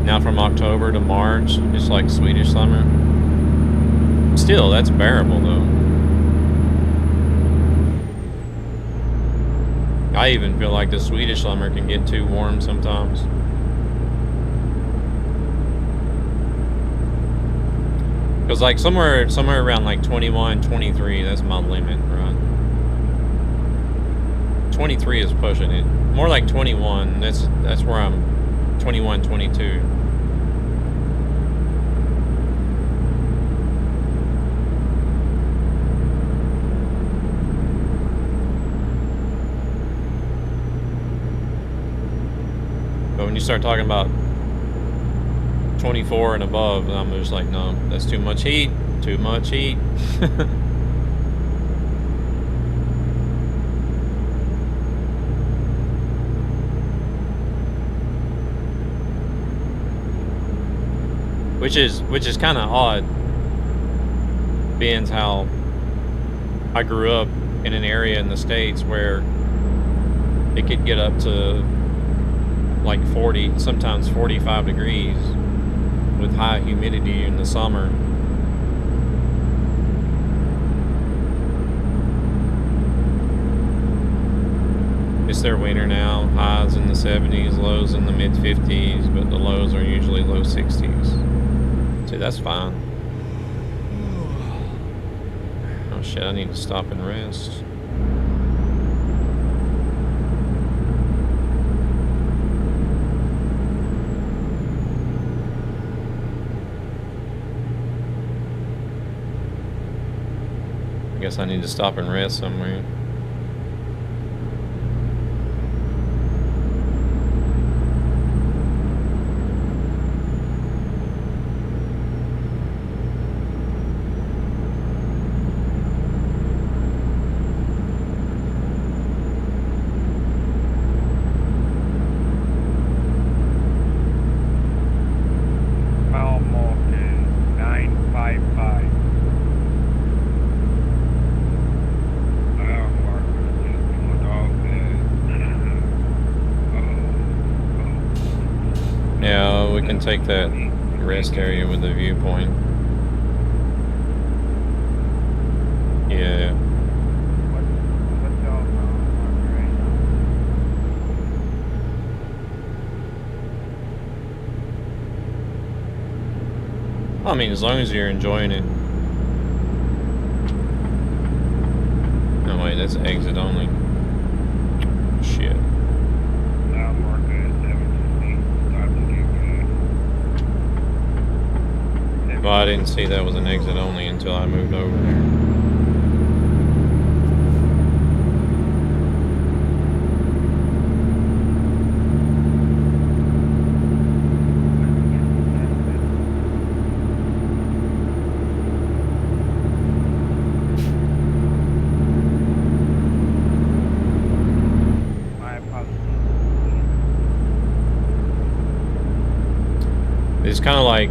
Now from October to March, it's like Swedish summer. Still, that's bearable though. I even feel like the Swedish summer can get too warm sometimes. Because like somewhere around like 21, 23, that's my limit, right? 23 is pushing it. More like 21, that's where I'm 21, 22. But when you start talking about 24 and above, I'm just like, no, that's too much heat. Too much heat. Which is kind of odd, being how I grew up in an area in the States where it could get up to like 40, sometimes 45 degrees with high humidity in the summer. It's their winter now. Highs in the 70s, lows in the mid 50s, but the lows are usually low 60s. See, that's fine. Oh shit, I need to stop and rest. I guess I need to stop and rest somewhere. Take that rest area with the viewpoint. Yeah. What's y'all right now? I mean, as long as you're enjoying it. Oh wait, that's exit only. Shit. Well, I didn't see that was an exit only until I moved over there. My apologies. It's kind of like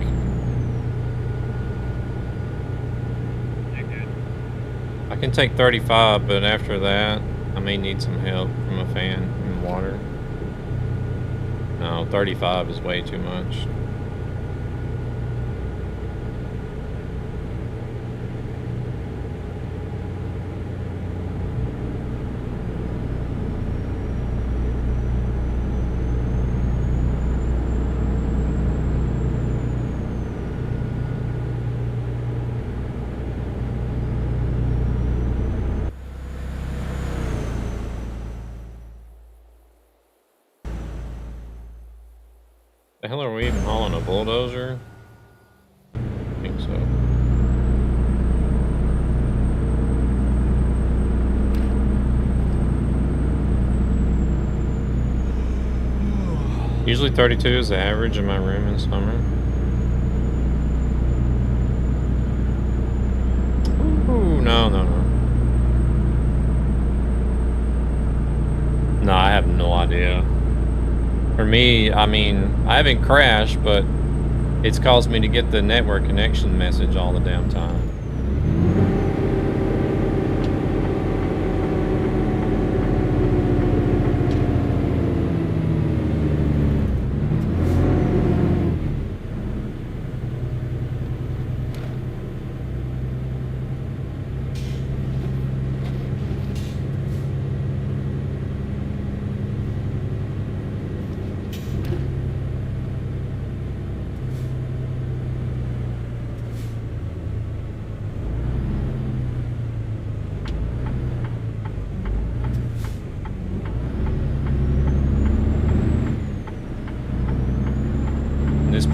I can take 35, but after that, I may need some help from a fan and water. No, 35 is way too much. The hell are we even hauling, a bulldozer? I think so. Usually 32 is the average in my room in summer. Ooh, no. No, I have no idea. For me, I mean, I haven't crashed, but it's caused me to get the network connection message all the damn time.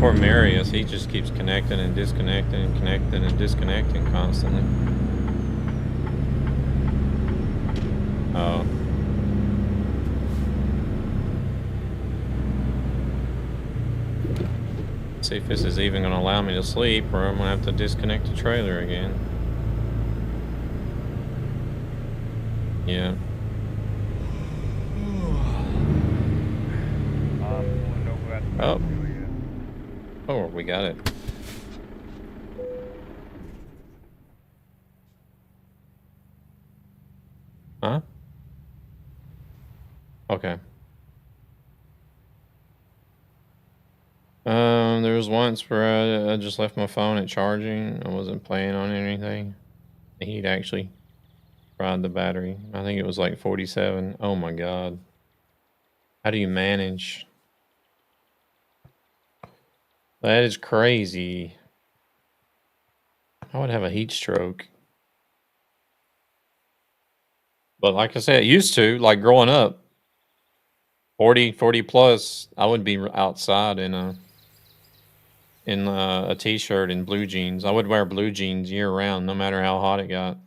poor Marius, he just keeps connecting and disconnecting and connecting and disconnecting constantly. Oh. See if this is even going to allow me to sleep, or I'm going to have to disconnect the trailer again. Yeah. Oh. Oh, we got it. Huh? Okay. There was once where I just left my phone at charging. I wasn't playing on anything. He'd actually fried the battery. I think it was like 47. Oh my God. How do you manage? That is crazy. I would have a heat stroke. But like I said, used to, like growing up, 40 plus, I would be outside in a t-shirt and blue jeans. I would wear blue jeans year round, no matter how hot it got.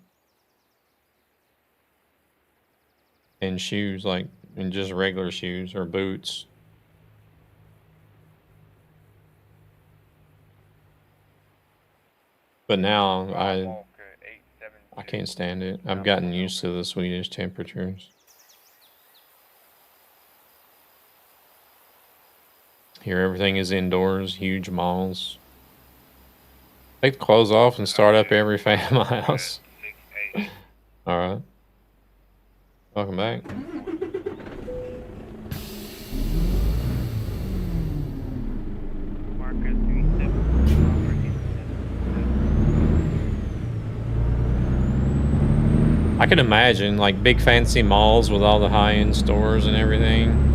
And shoes, like, and just regular shoes or boots. But now I can't stand it. I've gotten used to the Swedish temperatures. Here everything is indoors, huge malls. Take the clothes off and start up every fan in my house. Alright. Welcome back. I can imagine like big fancy malls with all the high-end stores and everything.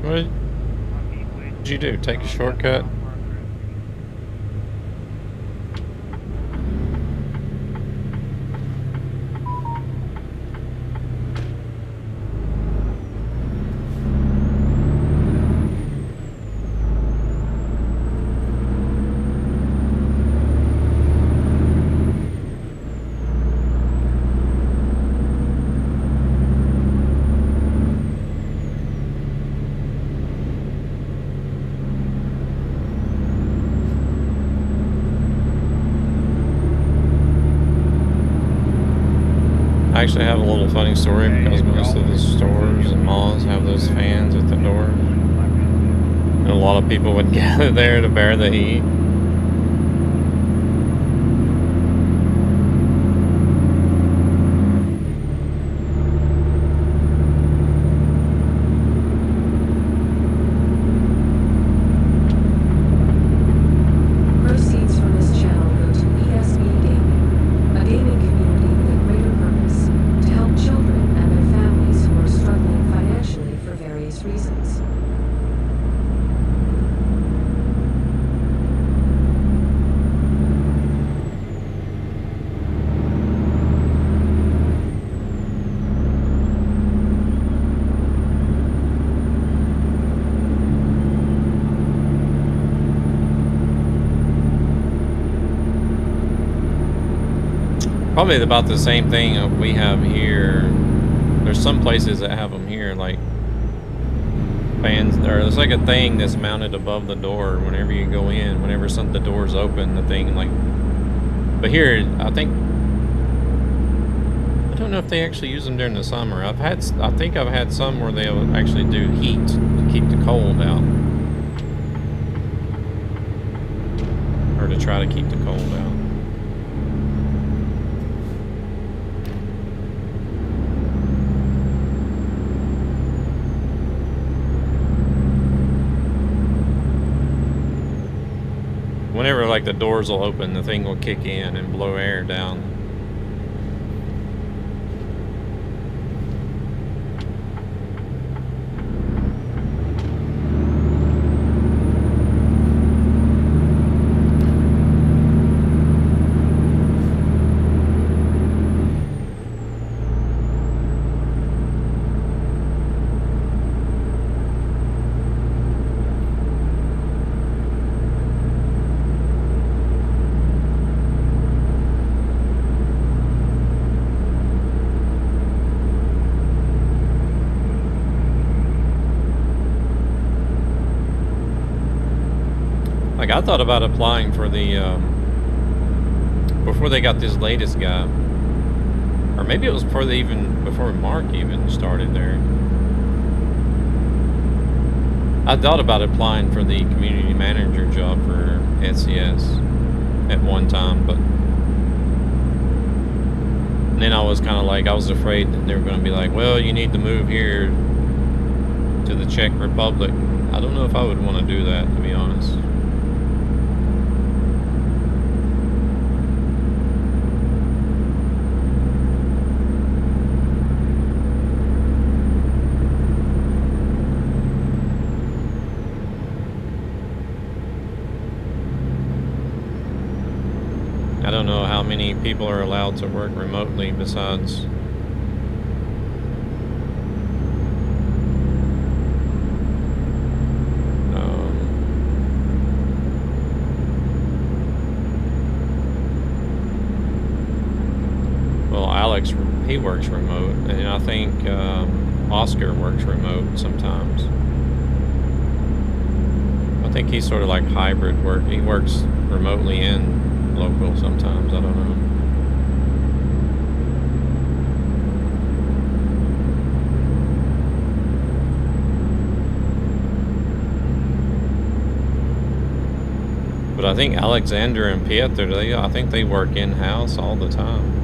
What did you do? Take a shortcut? I actually have a little funny story because most of the stores and malls have those fans at the door. And a lot of people would gather there to bear the heat. Proceeds from this channel go to ESB Gaming, a gaming community with a greater purpose to help children and their families who are struggling financially for various reasons. Probably about the same thing we have here. There's some places that have them here, like fans. Or there's like a thing that's mounted above the door whenever you go in. Whenever the door's open, the thing like. But here, I don't know if they actually use them during the summer. I think I've had some where they'll actually do heat to keep the cold out, or to try to keep the cold out. Whenever like the doors will open, the thing will kick in and blow air down. Like I thought about applying for the before they got this latest guy, or maybe it was before Mark even started there. I thought about applying for the community manager job for SCS at one time, but then I was kind of like, I was afraid that they were going to be like, well, you need to move here to the Czech Republic. I don't know if I would want to do that, to be honest. I don't know how many people are allowed to work remotely besides well, Alex, he works remote, and I think Oscar works remote sometimes. I think he's sort of like hybrid work. He works remotely and local sometimes. I don't know. But I think Alexander and Piotr, I think they work in-house all the time.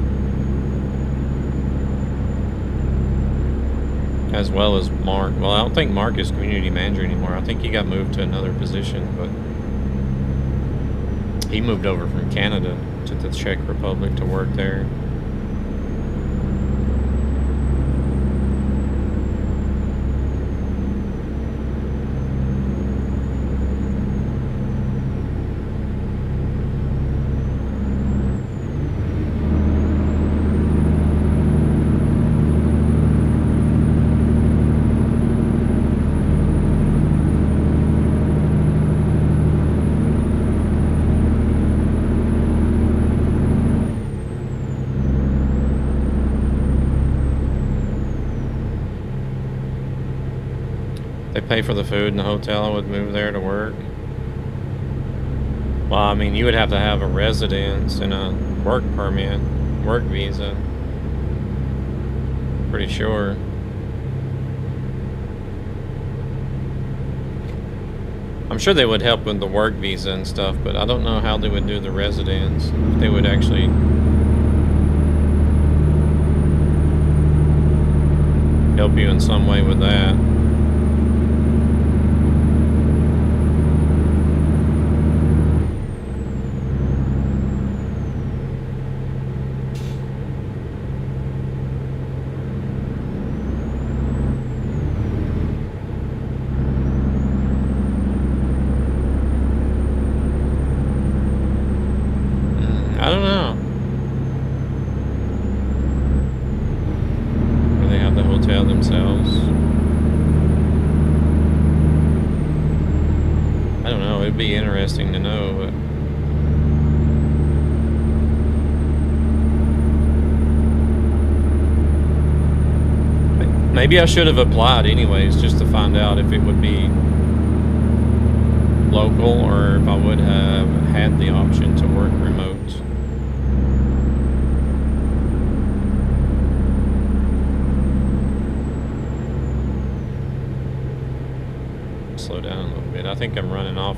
As well as Mark. Well, I don't think Mark is community manager anymore. I think he got moved to another position, but he moved over from Canada to the Czech Republic to work there. They pay for the food in the hotel. I would move there to work. Well, I mean, you would have to have a residence and a work permit, work visa. Pretty sure. I'm sure they would help with the work visa and stuff, but I don't know how they would do the residence. If they would actually help you in some way with that. I don't know. Or they have the hotel themselves. Maybe I should have applied anyways, just to find out if it would be local or if I would have had the option to work remote. Slow down a little bit. I think I'm running off.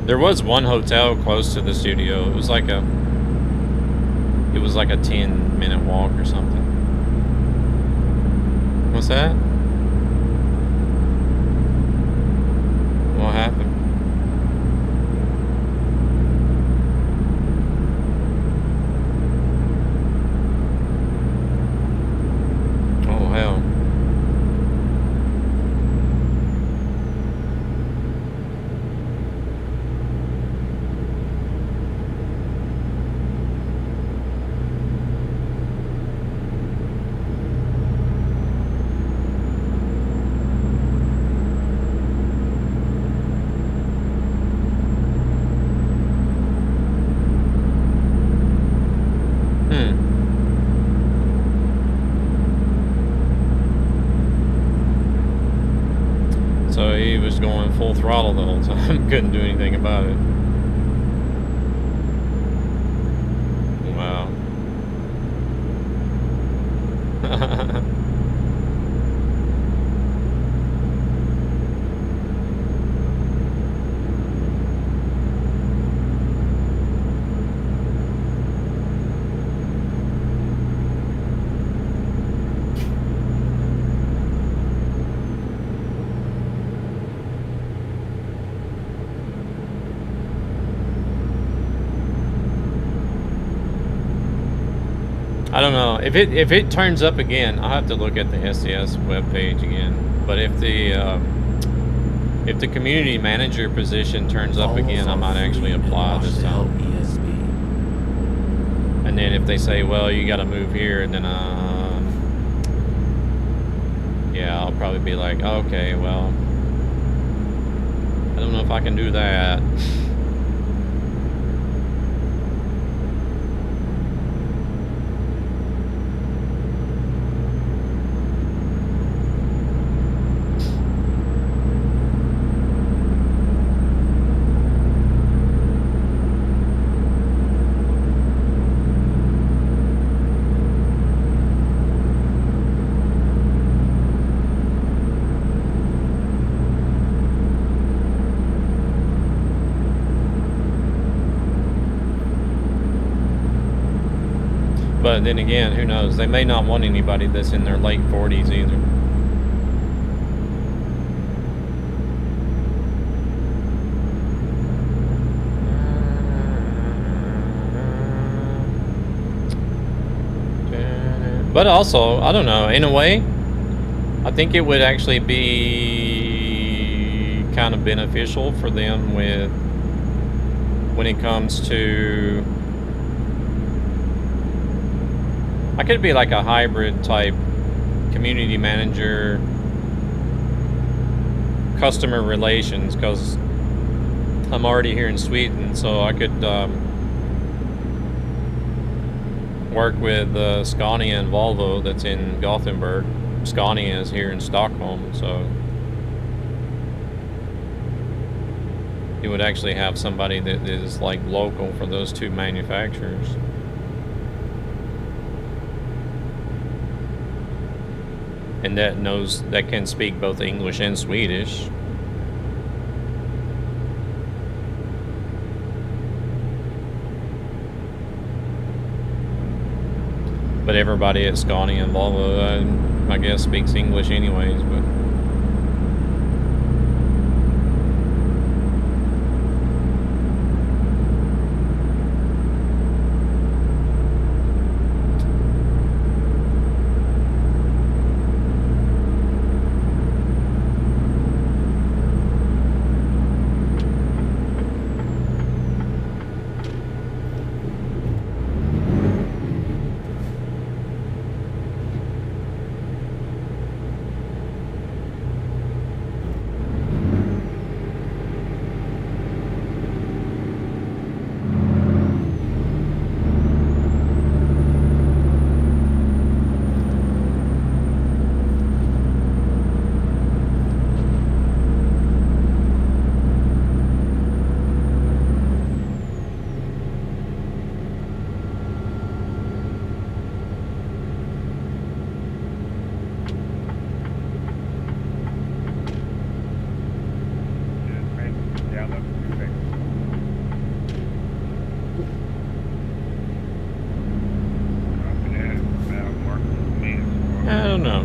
There was one hotel close to the studio. It was like a 10-minute walk or something. What's that? What happened? Oh, hell. So he was going full throttle the whole time. Couldn't do anything about it. Wow. I don't know if it turns up again. I'll have to look at the SCS webpage again. But if the community manager position turns up again, I might actually apply this time. And then if they say, well, you got to move here, then yeah, I'll probably be like, okay, well, I don't know if I can do that. But then again, who knows? They may not want anybody that's in their late 40s either. But also, I don't know, in a way, I think it would actually be kind of beneficial for them when it comes to, I could be like a hybrid type community manager, customer relations, because I'm already here in Sweden, so I could work with Scania and Volvo that's in Gothenburg. Scania is here in Stockholm, so you would actually have somebody that is like local for those two manufacturers. And that can speak both English and Swedish. But everybody at Scania and Volvo, I guess, speaks English anyways, but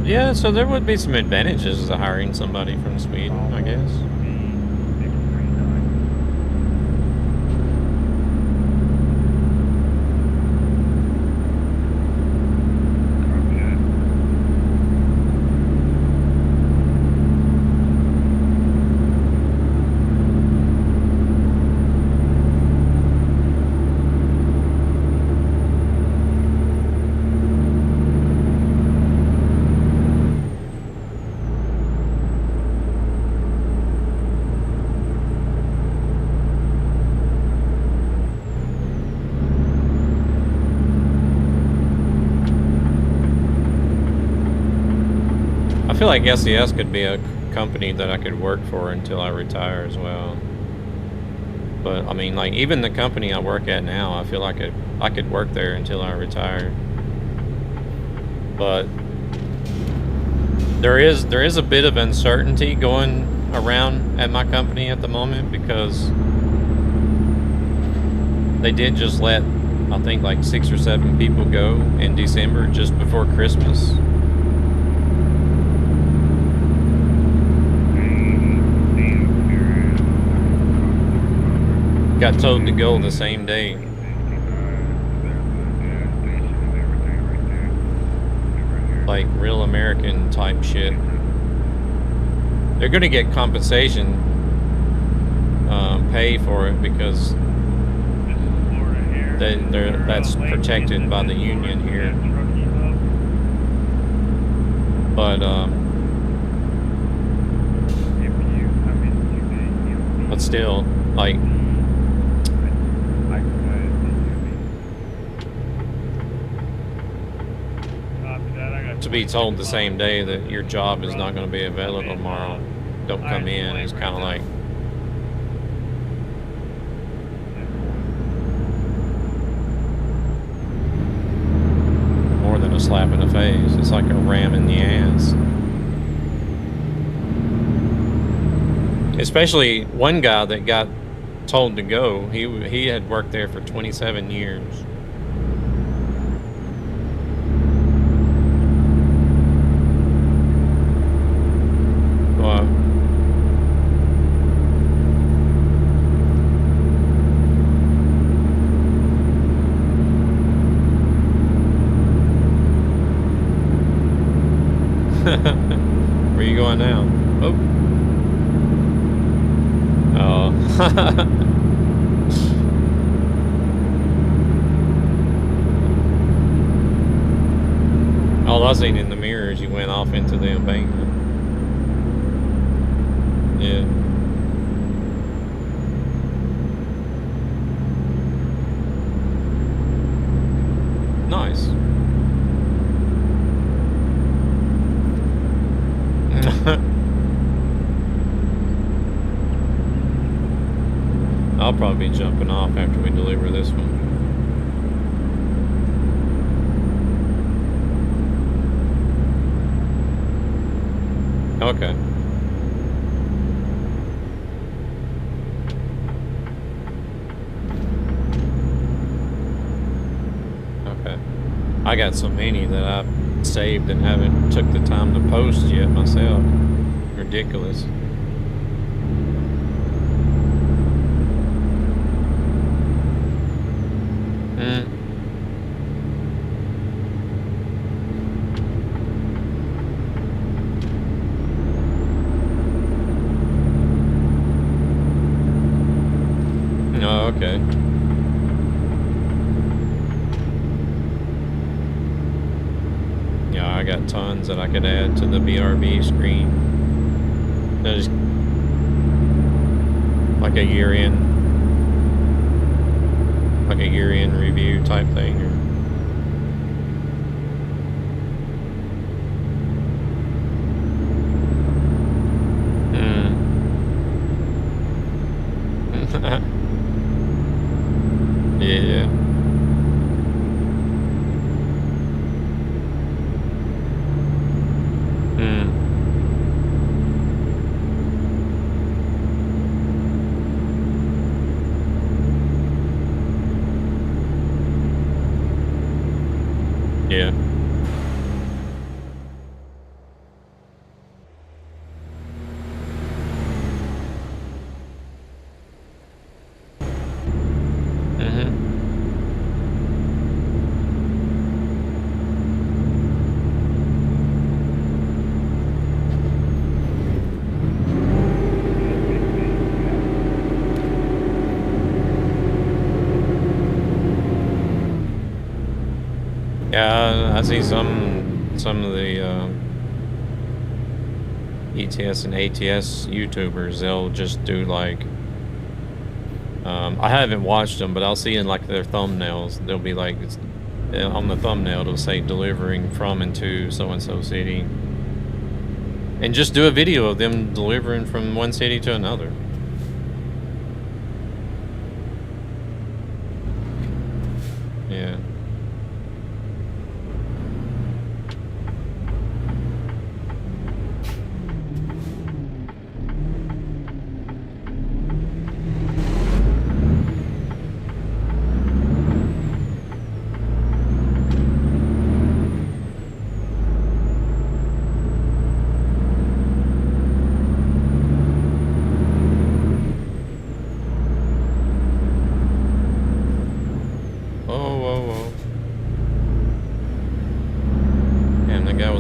Yeah, so there would be some advantages to hiring somebody from Sweden, I guess. I feel like SES could be a company that I could work for until I retire as well. But I mean, like even the company I work at now, I feel like I could work there until I retire. But there is a bit of uncertainty going around at my company at the moment because they did just let, I think, like 6 or 7 people go in December just before Christmas. Got told to go the same day. Like real American type shit. They're gonna get compensation, pay for it because that's protected by the union here. But still, like. To be told the same day that your job is not going to be available tomorrow, don't come in, is kind of like more than a slap in the face. It's like a ram in the ass. Especially one guy that got told to go. He had worked there for 27 years. Where you going now? Oh. All I seen in the mirror is you went off into the embankment. Yeah. Nice. I'll probably be jumping off after we deliver this one. Okay. Okay. I got so many that I've saved and haven't took the time to post yet myself. Ridiculous. Oh, okay. Yeah, I got tons that I could add to the BRB screen. There's like a year-end review type thing. Yeah. Yeah. Yeah, I see some of the ETS and ATS YouTubers. They'll just do like I haven't watched them, but I'll see in like their thumbnails. They'll be like on the thumbnail it'll say delivering from and to so and so city, and just do a video of them delivering from one city to another. Yeah.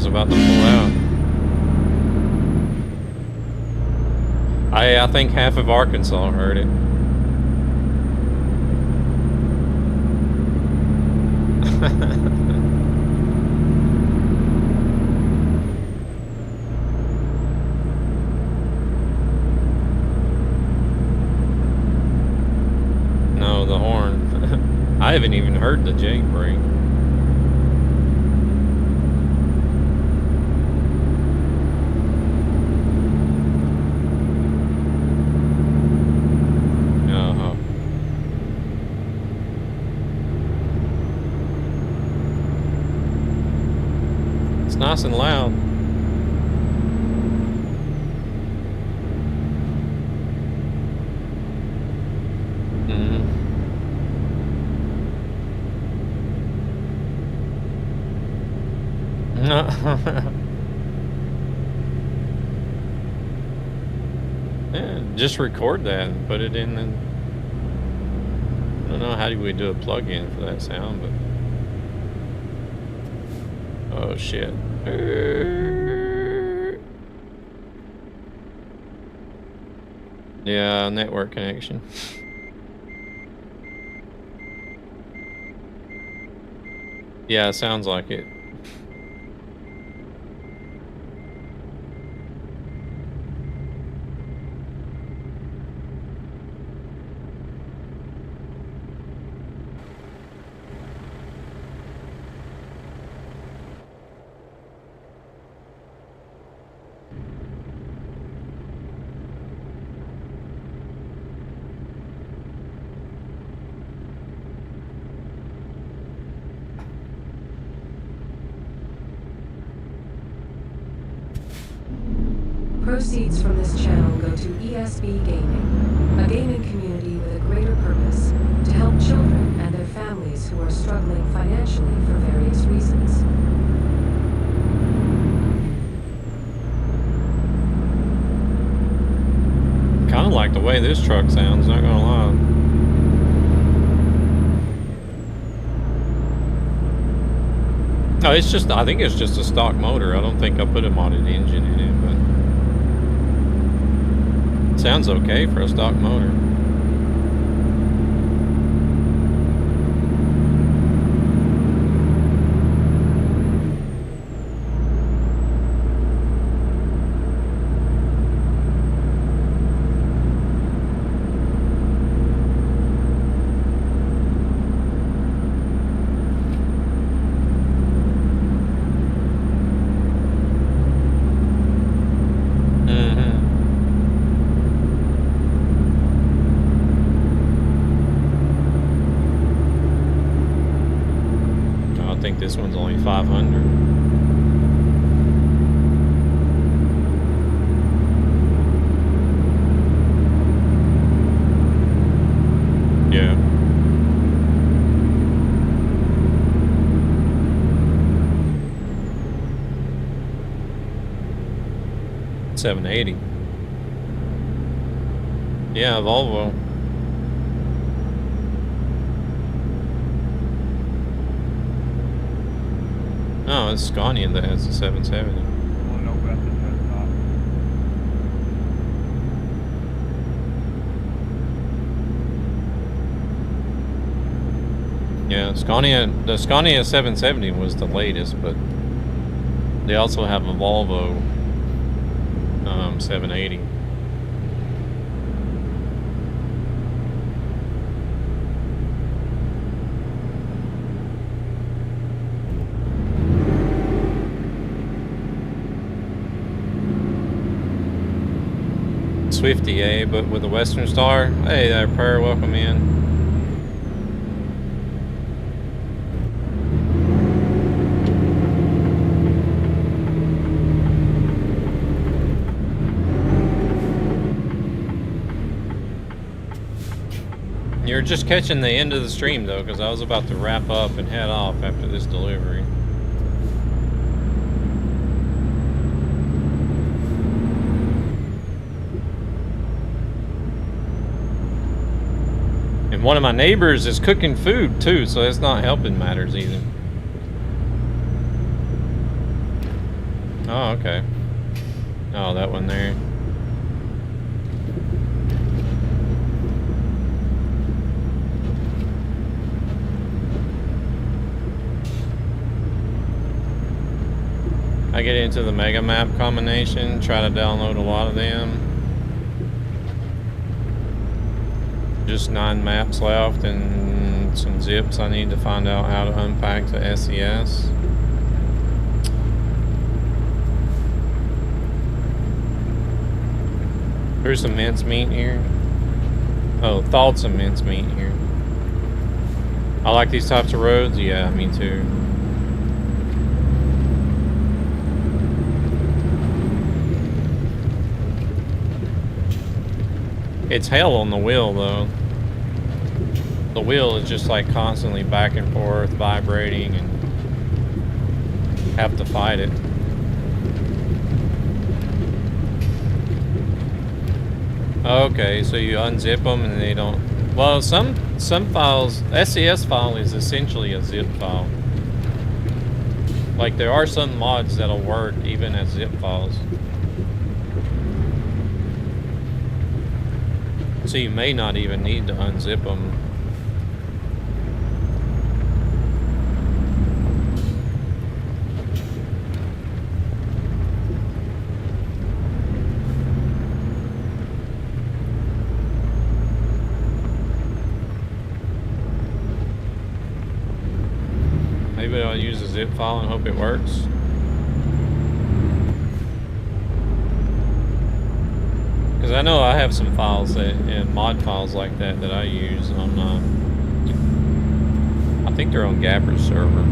About to pull out. I think half of Arkansas heard it. No, the horn. I haven't even heard the jailbreak. Nice and loud. Yeah, just record that and put it in. And I don't know how do we do a plug-in for that sound, but oh shit. Yeah, network connection. Yeah, it sounds like it. Proceeds from this channel go to ESB Gaming, a gaming community with a greater purpose to help children and their families who are struggling financially for various reasons. Kind of like the way this truck sounds, not gonna lie. Oh, it's just, I think it's just a stock motor. I don't think I put a modded engine in it, but it sounds okay for a stock motor. This one's only 500. Yeah. $780. Yeah, Volvo. No, it's Scania that has the 770. Well, no, that's the top. Yeah, the Scania 770 was the latest, but they also have a Volvo 780. Swifty, eh? But with a Western Star. Hey there, Prayer, welcome in. You're just catching the end of the stream though, because I was about to wrap up and head off after this delivery. And one of my neighbors is cooking food too, so that's not helping matters either. Oh, okay. Oh, that one there. I get into the Mega Map combination, try to download a lot of them. Just 9 maps left and some zips I need to find out how to unpack to SES. There's some mincemeat here. Oh, thought some mincemeat here. I like these types of roads. Yeah, me too. It's hell on the wheel though. The wheel is just like constantly back and forth, vibrating, and have to fight it. Okay, so you unzip them and they don't. Well, some files, SES file is essentially a zip file. Like there are some mods that'll work even as zip files. So you may not even need to unzip them. Maybe I'll use a zip file and hope it works. Because I know I have some files and mod files like that I use on, I think they're on Gabber's server.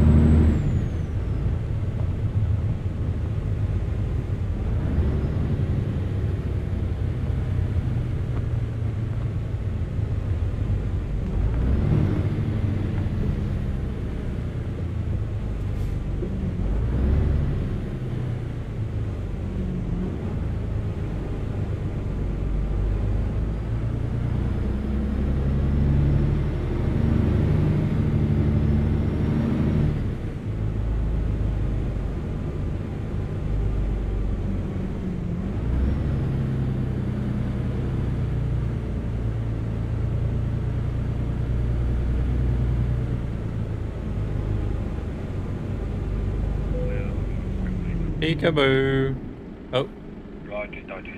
Peekaboo. Oh. Roger, can you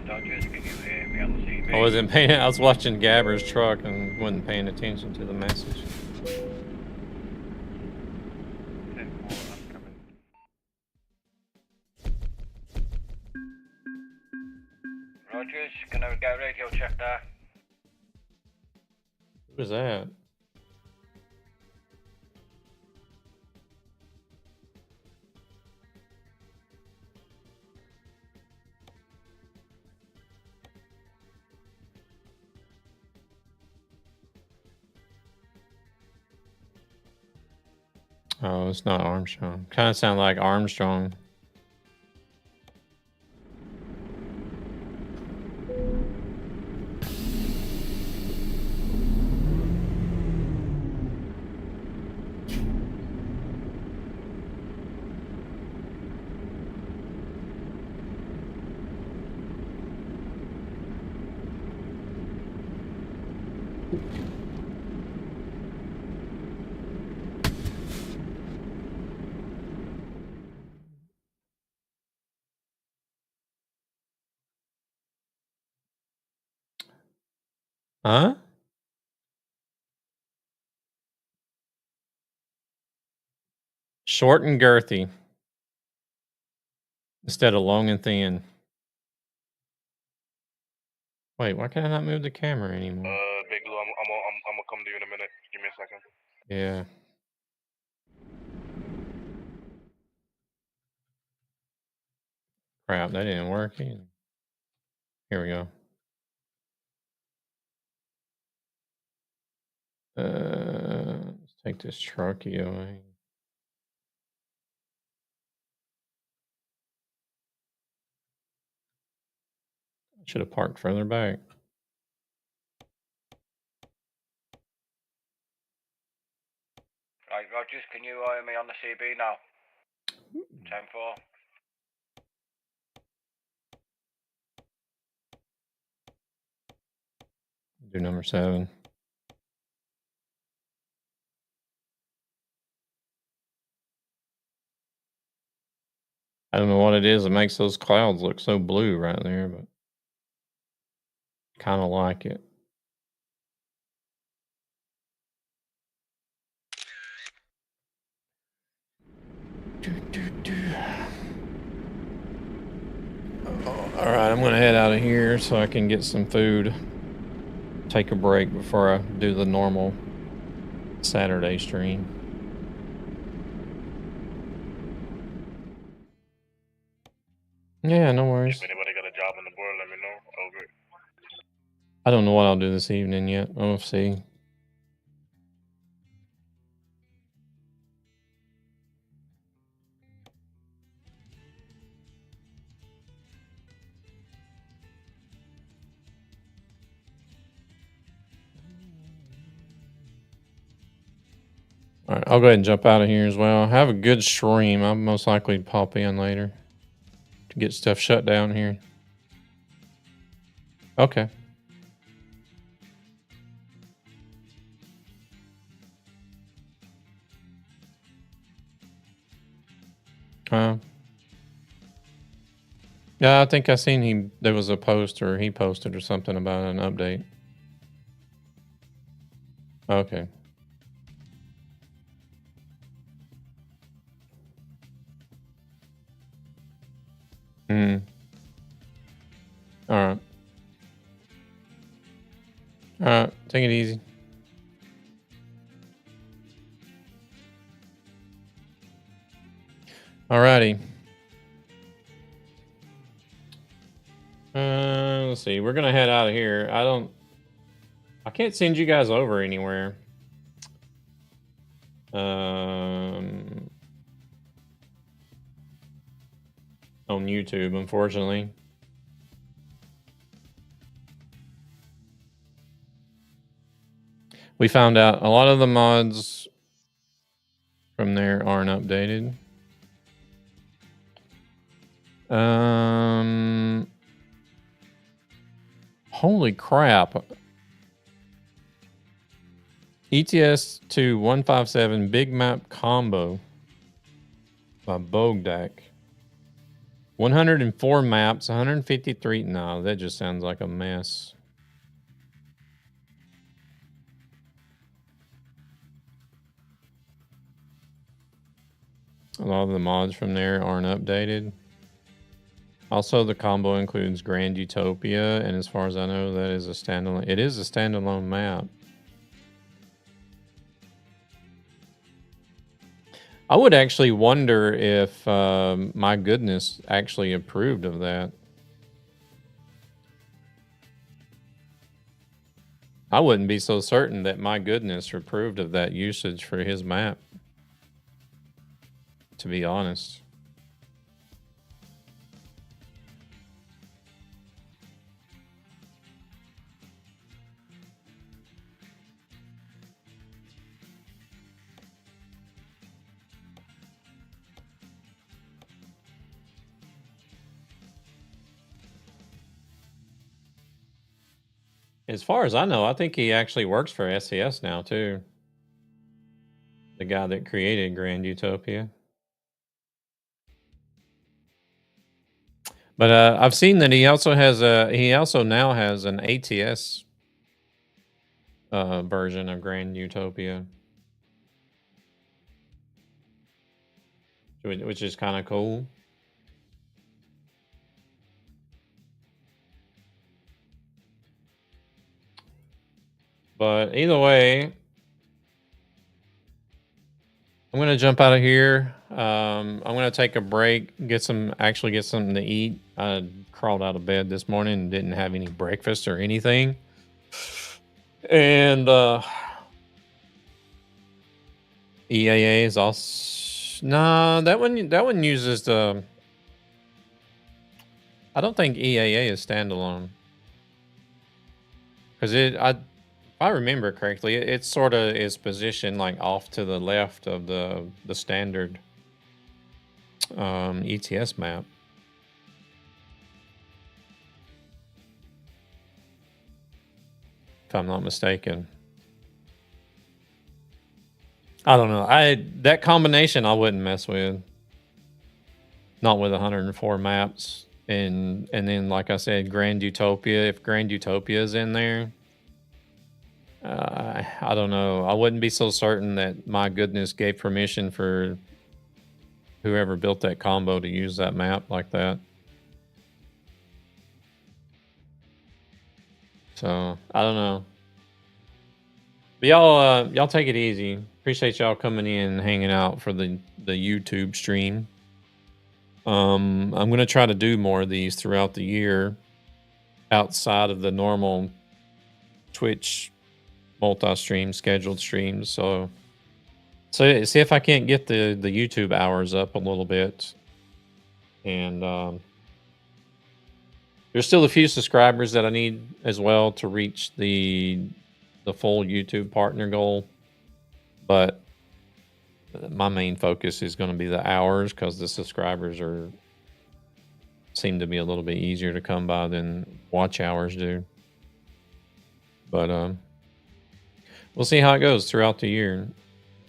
hear me on the CB? I wasn't paying. I was watching Gabber's truck and wasn't paying attention to the message. 10-4, I'm coming. Rogers, gonna get radio check there. Who was that? Oh, it's not Armstrong. Kind of sound like Armstrong. Huh? Short and girthy instead of long and thin. Wait, why can I not move the camera anymore? Big Blue, I'm gonna come to you in a minute. Give me a second. Yeah. Crap, that didn't work either. Here we go. Let's take this trucky away. Should have parked further back. Right, Rogers, can you hear me on the CB now? 10-4. Do number 7. I don't know what it is that makes those clouds look so blue right there, but kind of like it. All right, I'm going to head out of here so I can get some food. Take a break before I do the normal Saturday stream. Yeah, no worries. If anybody got a job on the board, let me know. Over. I don't know what I'll do this evening yet. I'll see. All right, I'll go ahead and jump out of here as well. Have a good stream. I'll most likely pop in later to get stuff shut down here. Okay. Yeah, I think I seen there was a post or he posted or something about an update. Okay. All right. All right. Take it easy. Alrighty. Let's see. We're gonna head out of here. I can't send you guys over anywhere. On YouTube, unfortunately. We found out a lot of the mods from there aren't updated. Holy crap. ETS 2157 Big Map Combo by Bogdak. 104 maps, 153. No, that just sounds like a mess. A lot of the mods from there aren't updated. Also, the combo includes Grand Utopia, and as far as I know, that is a standalone. It is a standalone map. I would actually wonder if My Goodness actually approved of that. I wouldn't be so certain that My Goodness approved of that usage for his map, to be honest. As far as I know, I think he actually works for SCS now, too. The guy that created Grand Utopia. But I've seen that he also now has an ATS version of Grand Utopia, which is kind of cool. But either way, I'm gonna jump out of here. I'm gonna take a break, get something to eat. I crawled out of bed this morning and didn't have any breakfast or anything. And EAA is also that one uses the. I don't think EAA is standalone because if I remember correctly, it sort of is positioned like off to the left of the standard ETS map. If I'm not mistaken. I don't know. That combination I wouldn't mess with. Not with 104 maps. And then like I said, Grand Utopia. If Grand Utopia is in there, I don't know. I wouldn't be so certain that my goodness gave permission for whoever built that combo to use that map like that. So I don't know. But y'all take it easy. Appreciate y'all coming in and hanging out for the YouTube stream. I'm gonna try to do more of these throughout the year, outside of the normal Twitch multi-stream scheduled streams. So see if I can't get the YouTube hours up a little bit. And there's still a few subscribers that I need as well to reach the full YouTube partner goal. But my main focus is going to be the hours because the subscribers seem to be a little bit easier to come by than watch hours do. But we'll see how it goes throughout the year,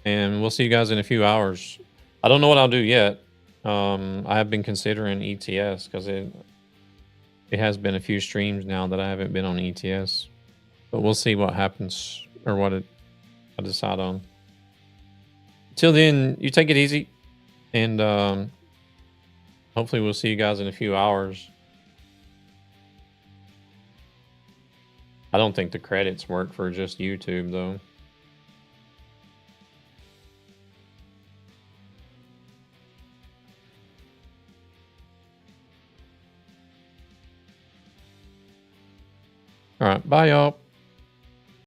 and we'll see you guys in a few hours. I don't know what I'll do yet. I have been considering ETS because it has been a few streams now that I haven't been on ETS, but we'll see what happens or what I decide on. Till then, you take it easy, and hopefully we'll see you guys in a few hours. I don't think the credits work for just YouTube, though. All right, bye, y'all.